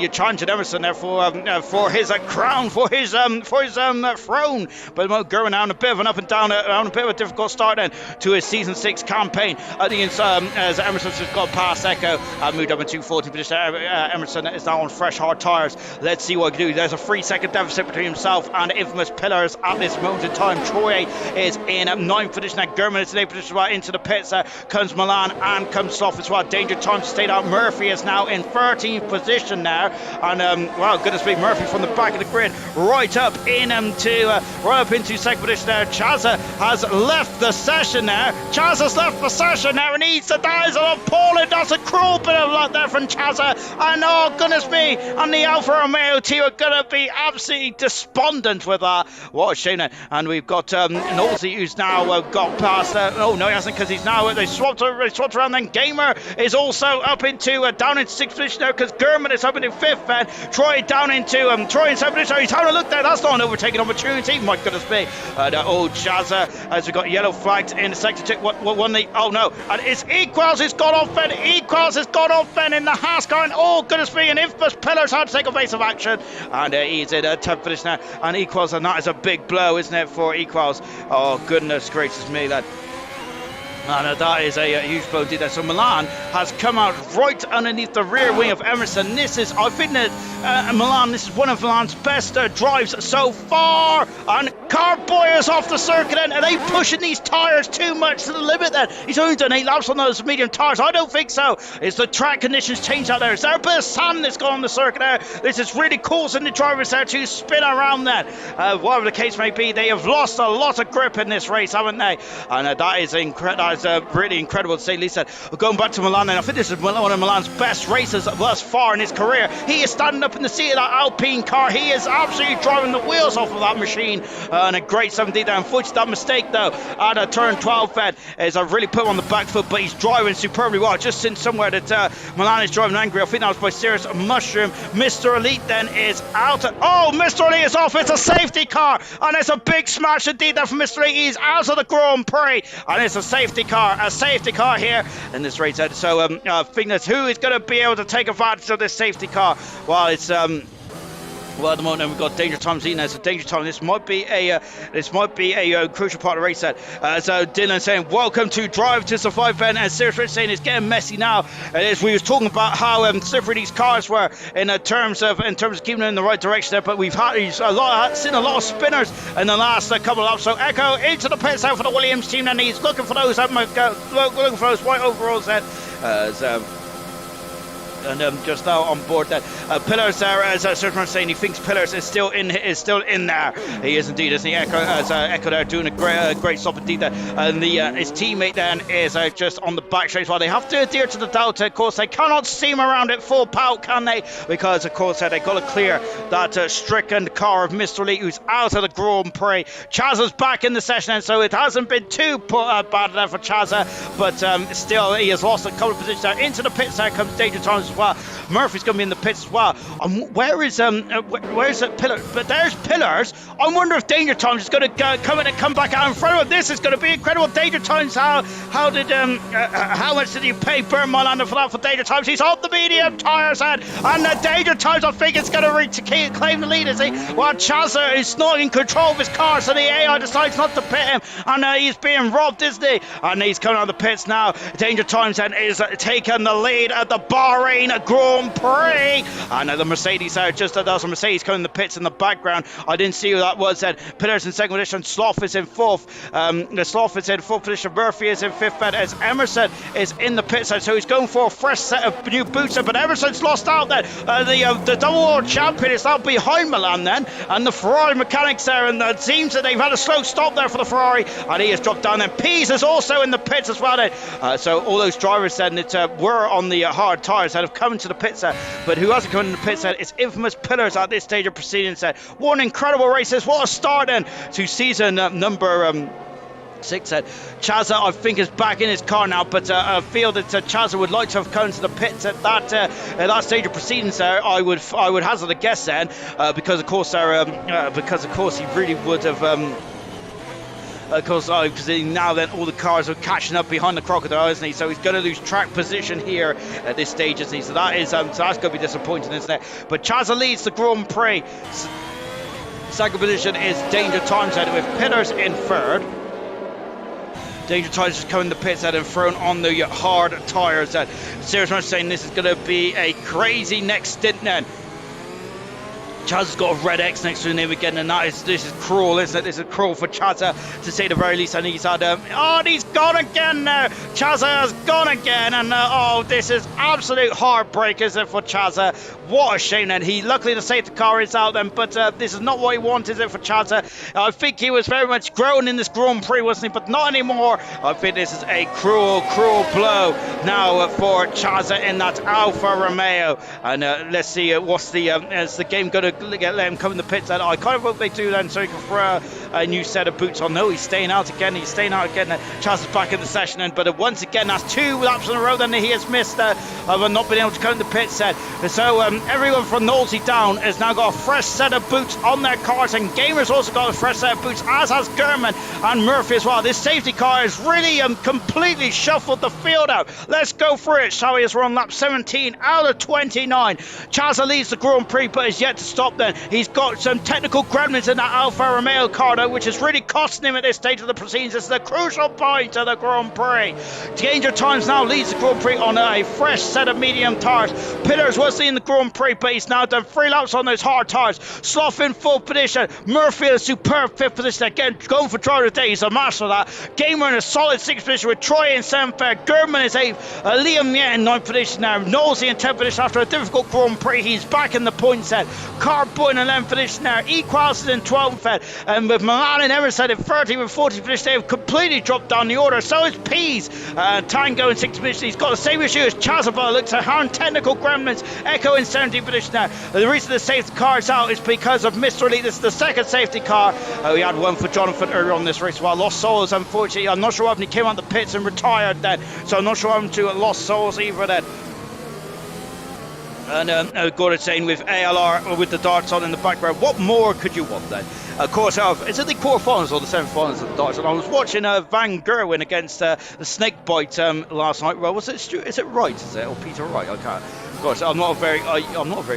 [SPEAKER 1] a challenge at Emerson there for his crown, for his throne. But Gurman now on a bit of an up and down, on a bit of a difficult start then to his season 6 campaign. As Emerson's just got past Echo and moved up into 14th position. Emerson is now on fresh hard tires. Let's see what he can do. There's a 3-second deficit between himself and Infamous Pillars at this moment in time. Troy is in 9th position. Now Gurman is in 8th position. Right into the pits. Comes Milan and comes Sloth as well. Danger Time to stay out. Murphy is now in 13th position now, and wow, goodness me, Murphy from the back of the grid right up into second position there. Chazza has left the session now. And that is appalling. That's a cruel bit of luck there from Chazza, and oh goodness me, and the Alfa Romeo team are going to be absolutely despondent with that. What a shame. And we've got Nosey, who's now got past oh no, he hasn't, because he's now they swapped around. Then Gamer is also up into down into 6th position there, because Gurman is up into 5th, and Troy down into Troy in 7th position. He's having a look there. That's not an overtaking opportunity. My goodness me. Old Chazza, as we've got yellow flags in the sector 2. Oh no, and it's Equals has gone off then. In the Haas car, and oh goodness me, and Infamous Pillars had to take a base of action, and he's in 10th position now, and Equals, and that is a big blow, isn't it, for Equals? Oh goodness gracious me, that. And that is a huge blow indeed there. So Milan has come out right underneath the rear wing of Emerson. This is, I think that Milan, this is one of Milan's best drives so far. And Carboy is off the circuit then. Are they pushing these tyres too much to the limit then? He's only done 8 laps on those medium tyres. I don't think so. Is the track conditions changed out there? Is there a bit of sand that's gone on the circuit there? This is really causing the drivers there to spin around then. Whatever the case may be, they have lost a lot of grip in this race, haven't they? And that is incredible. Really incredible to say, Lisa. Going back to Milan, and I think this is one of Milan's best races thus far in his career. He is standing up in the seat of that Alpine car. He is absolutely driving the wheels off of that machine, and a great 17 there. Unfortunately, that mistake though at a turn 12 fed is really put him on the back foot, but he's driving superbly well. Just seen somewhere that Milan is driving angry. I think that was by Serious Mushroom. Mr. Elite then is out. Oh, Mr. Elite is off. It's a safety car, and it's a big smash indeed there from Mr. Elite. He's out of the Grand Prix, and it's a safety car here in this race. So I think that's who is going to be able to take advantage of this safety car. Well, it's Well, at the moment, we've got Danger Time's in there. So Danger Time, this might be a crucial part of the race. So Dylan saying, "Welcome to Drive to Survive, Ben." And Sirius Rich saying it's getting messy now. As we was talking about how slippery these cars were in terms of keeping them in the right direction there. But we've had seen a lot of spinners in the last couple of laps. So Echo into the pits out for the Williams team, and he's looking for those white overalls then. And just now on board that Pillars there, as Sergeant saying, he thinks Pillars is still in there. He is indeed, isn't he? Echo there doing a great stop indeed there. And his teammate then is just on the back straight as well. They have to adhere to the Delta, of course. They cannot steam around it full pout, can they? Because of course they got to clear that stricken car of Mr. Elite, who's out of the Grand Prix. Chazza's back in the session, and so it hasn't been too bad there for Chazza, but still he has lost a couple of positions there. Into the pits there comes Danger Times as well. Murphy's going to be in the pits as well. Where's that Pillar? But there's Pillars. I wonder if Danger Times is going to come in and come back out in front of him. This is going to be incredible. Danger Times, how much did you pay Burn Mylander for that for Danger Times? He's on the medium tyres and Danger Times, I think it's going to claim the lead, is he? Well, Chazza is not in control of his car, so the AI decides not to pit him, and he's being robbed, isn't he? And he's coming out of the pits now. Danger Times then is taking the lead at the Bahrain Grand Prix, and the Mercedes there, just there's a Mercedes coming in the pits in the background. I didn't see who that was then. Pillars in second position, Sloth is in fourth. The Sloth is in fourth position, Murphy is in fifth, and as Emerson is in the pit side, so he's going for a fresh set of new boots, but Emerson's lost out then. The double world champion is now behind Milan then, and the Ferrari mechanics there, and it seems that they've had a slow stop there for the Ferrari, and he has dropped down then. Pease is also in the pits as well then. So all those drivers then were on the hard tyres that have come into the pits there, but who hasn't come in the pits there? It's infamous Pillars at this stage of proceedings there. One incredible races, what a start then to season number 6. Chazza, I think, is back in his car now, but I feel that Chazza would like to have come to the pits at that stage of proceedings there. I would hazard a guess then, because of course he really would have. Of course, because now then all the cars are catching up behind the Crocodile, isn't he? So he's going to lose track position here at this stage, isn't he? So that's going to be disappointing, isn't it? But Chazza leads the Grand Prix. Second position is Danger Times out with Pillars in third. Danger Times is coming to the pits and thrown on the hard tyres. Serious Rush saying this is going to be a crazy next stint then. Chaz has got a red X next to his name again, and this is cruel, isn't it? This is cruel for Chazza, to say the very least. And he's had he's gone again now. Chazza has gone again, and this is absolute heartbreak, isn't it, for Chazza? What a shame then. Luckily the safety car is out then, but this is not what he wanted, is it, for Chazza? I think he was very much growing in this Grand Prix, wasn't he? But not anymore. I think this is a cruel blow now for Chazza in that Alfa Romeo. And let's see is the game going to let him come in the pits? And I kind of hope they do then, so he can throw a new set of boots on. No, he's staying out again. Chazza's back in the session then, but once again that's 2 laps in a row then he has missed of not being able to come in the pit set. So everyone from Knowlesy down has now got a fresh set of boots on their cars, and Gamer's also got a fresh set of boots, as has Gurman and Murphy as well. This safety car has really completely shuffled the field out. Let's go for it, shall we, as we're on lap 17 out of 29. Chazza leads the Grand Prix, but is yet to stop then. He's got some technical gremlins in that Alfa Romeo car though, which is really costing him at this stage of the proceedings. This is a crucial point of the Grand Prix. Danger Times now leads the Grand Prix on a fresh set of medium tyres. Pillars was in the Grand Prix, but he's now done 3 laps on those hard tyres. Sloth in 4th position. Murphy in a superb 5th position. Again, going for driver of the day. He's a master of that. Gamer in a solid 6th position with Troy in 7th there. Gurman is 8th. Liam Yet in 9th position now. Knowlesy in 10th position after a difficult Grand Prix. He's back in the point set. Carboy in 11th position now. Equals is in 12th there. And with Milan and Emerson in 30th and 40th position, they have completely dropped down the order. So is Pease. Tango in 6th position. He's got the same issue as Chazza. Looks at how technical gremlins. Echo in 17th position now. The reason the safety car is out is because of Mr. Elite. This is the second safety car. We had one for Jonathan earlier on this race. Well, Lost Souls, unfortunately, I'm not sure what happened. He came out the pits and retired then, so I'm not sure what happened to Lost Souls either then. And Gordon saying with ALR with the darts on in the background, what more could you want then? Of course, is it the quarterfinals or the semi-finals of the darts? And I was watching Van Gerwen against the Snakebite last night. Well, was it Stuart? Is it Wright? Is it or Peter Wright? I can't. Of course, I'm not very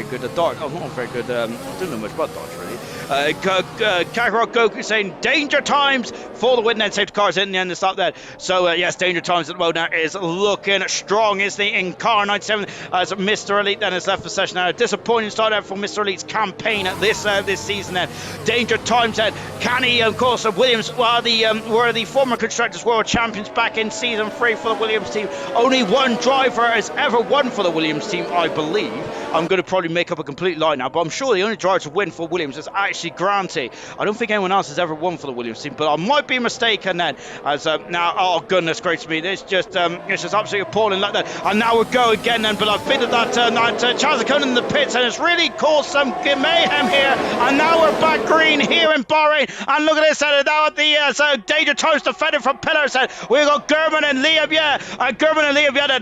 [SPEAKER 1] good at dart. I'm not very good. I don't know much about darts really. Kakarot Goku saying danger times for the win. Then safety cars in the end to stop that. So yes, danger times at the moment now is looking strong, isn't he? In car 97 as Mr. Elite then has left the session now. A disappointing start out for Mr. Elite's campaign this season. Then danger times. Then can he? Of course, Williams were the former constructors world champions back in season 3 for the Williams team. Only one driver has ever won for the Williams team, I believe. I'm going to probably make up a complete lie now, but I'm sure the only driver to win for Williams is actually Granty. I don't think anyone else has ever won for the Williams team, but I might be mistaken then. As now, oh goodness gracious me, it's just absolutely appalling like that. And now we go again then, but I've been to that Charles Leclerc in the pits, and it's really caused some mayhem here. And now we're back green here in Bahrain, and look at this. Now at the danger times defended from pillars. We've got German and Liam,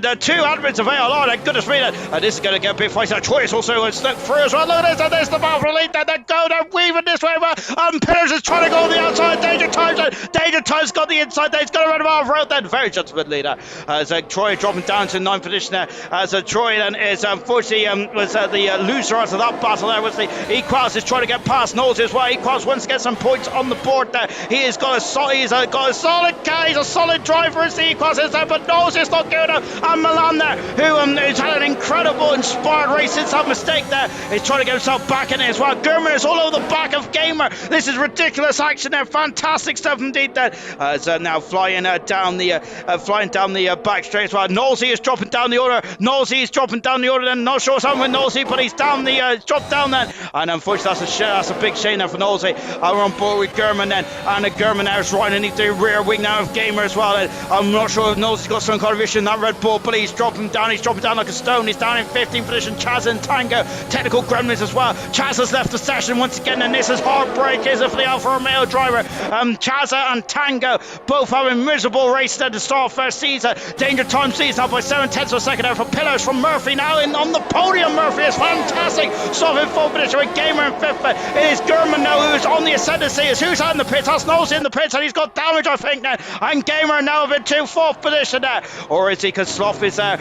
[SPEAKER 1] the two admins of ALR. Like, goodness me, this is going to get a big fight. Troy's also slipped through as well. Look at this, and there's the battle for Elite. They're weaving this way. Pillars is trying to go on the outside. Danger times got the inside there. He's going to run him off road then. Very gentlemanly there. As Troy dropping down to 9th position there. As Troy then is unfortunately was the loser out of that battle there. Was the Equals is trying to get past Knowles as well. Equals wants to get some points on the board there. He's got a solid car. He's a solid driver as the Equals is there, but Knowles is not good enough. And Milan there, who's had an incredible inspired race since that mistake there, is trying to get himself back in it as well. German is all over the back of Gamer. This is ridiculous action there. Fantastic stuff indeed there. As now flying down the back straight as well. Nosey is dropping down the order. Then not sure something with Nosey, but he's down dropped down then. And unfortunately that's a big shame there for Nosey. We're on board with German then, and German now is right underneath the rear wing now of Gamer as well. And I'm not sure if Nosey's got some kind of issue in that Red Bull, but he's dropping down like a stone. He's down in 15th position. Chaz and Tango, technical gremlins as well. Chaz has left the session once again, and this is heartbreak, is it, for the Alfa Romeo driver. Chaz and Tango both having miserable races at the start of first season. Danger time sees now by 7/10 of a second there for Pillars from Murphy now on the podium. Murphy is fantastic. Stuff in 4th position with Gamer in 5th, but it is German now who's on the ascendancy. Is who's out in the pits? That's Knowles in the pits, and he's got damage, I think, now. And Gamer now up into 4th position there. Or is he? Because Sloth is there.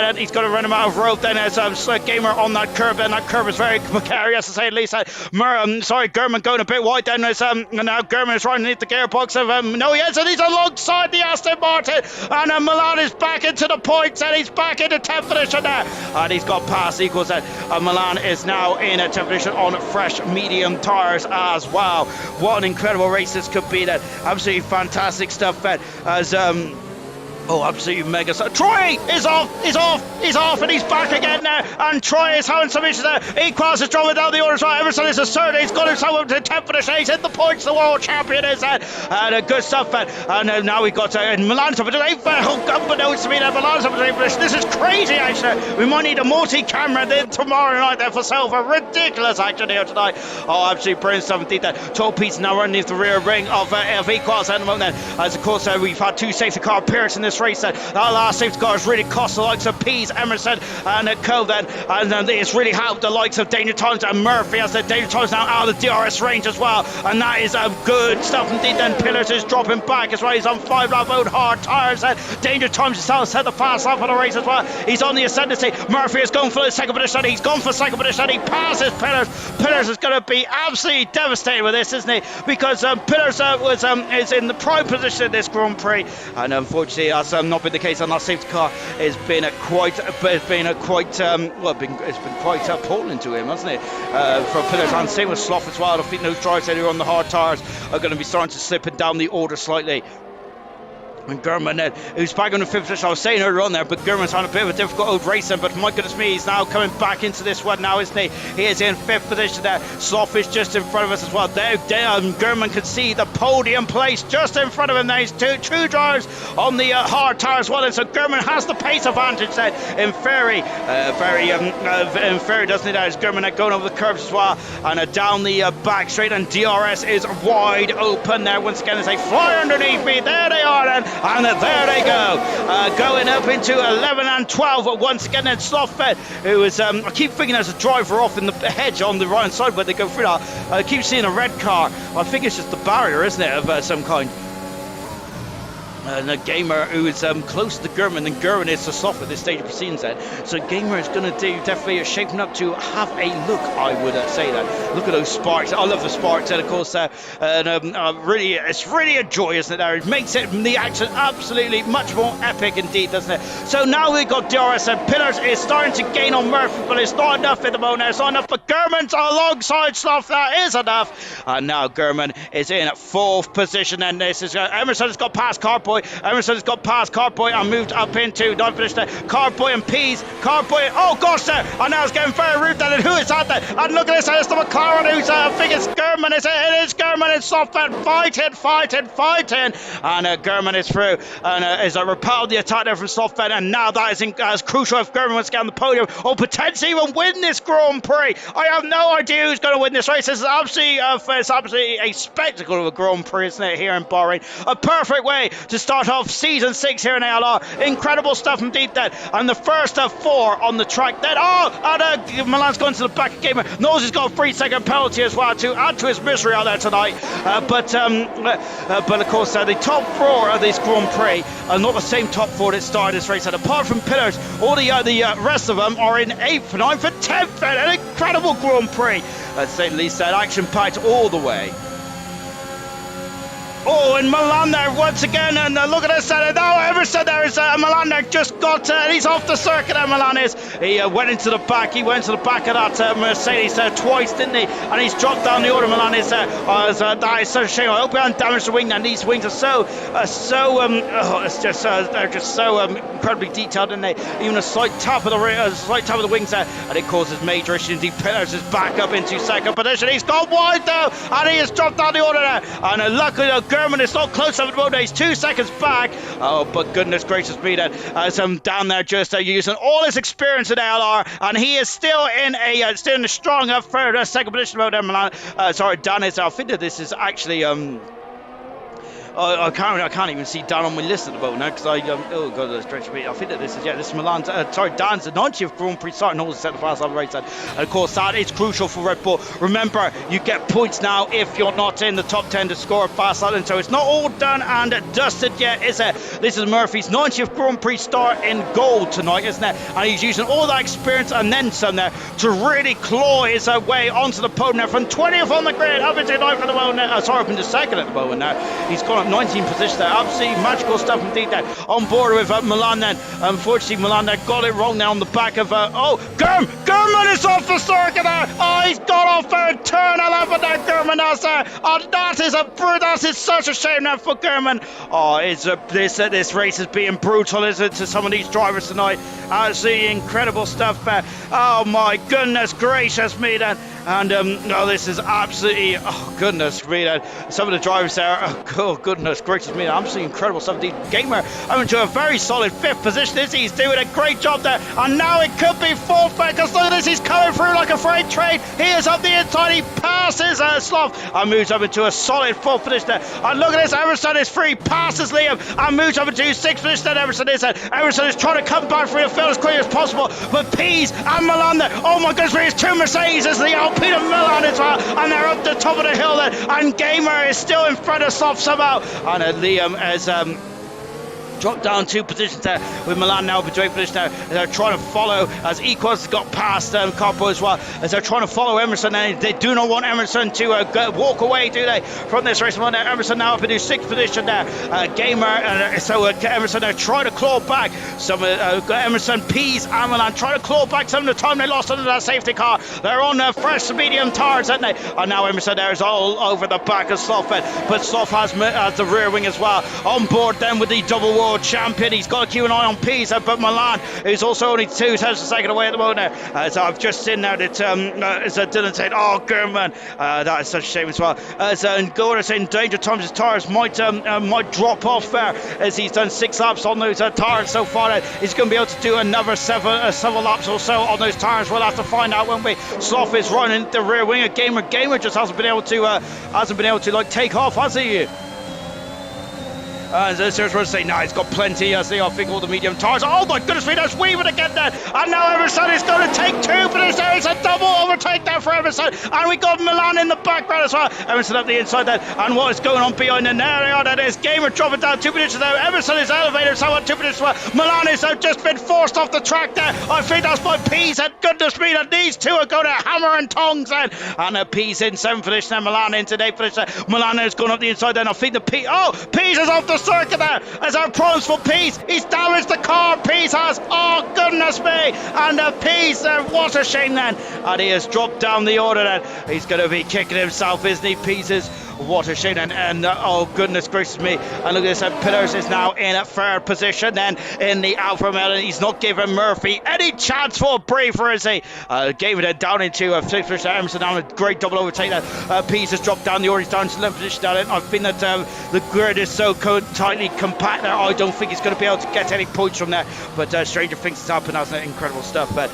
[SPEAKER 1] And he's got to run him out of road then as Gamer on that curve, and that curve is very precarious to say the least. German going a bit wide then as now German is right underneath the gearbox of and he's alongside the Aston Martin, and Milan is back into the points, and he's back into 10th position there, and he's got past Equals that Milan is now in a 10th position on fresh medium tyres as well. What an incredible race this could be. That absolutely fantastic stuff as oh, absolutely mega. So Troy is off, and he's back again now. And Troy is having some issues there. Equals is dropping down the order as well. Emerson is a third. He's got himself up to 10th position. He's in the points. The world champion is there. And good stuff. And now we've got Milan's up to 8th. Unbeknownst to me there, Milan's up to 8th position. This is crazy action. We might need a multi-camera then tomorrow night there for Silver. Ridiculous action here tonight. Oh, absolutely brilliant stuff indeed there. Torpedo's now running the rear ring of Equals at the moment then. As of course we've had two safety car appearances in this race. That last safety car has really cost the likes of Pease, Emerson and Cove then, and it's really helped the likes of Danger Times and Murphy, as the Danger Times now out of the DRS range as well, and that is good stuff indeed. Then Pillars is dropping back as well. He's on 5-lap old hard tyres. Danger Times himself set the fast lap of the race as well. He's on the ascendancy. Murphy is going for the second position. He's gone for second position. He passes Pillars. Pillars is going to be absolutely devastated with this, isn't he? Because Pillars is in the prime position in this Grand Prix, and unfortunately that's not been the case on that safety car. It's been quite appalling to him, hasn't it? For Pillars, and same with Sloth as well. I think those drivers that are on the hard tyres are going to be starting to slip it down the order slightly. And German, who's back on the 5th position, I was saying earlier on there, but German's on a bit of a difficult old racing, but my goodness me, he's now coming back into this one now, isn't he? He is in 5th position there. Sloth is just in front of us as well. German can see the podium place just in front of him. Now he's two drivers on the hard tyre as well, and so German has the pace advantage there in Ferrari. Ferrari doesn't it? As German going over the curves as well, and down the back straight, and DRS is wide open there once again as they fly underneath me. There they are then. And there they go, going up into 11 and 12 once again. Then Sloth, who is, I keep thinking there's a driver off in the hedge on the right side where they go through that. I keep seeing a red car. I think it's just the barrier, isn't it, of some kind. And a Gamer who is closer to German than German is to Sloth at this stage of proceedings then. So Gamer is going to do definitely shaping up to have a look, I would say that. Look at those sparks. I love the sparks, and of course, really, it's really a joy, isn't it? There, it makes it the action absolutely much more epic indeed, doesn't it? So now we've got DRS and Pillars is starting to gain on Murphy, but it's not enough at the moment. It's not enough for German's alongside Sloth. That is enough. And now German is in 4th position, and this is Emerson has got past Carboy. Emerson has got past Carboy and moved up into, don't finish there, Carboy and Pease. Carboy, oh gosh, there, and now it's getting very rude then, and who is that there? And look at this, it's the McLaren who's, I think it's German, it is German, it's Softbed, fighting, and German is through, and is repelled the attack there from Softbed, and now that is as crucial if German wants to get on the podium, or potentially even win this Grand Prix. I have no idea who's going to win this race. This is absolutely, it's absolutely a spectacle of a Grand Prix, isn't it, here in Bahrain? A perfect way to start off season 6 here in ALR. Incredible stuff indeed then. And the first of 4 on the track then. And Milan's gone to the back of Gamer. Knows he's got a 3-second penalty as well to add to his misery out there tonight. But of course, the top 4 of this Grand Prix are not the same top 4 that started this race. And apart from Pillars, all the rest of them are in 8th, 9th, and 10th. An incredible Grand Prix. At say the least, that action-packed all the way. Oh, and Milan there once again, and look at this. Now Emerson there is Milan there just got, he's off the circuit. Milan is. He went into the back. He went to the back of that Mercedes twice, didn't he? And he's dropped down the order. Milan is. That is such a shame. I hope he hasn't damaged the wing. And these wings are it's just they're just so incredibly detailed, and they even a slight tap of the wings there, and it causes major issues. Indeed, Pillars is back up into 2nd position. He's gone wide though, and he has dropped down the order there. And luckily, German is not close enough at the moment. He's 2 seconds back. Oh, but goodness gracious me, then as down there just using all his experience in ALR, and he is still in a strong 2nd position about Milan. Sorry, Dan is. I think that this is actually I can't even see Dan on my list at the moment now because oh god, that's stretched me. I think that this is Milan's. Dan's the 90th Grand Prix starting all set the fast lap race, and of course that is crucial for Red Bull. Remember, you get points now if you're not in the top 10 to score a fast lap, and so it's not all done and dusted yet, is it? This is Murphy's 90th Grand Prix start in gold tonight, isn't it? And he's using all that experience and then some there to really claw his way onto the podium there from 20th on the grid up into 9th at the moment. Up into 2nd at the moment now. He's gone 19th position there. Absolutely magical stuff indeed there. On board with Milan then. Unfortunately, Milan there got it wrong now on the back of German is off the circuit there. Oh, he's got off there. Turn 11 there. German has there. Oh, that is such a shame now for German. Oh, this race is being brutal, isn't it, to some of these drivers tonight? Absolutely incredible stuff there. Oh my goodness gracious me then. And this is absolutely, oh goodness me then. Some of the drivers there, oh goodness gracious me, absolutely incredible stuff. The Gamer into a very solid 5th position. He's doing a great job there, and now it could be 4th because look at this, he's coming through like a freight train. He is up the inside, he passes Sloth and moves up into a solid 4th position there. And look at this, Emerson is free, passes Liam and moves up into 6th position there. Emerson is trying to come back through the field as quickly as possible, but Pease and Milan there, oh my goodness, there's 2 Mercedes, there's the Alpine and Milan as well, and they're up the top of the hill there, and Gamer is still in front of Sloth somehow, and Liam has dropped down 2 positions there with Milan now between position there. They're trying to follow as Equals got past Carpo as well, as they're trying to follow Emerson, and they do not want Emerson to walk away, do they, from this race. Emerson now up into 6th position there. Gamer, so Emerson are trying to claw back some Emerson, Pease and Milan trying to claw back some of the time they lost under that safety car. They're on fresh medium tires, aren't they? And now Emerson there is all over the back of Sloth, but Sloth has the rear wing as well. On board then with the double world champion. He's got a Q&I on P's, but Milan is also only 2 tenths a second away at the moment. So I've just seen now that as Dylan said, oh German, that is such a shame as well. As Gordon saying danger times his tires might drop off there, as he's done 6 laps on those tires so far. He's going to be able to do another 7 laps or so on those tires. We'll have to find out when we. Sloth is running the rear wing of Gamer just hasn't been able to like take off, has he? Serge was saying, nah, he's got plenty. I think all the medium tires. Oh my goodness me, there's weaving again there. And now Emerson is going to take 2, but there is a double overtake there for Emerson. And we got Milan in the background as well. Emerson up the inside there. And what is going on behind the area? That is Gamer dropping down 2 minutes now. Emerson is elevated himself on 2 minutes as well. Milan is just been forced off the track there. I think that's by Pease. And goodness me, that these two are going to hammer and tongs then. And Pease in 7th finish there. Milan in today finish there. Milan has gone up the inside then. I think the Pease. Oh, Pease is off the circuit there. As our problems for Pease. He's damaged the car. Pease has. Oh, goodness me. And Pease, what a shame then. And he has dropped down the order then. He's going to be kicking himself, isn't he, Pieces? What a shame. And oh, goodness gracious me. And look at this. Pillars is now in a third position then in the Alfa Romeo. He's not giving Murphy any chance for a briefer, is he? Gave it down into 6th position. Emerson down a great double overtake there. Pease has dropped down the order. He's down to 11th position down. I think that the grid is so tightly compact there. I don't think he's going to be able to get any points from there. But stranger things has happened. That's incredible stuff. But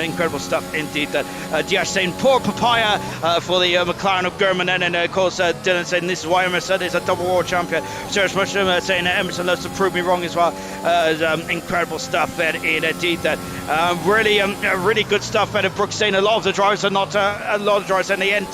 [SPEAKER 1] incredible stuff indeed. That Diash saying poor papaya for the McLaren of German, and of course Dylan saying this is why Emerson is a double world champion. Serge Mushroom saying Emerson loves to prove me wrong as well. Incredible stuff indeed. That really good stuff. And Brooks saying a lot of the drivers are not and they end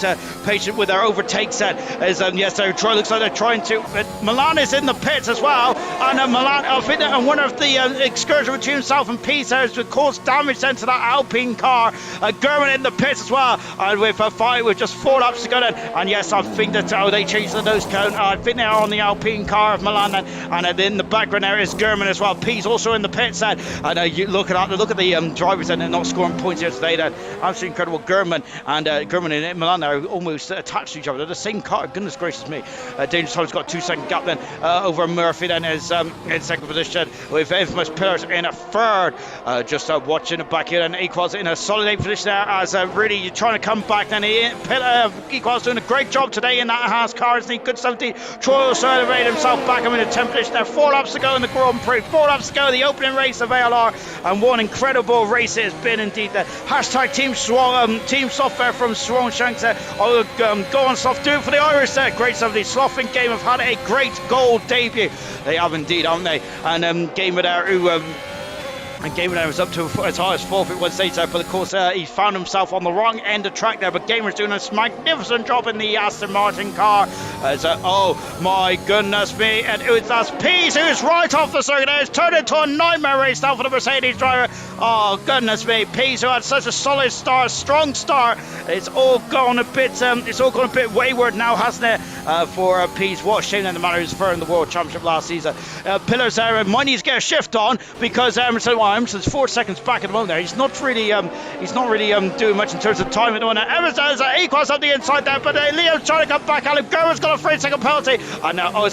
[SPEAKER 1] patient with their overtakes. As yes, they looks like they're trying to. Milan is in the pits as well, and Milan, I think that one of the excursion between himself and Pease has caused damage then to that Alpine car. German in the pits as well, and with a fight with just 4 laps to go then. And yes, I think that they changed the nose cone. I think they are on the Alpine car of Milan then. And in the background there is German as well. Pease also in the pits then. And you look at the drivers and they're not scoring points here today then. Absolutely incredible. German and German in Milan are almost attached to each other. They're the same car. Goodness gracious me. Dangerous Time's got a 2-second gap then over Murphy then is in 2nd position with Infamous Pillars in a 3rd. Just watching it back here, and Equals in a solid 8th position there as really trying to come back. Then Equals doing a great job today in that Haas car, isn't he? Good 17. Troy also elevated himself back. I'm in a 10th position there. 4 laps to go in the Grand Prix. 4 laps to go in the opening race of ALR, and one incredible race it has been indeed. The hashtag Team Software from Swan Shanks there. Go on Soft, do it for the Irish there. Great stuff. The Slough game have had a great goal debut. They have indeed, haven't they? And Gamer there who and Gamer there was up to as high as 4th at one stage there, but of course he found himself on the wrong end of track there. But Gamer's doing a magnificent job in the Aston Martin car. Oh my goodness me, and that's Pease who's right off the circuit. It's turned into a nightmare race now for the Mercedes driver. Oh goodness me, Pease who had such a solid start, strong start. It's all gone a bit wayward now, hasn't it? For Pease. What a shame that the man who's third in the World Championship last season. Pillars there might need to get a shift on because Emerson's 4 seconds back at the moment there. He's not really doing much in terms of time at the moment. Emerson's Equals on the inside there, but Leo's trying to come back. Alan German's got a 3-second penalty. And now oh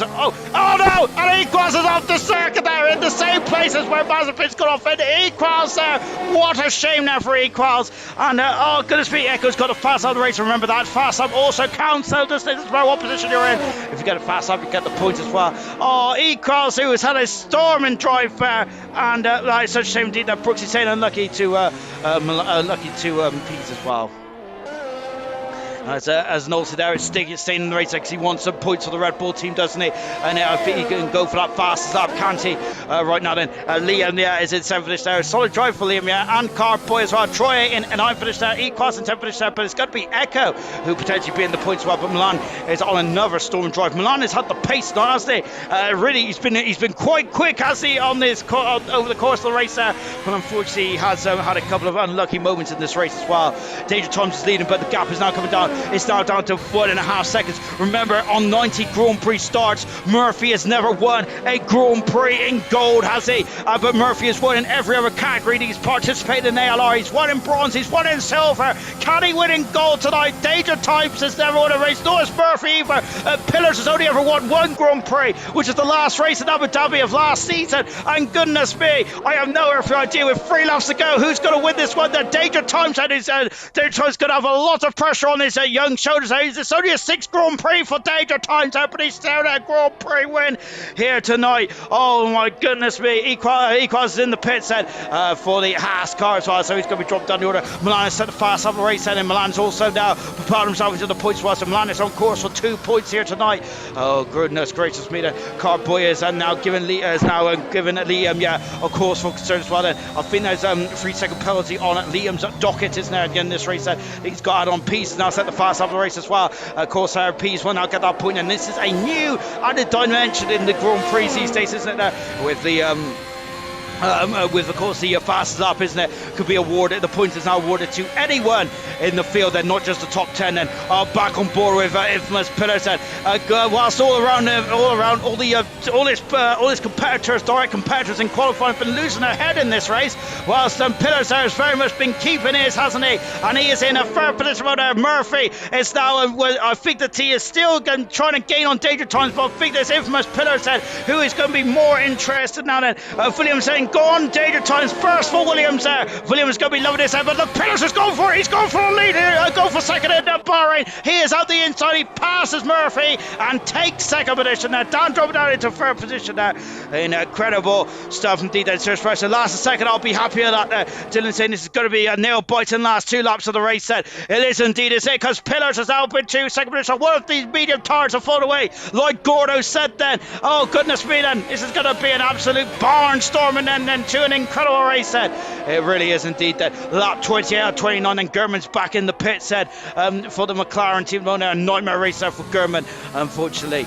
[SPEAKER 1] no! And Equals is off the circuit there in the same place as where Mazepin's got off. And Equals there. What a shame now for Equals. And oh goodness me, Echo's got a fast lap race. Remember that fast lap also counts. So this is about what position you're in. If you get a fast lap, you get the points as well. Oh, Equals who has had a storming drive there, and it's such a shame indeed that Brooks is saying unlucky to Pease as well. As Nolte there is staying in the race because he wants some points for the Red Bull team, doesn't he? And I think he can go for that fastest lap, can't he? Right now then, Liam is in 7th finish there. Solid drive for Liam, and Carboy as well. Troy in 9th finish there. Equals in 10th finish there, but it's got to be Echo who potentially be in the points as well. But Milan is on another storm drive. Milan has had the pace now, hasn't he? Really, he's been quite quick, hasn't he, on this over the course of the race there. But unfortunately, he has had a couple of unlucky moments in this race as well. Danger Times is leading, but the gap is now coming down. It's now down to 1.5 seconds. Remember, on 90 Grand Prix starts, Murphy has never won a Grand Prix in gold, has he? But Murphy has won in every other category. He's participated in ALR. He's won in bronze. He's won in silver. Can he win in gold tonight? Danger Types has never won a race. Nor has Murphy either. Pillars has only ever won 1 Grand Prix, which is the last race in Abu Dhabi of last season. And goodness me, I have no idea with 3 laps to go who's going to win this one. The Danger Times and his Danger Times going to have a lot of pressure on his young shoulders. It's only a 6th Grand Prix for Danger Times out, but he's down a Grand Prix win here tonight. Oh my goodness me. Equaz is in the pit set for the Haas car as well, so he's going to be dropped down the order. Milan is set the fast up the race set, and Milan's also now propelled himself into the points as well, so Milan is on course for 2 points here tonight. Oh goodness gracious me, the car boy is now given Liam, of course, for concern as well. Then I think there's 3-second penalty on Liam's docket, isn't there, again this race. He's got it on Peace, now set the fast up the race as well. Of course, Peace will now get that point, and this is a new added dimension in the Grand Prix these days, isn't it, with the with of course the fastest lap, isn't it, could be awarded, the points is now awarded to anyone in the field, and not just the top 10. And back on board with infamous Pillars, and whilst all his competitors, direct competitors in qualifying, have been losing their head in this race, whilst Pillars there has very much been keeping his, hasn't he, and he is in a fair position. Murphy is now, I think that he is still trying to gain on Danger Times, but I think this infamous Pillars who is going to be more interested now than Williams saying, go on Danger Times first for Williams there. Williams is going to be loving this, but look, Pillars is going for it. He's going for a lead here, going for second in Bahrain. He is out the inside, he passes Murphy and takes second position now. Dan dropping down into third position there. Incredible stuff indeed. That's first person. Last second, I'll be happy with that. Dylan saying this is going to be a nail biting last 2 laps of the race set. It is indeed, is it? Because Pillars has now been to second position. One of these medium tires have fallen away, like Gordo said then. Oh goodness me, then this is going to be an absolute barnstorming and to an incredible race set. It really is indeed. That lap 28 out of 29, and German's back in the pit set for the McLaren team. A nightmare race there for German, unfortunately.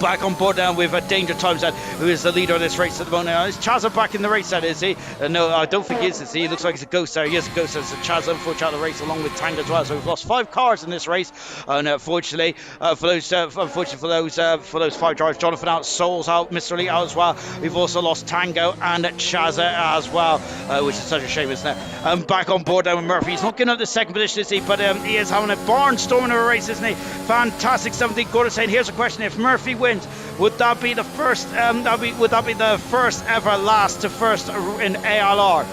[SPEAKER 1] Back on board now with Danger Times, who is the leader of this race at the moment. Is Chazza back in the race, is he? No, I don't think he is. He looks like he's a ghost there. He is a ghost. It's Chazza, unfortunately, out of the race along with Tango as well. So we've lost 5 cars in this race, and unfortunately for those 5 drivers, Jonathan out, Souls out, Mr. Lee out as well. We've also lost Tango and Chazza as well, which is such a shame, isn't it? Back on board now with Murphy. He's not getting up the second position, is he? But he is having a barnstorming of a race, isn't he? Fantastic stuff. Gordon saying, here's a question: if Murphy wins, would that be the first? Would that be the first ever last to first in ALR?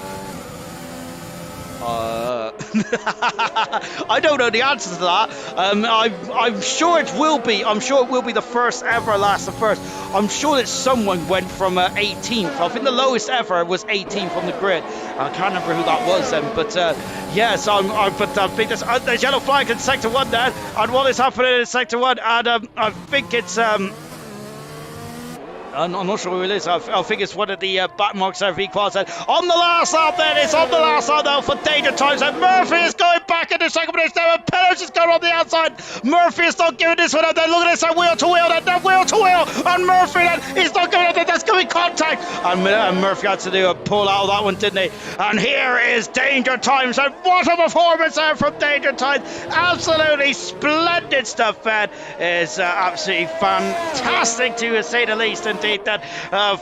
[SPEAKER 1] I don't know the answer to that. I'm sure it will be. I'm sure it will be the first ever last to first. I'm sure that someone went from 18th. I think the lowest ever was 18th on the grid. I can't remember who that was then, but yes, I think there's yellow flag in sector 1 there, and what is happening in sector 1, and I think it's I'm not sure who it is. I think it's one of the back marks there of Equals. On the last lap then, it's on the last lap now for Danger Times, and Murphy is going back into second position now, and Pillars is going on the outside. Murphy is not giving this one up then. Look at this, wheel to wheel, then wheel to wheel, and Murphy then, he's not giving it, that's going to be contact, and Murphy had to do a pull out of that one, didn't he? And here is Danger Times, and what a performance there from Danger Times. Absolutely splendid stuff, man. It's absolutely fantastic to say the least, indeed, that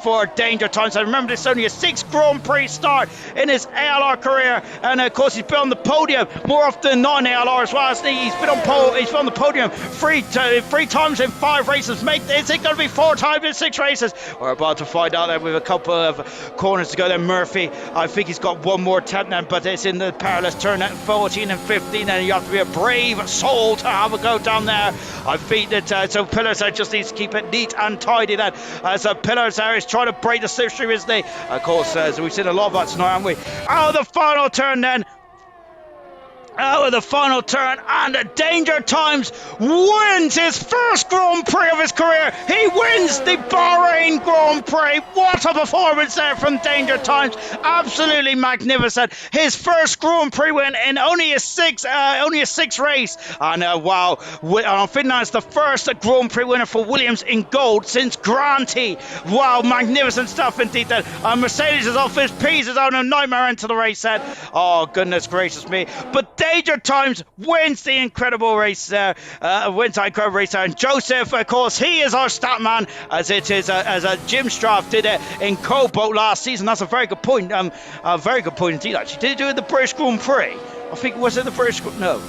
[SPEAKER 1] for Danger Times. I remember this is only a 6th Grand Prix start in his ALR career, and of course he's been on the podium more often than not in ALR as well, hasn't he? He's been on the podium three times in 5 races. Is it going to be 4 times in 6 races? We're about to find out there with a couple of corners to go there. Murphy, I think he's got one more attempt now, but it's in the perilous turn at 14 and 15, and you have to be a brave soul to have a go down there. I think that so Pillars just needs to keep it neat and tidy then, as Pillars there is trying to break the slipstream, isn't he? Of course, so we've seen a lot of that tonight, haven't we? Out of the final turn then. Out of the final turn, and Danger Times wins his first Grand Prix of his career. He wins the Bahrain Grand Prix. What a performance there from Danger Times. Absolutely magnificent. His first Grand Prix win in only a six race. And wow, I think that's the first Grand Prix winner for Williams in gold since Granty. Wow, magnificent stuff indeed. Mercedes is off his piece, is on a nightmare into the race set. Oh, goodness gracious me. But Danger Times wins the incredible race there, and Joseph, of course, he is our stat man, as it is as Jim Straff did it in COBALT last season. That's a very good point, a very good point indeed, actually. Did he do it in the British Grand Prix? I think, was it the British? No,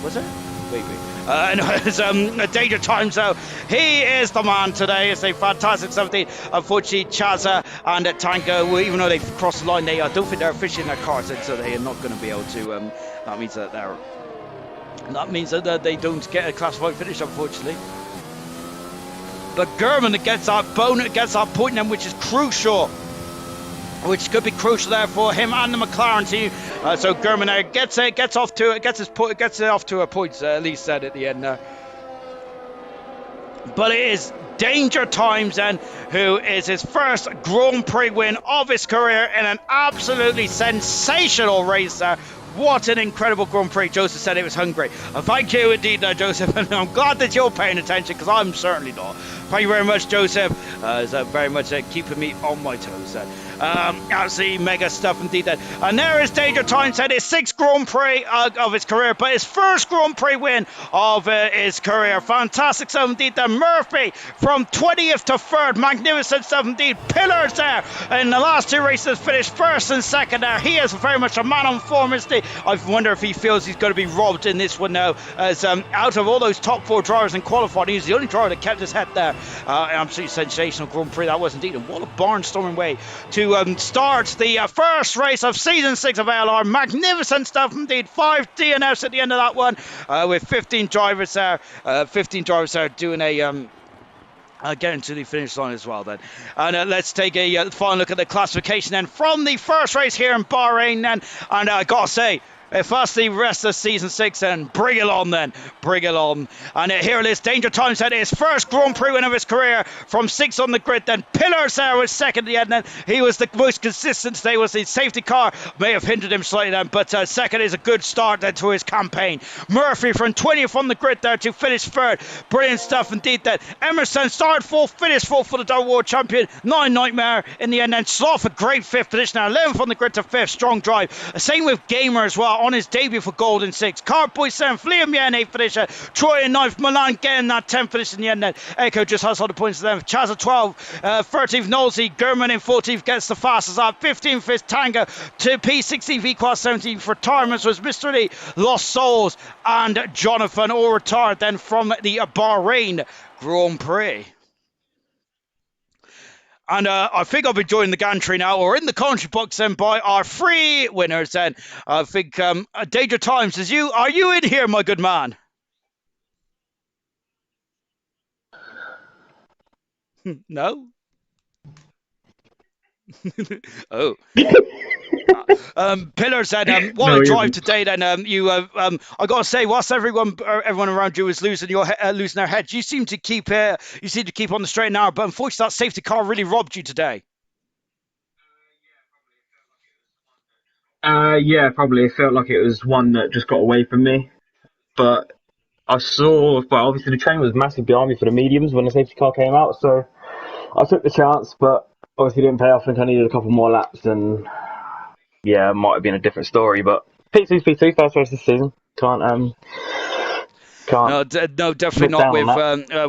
[SPEAKER 1] was it? Wait. No, it's Danger Times, though. He is the man today. It's a fantastic 17. Unfortunately, Chazza and Tango, even though they've crossed the line, I don't think they're officially in their cars, so they are not going to be able to. That means that they're And that means that they don't get a classified finish, unfortunately. But German gets that point then, which is crucial. Which could be crucial there for him and the McLaren team. So German gets off to a point, at least said at the end there. But it is Danger Times then, who is his first Grand Prix win of his career in an absolutely sensational race there. What an incredible Grand Prix. Joseph said it was hungry. Thank you indeed, Joseph. And I'm glad that you're paying attention, because I'm certainly not. Thank you very much, Joseph. It's very much keeping me on my toes. Absolutely mega stuff indeed. And there is Danger Time said his 6th Grand Prix of his career, but his first Grand Prix win of his career. Fantastic stuff indeed. Murphy from 20th to 3rd. Magnificent stuff indeed. Pillars there in the last 2 races, finished 1st and 2nd there. He is very much a man on form, isn't he? I wonder if he feels he's going to be robbed in this one now, as out of all those top 4 drivers in qualifying, he's the only driver that kept his head there. Absolutely sensational Grand Prix that was indeed, and what a barnstorming way to start the first race of season 6 of ALR. Magnificent stuff indeed. 5 DNFs at the end of that one, with 15 drivers there doing a getting to the finish line as well then. And let's take a final look at the classification then from the first race here in Bahrain then. And I gotta say, if that's the rest of season 6, then bring it on then. Bring it on. And here it is. Danger Time said his first Grand Prix win of his career from 6 on the grid. Then Pillars there was 2nd at the end. Then he was the most consistent today. Was the safety car may have hindered him slightly then, but 2nd is a good start then to his campaign. Murphy from 20th on the grid there to finish 3rd. Brilliant stuff indeed then. Emerson started 4th, finished 4th for the Dark World Champion. 9 Nightmare in the end. Then Sloth a great 5th position now. 11th on the grid to 5th. Strong drive. Same with Gamer as well, on his debut for Golden 6. Carboy 7th, Liam Yen 8th finisher, Troy in 9th, Milan getting that 10th finish in the end then. Echo just has all the points to them. Chaz at 12th, 13th Nolsey, German in 14th gets the fastest up, 15th is Tanga, to P16 V-Class 17th for retirements was Mr. Lee, Lost Souls and Jonathan, all retired then from the Bahrain Grand Prix. And I think I'll be joining the gantry now, or in the commentary box then, by our 3 winners then. I think Danger Times, are you in here, my good man? No? Oh. Pillars said, what a drive today then. I gotta say, whilst everyone around you is losing their heads, you seem to keep on the straight and narrow, but unfortunately that safety car really robbed you today.
[SPEAKER 2] Yeah, probably. It felt like it was one that just got away from me. But obviously the train was massive behind me for the mediums when the safety car came out, so I took the chance, but obviously didn't pay off. I think I needed a couple more laps, and yeah, it might have been a different story, but P2's P2, first race this season. Can't
[SPEAKER 1] No, definitely not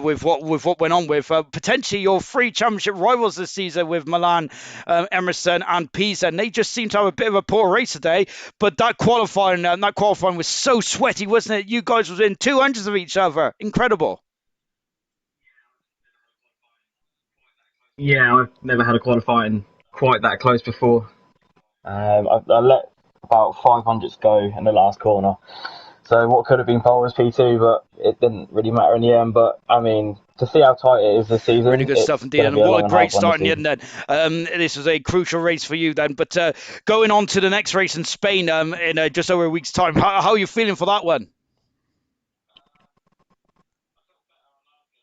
[SPEAKER 1] with what went on with potentially your 3 championship rivals this season with Milan, Emerson and Pisa, and they just seem to have a bit of a poor race today. But that qualifying was so sweaty, wasn't it? You guys was in 200s of each other. Incredible.
[SPEAKER 2] Yeah, I've never had a qualifying quite that close before. I let about 500s go in the last corner. So what could have been pole was P2, but it didn't really matter in the end. But, I mean, to see how tight it is this season...
[SPEAKER 1] Really good stuff indeed, and what a great start in the end then. This was a crucial race for you then. But going on to the next race in Spain in just over a week's time, how are you feeling for that one?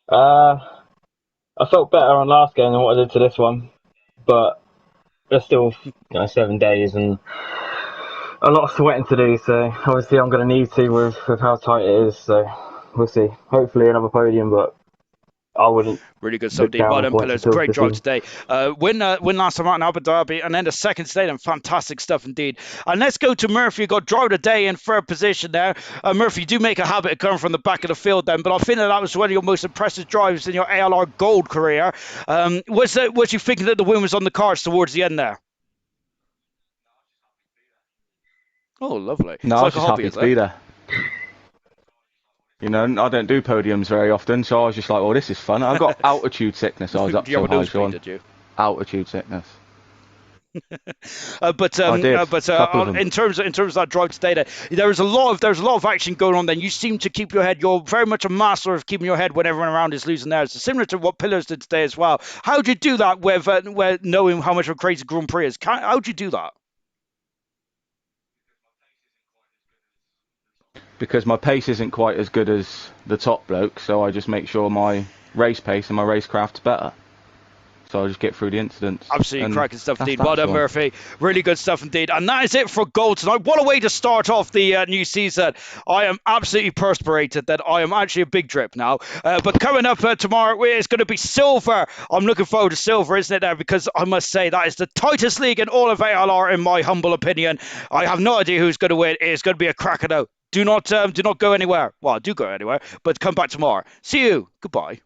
[SPEAKER 2] I felt better on last game than what I did to this one. But there's still 7 days and a lot of sweating to do, so obviously I'm going to need to with how tight it is, so we'll see. Hopefully another podium, but I wouldn't.
[SPEAKER 1] Really good stuff, Dean. Well done, Pillars. Great drive today. Win last time out in Abu Dhabi, and then the 2nd today, and fantastic stuff indeed. And let's go to Murphy. You got driver today in 3rd position there. Murphy, you do make a habit of coming from the back of the field then, but I think that was one of your most impressive drives in your ALR Gold career. Was you thinking that the win was on the cards towards the end there? Oh, lovely.
[SPEAKER 3] No, I was just happy to be there. You know, I don't do podiums very often, so I was just like, "Oh, this is fun." I got altitude sickness. I was up so high, Sean. Altitude sickness. I did. A couple of them.
[SPEAKER 1] In terms of that drive today, there's a lot of action going on. Then you seem to keep your head. You're very much a master of keeping your head when everyone around is losing theirs. So similar to what Pillars did today as well. How do you do that with knowing how much of a crazy Grand Prix is? How do you do that?
[SPEAKER 3] Because my pace isn't quite as good as the top bloke, so I just make sure my race pace and my racecraft's better. So I just get through the incidents.
[SPEAKER 1] Absolutely cracking stuff indeed. Well done, Murphy. Really good stuff indeed. And that is it for gold tonight. What a way to start off the new season. I am absolutely perspirated that I am actually a big drip now. But coming up tomorrow, it's going to be silver. I'm looking forward to silver, isn't it now? Because I must say that is the tightest league in all of ALR, in my humble opinion. I have no idea who's going to win. It's going to be a cracker though. Do not go anywhere. Well, do go anywhere, but come back tomorrow. See you. Goodbye.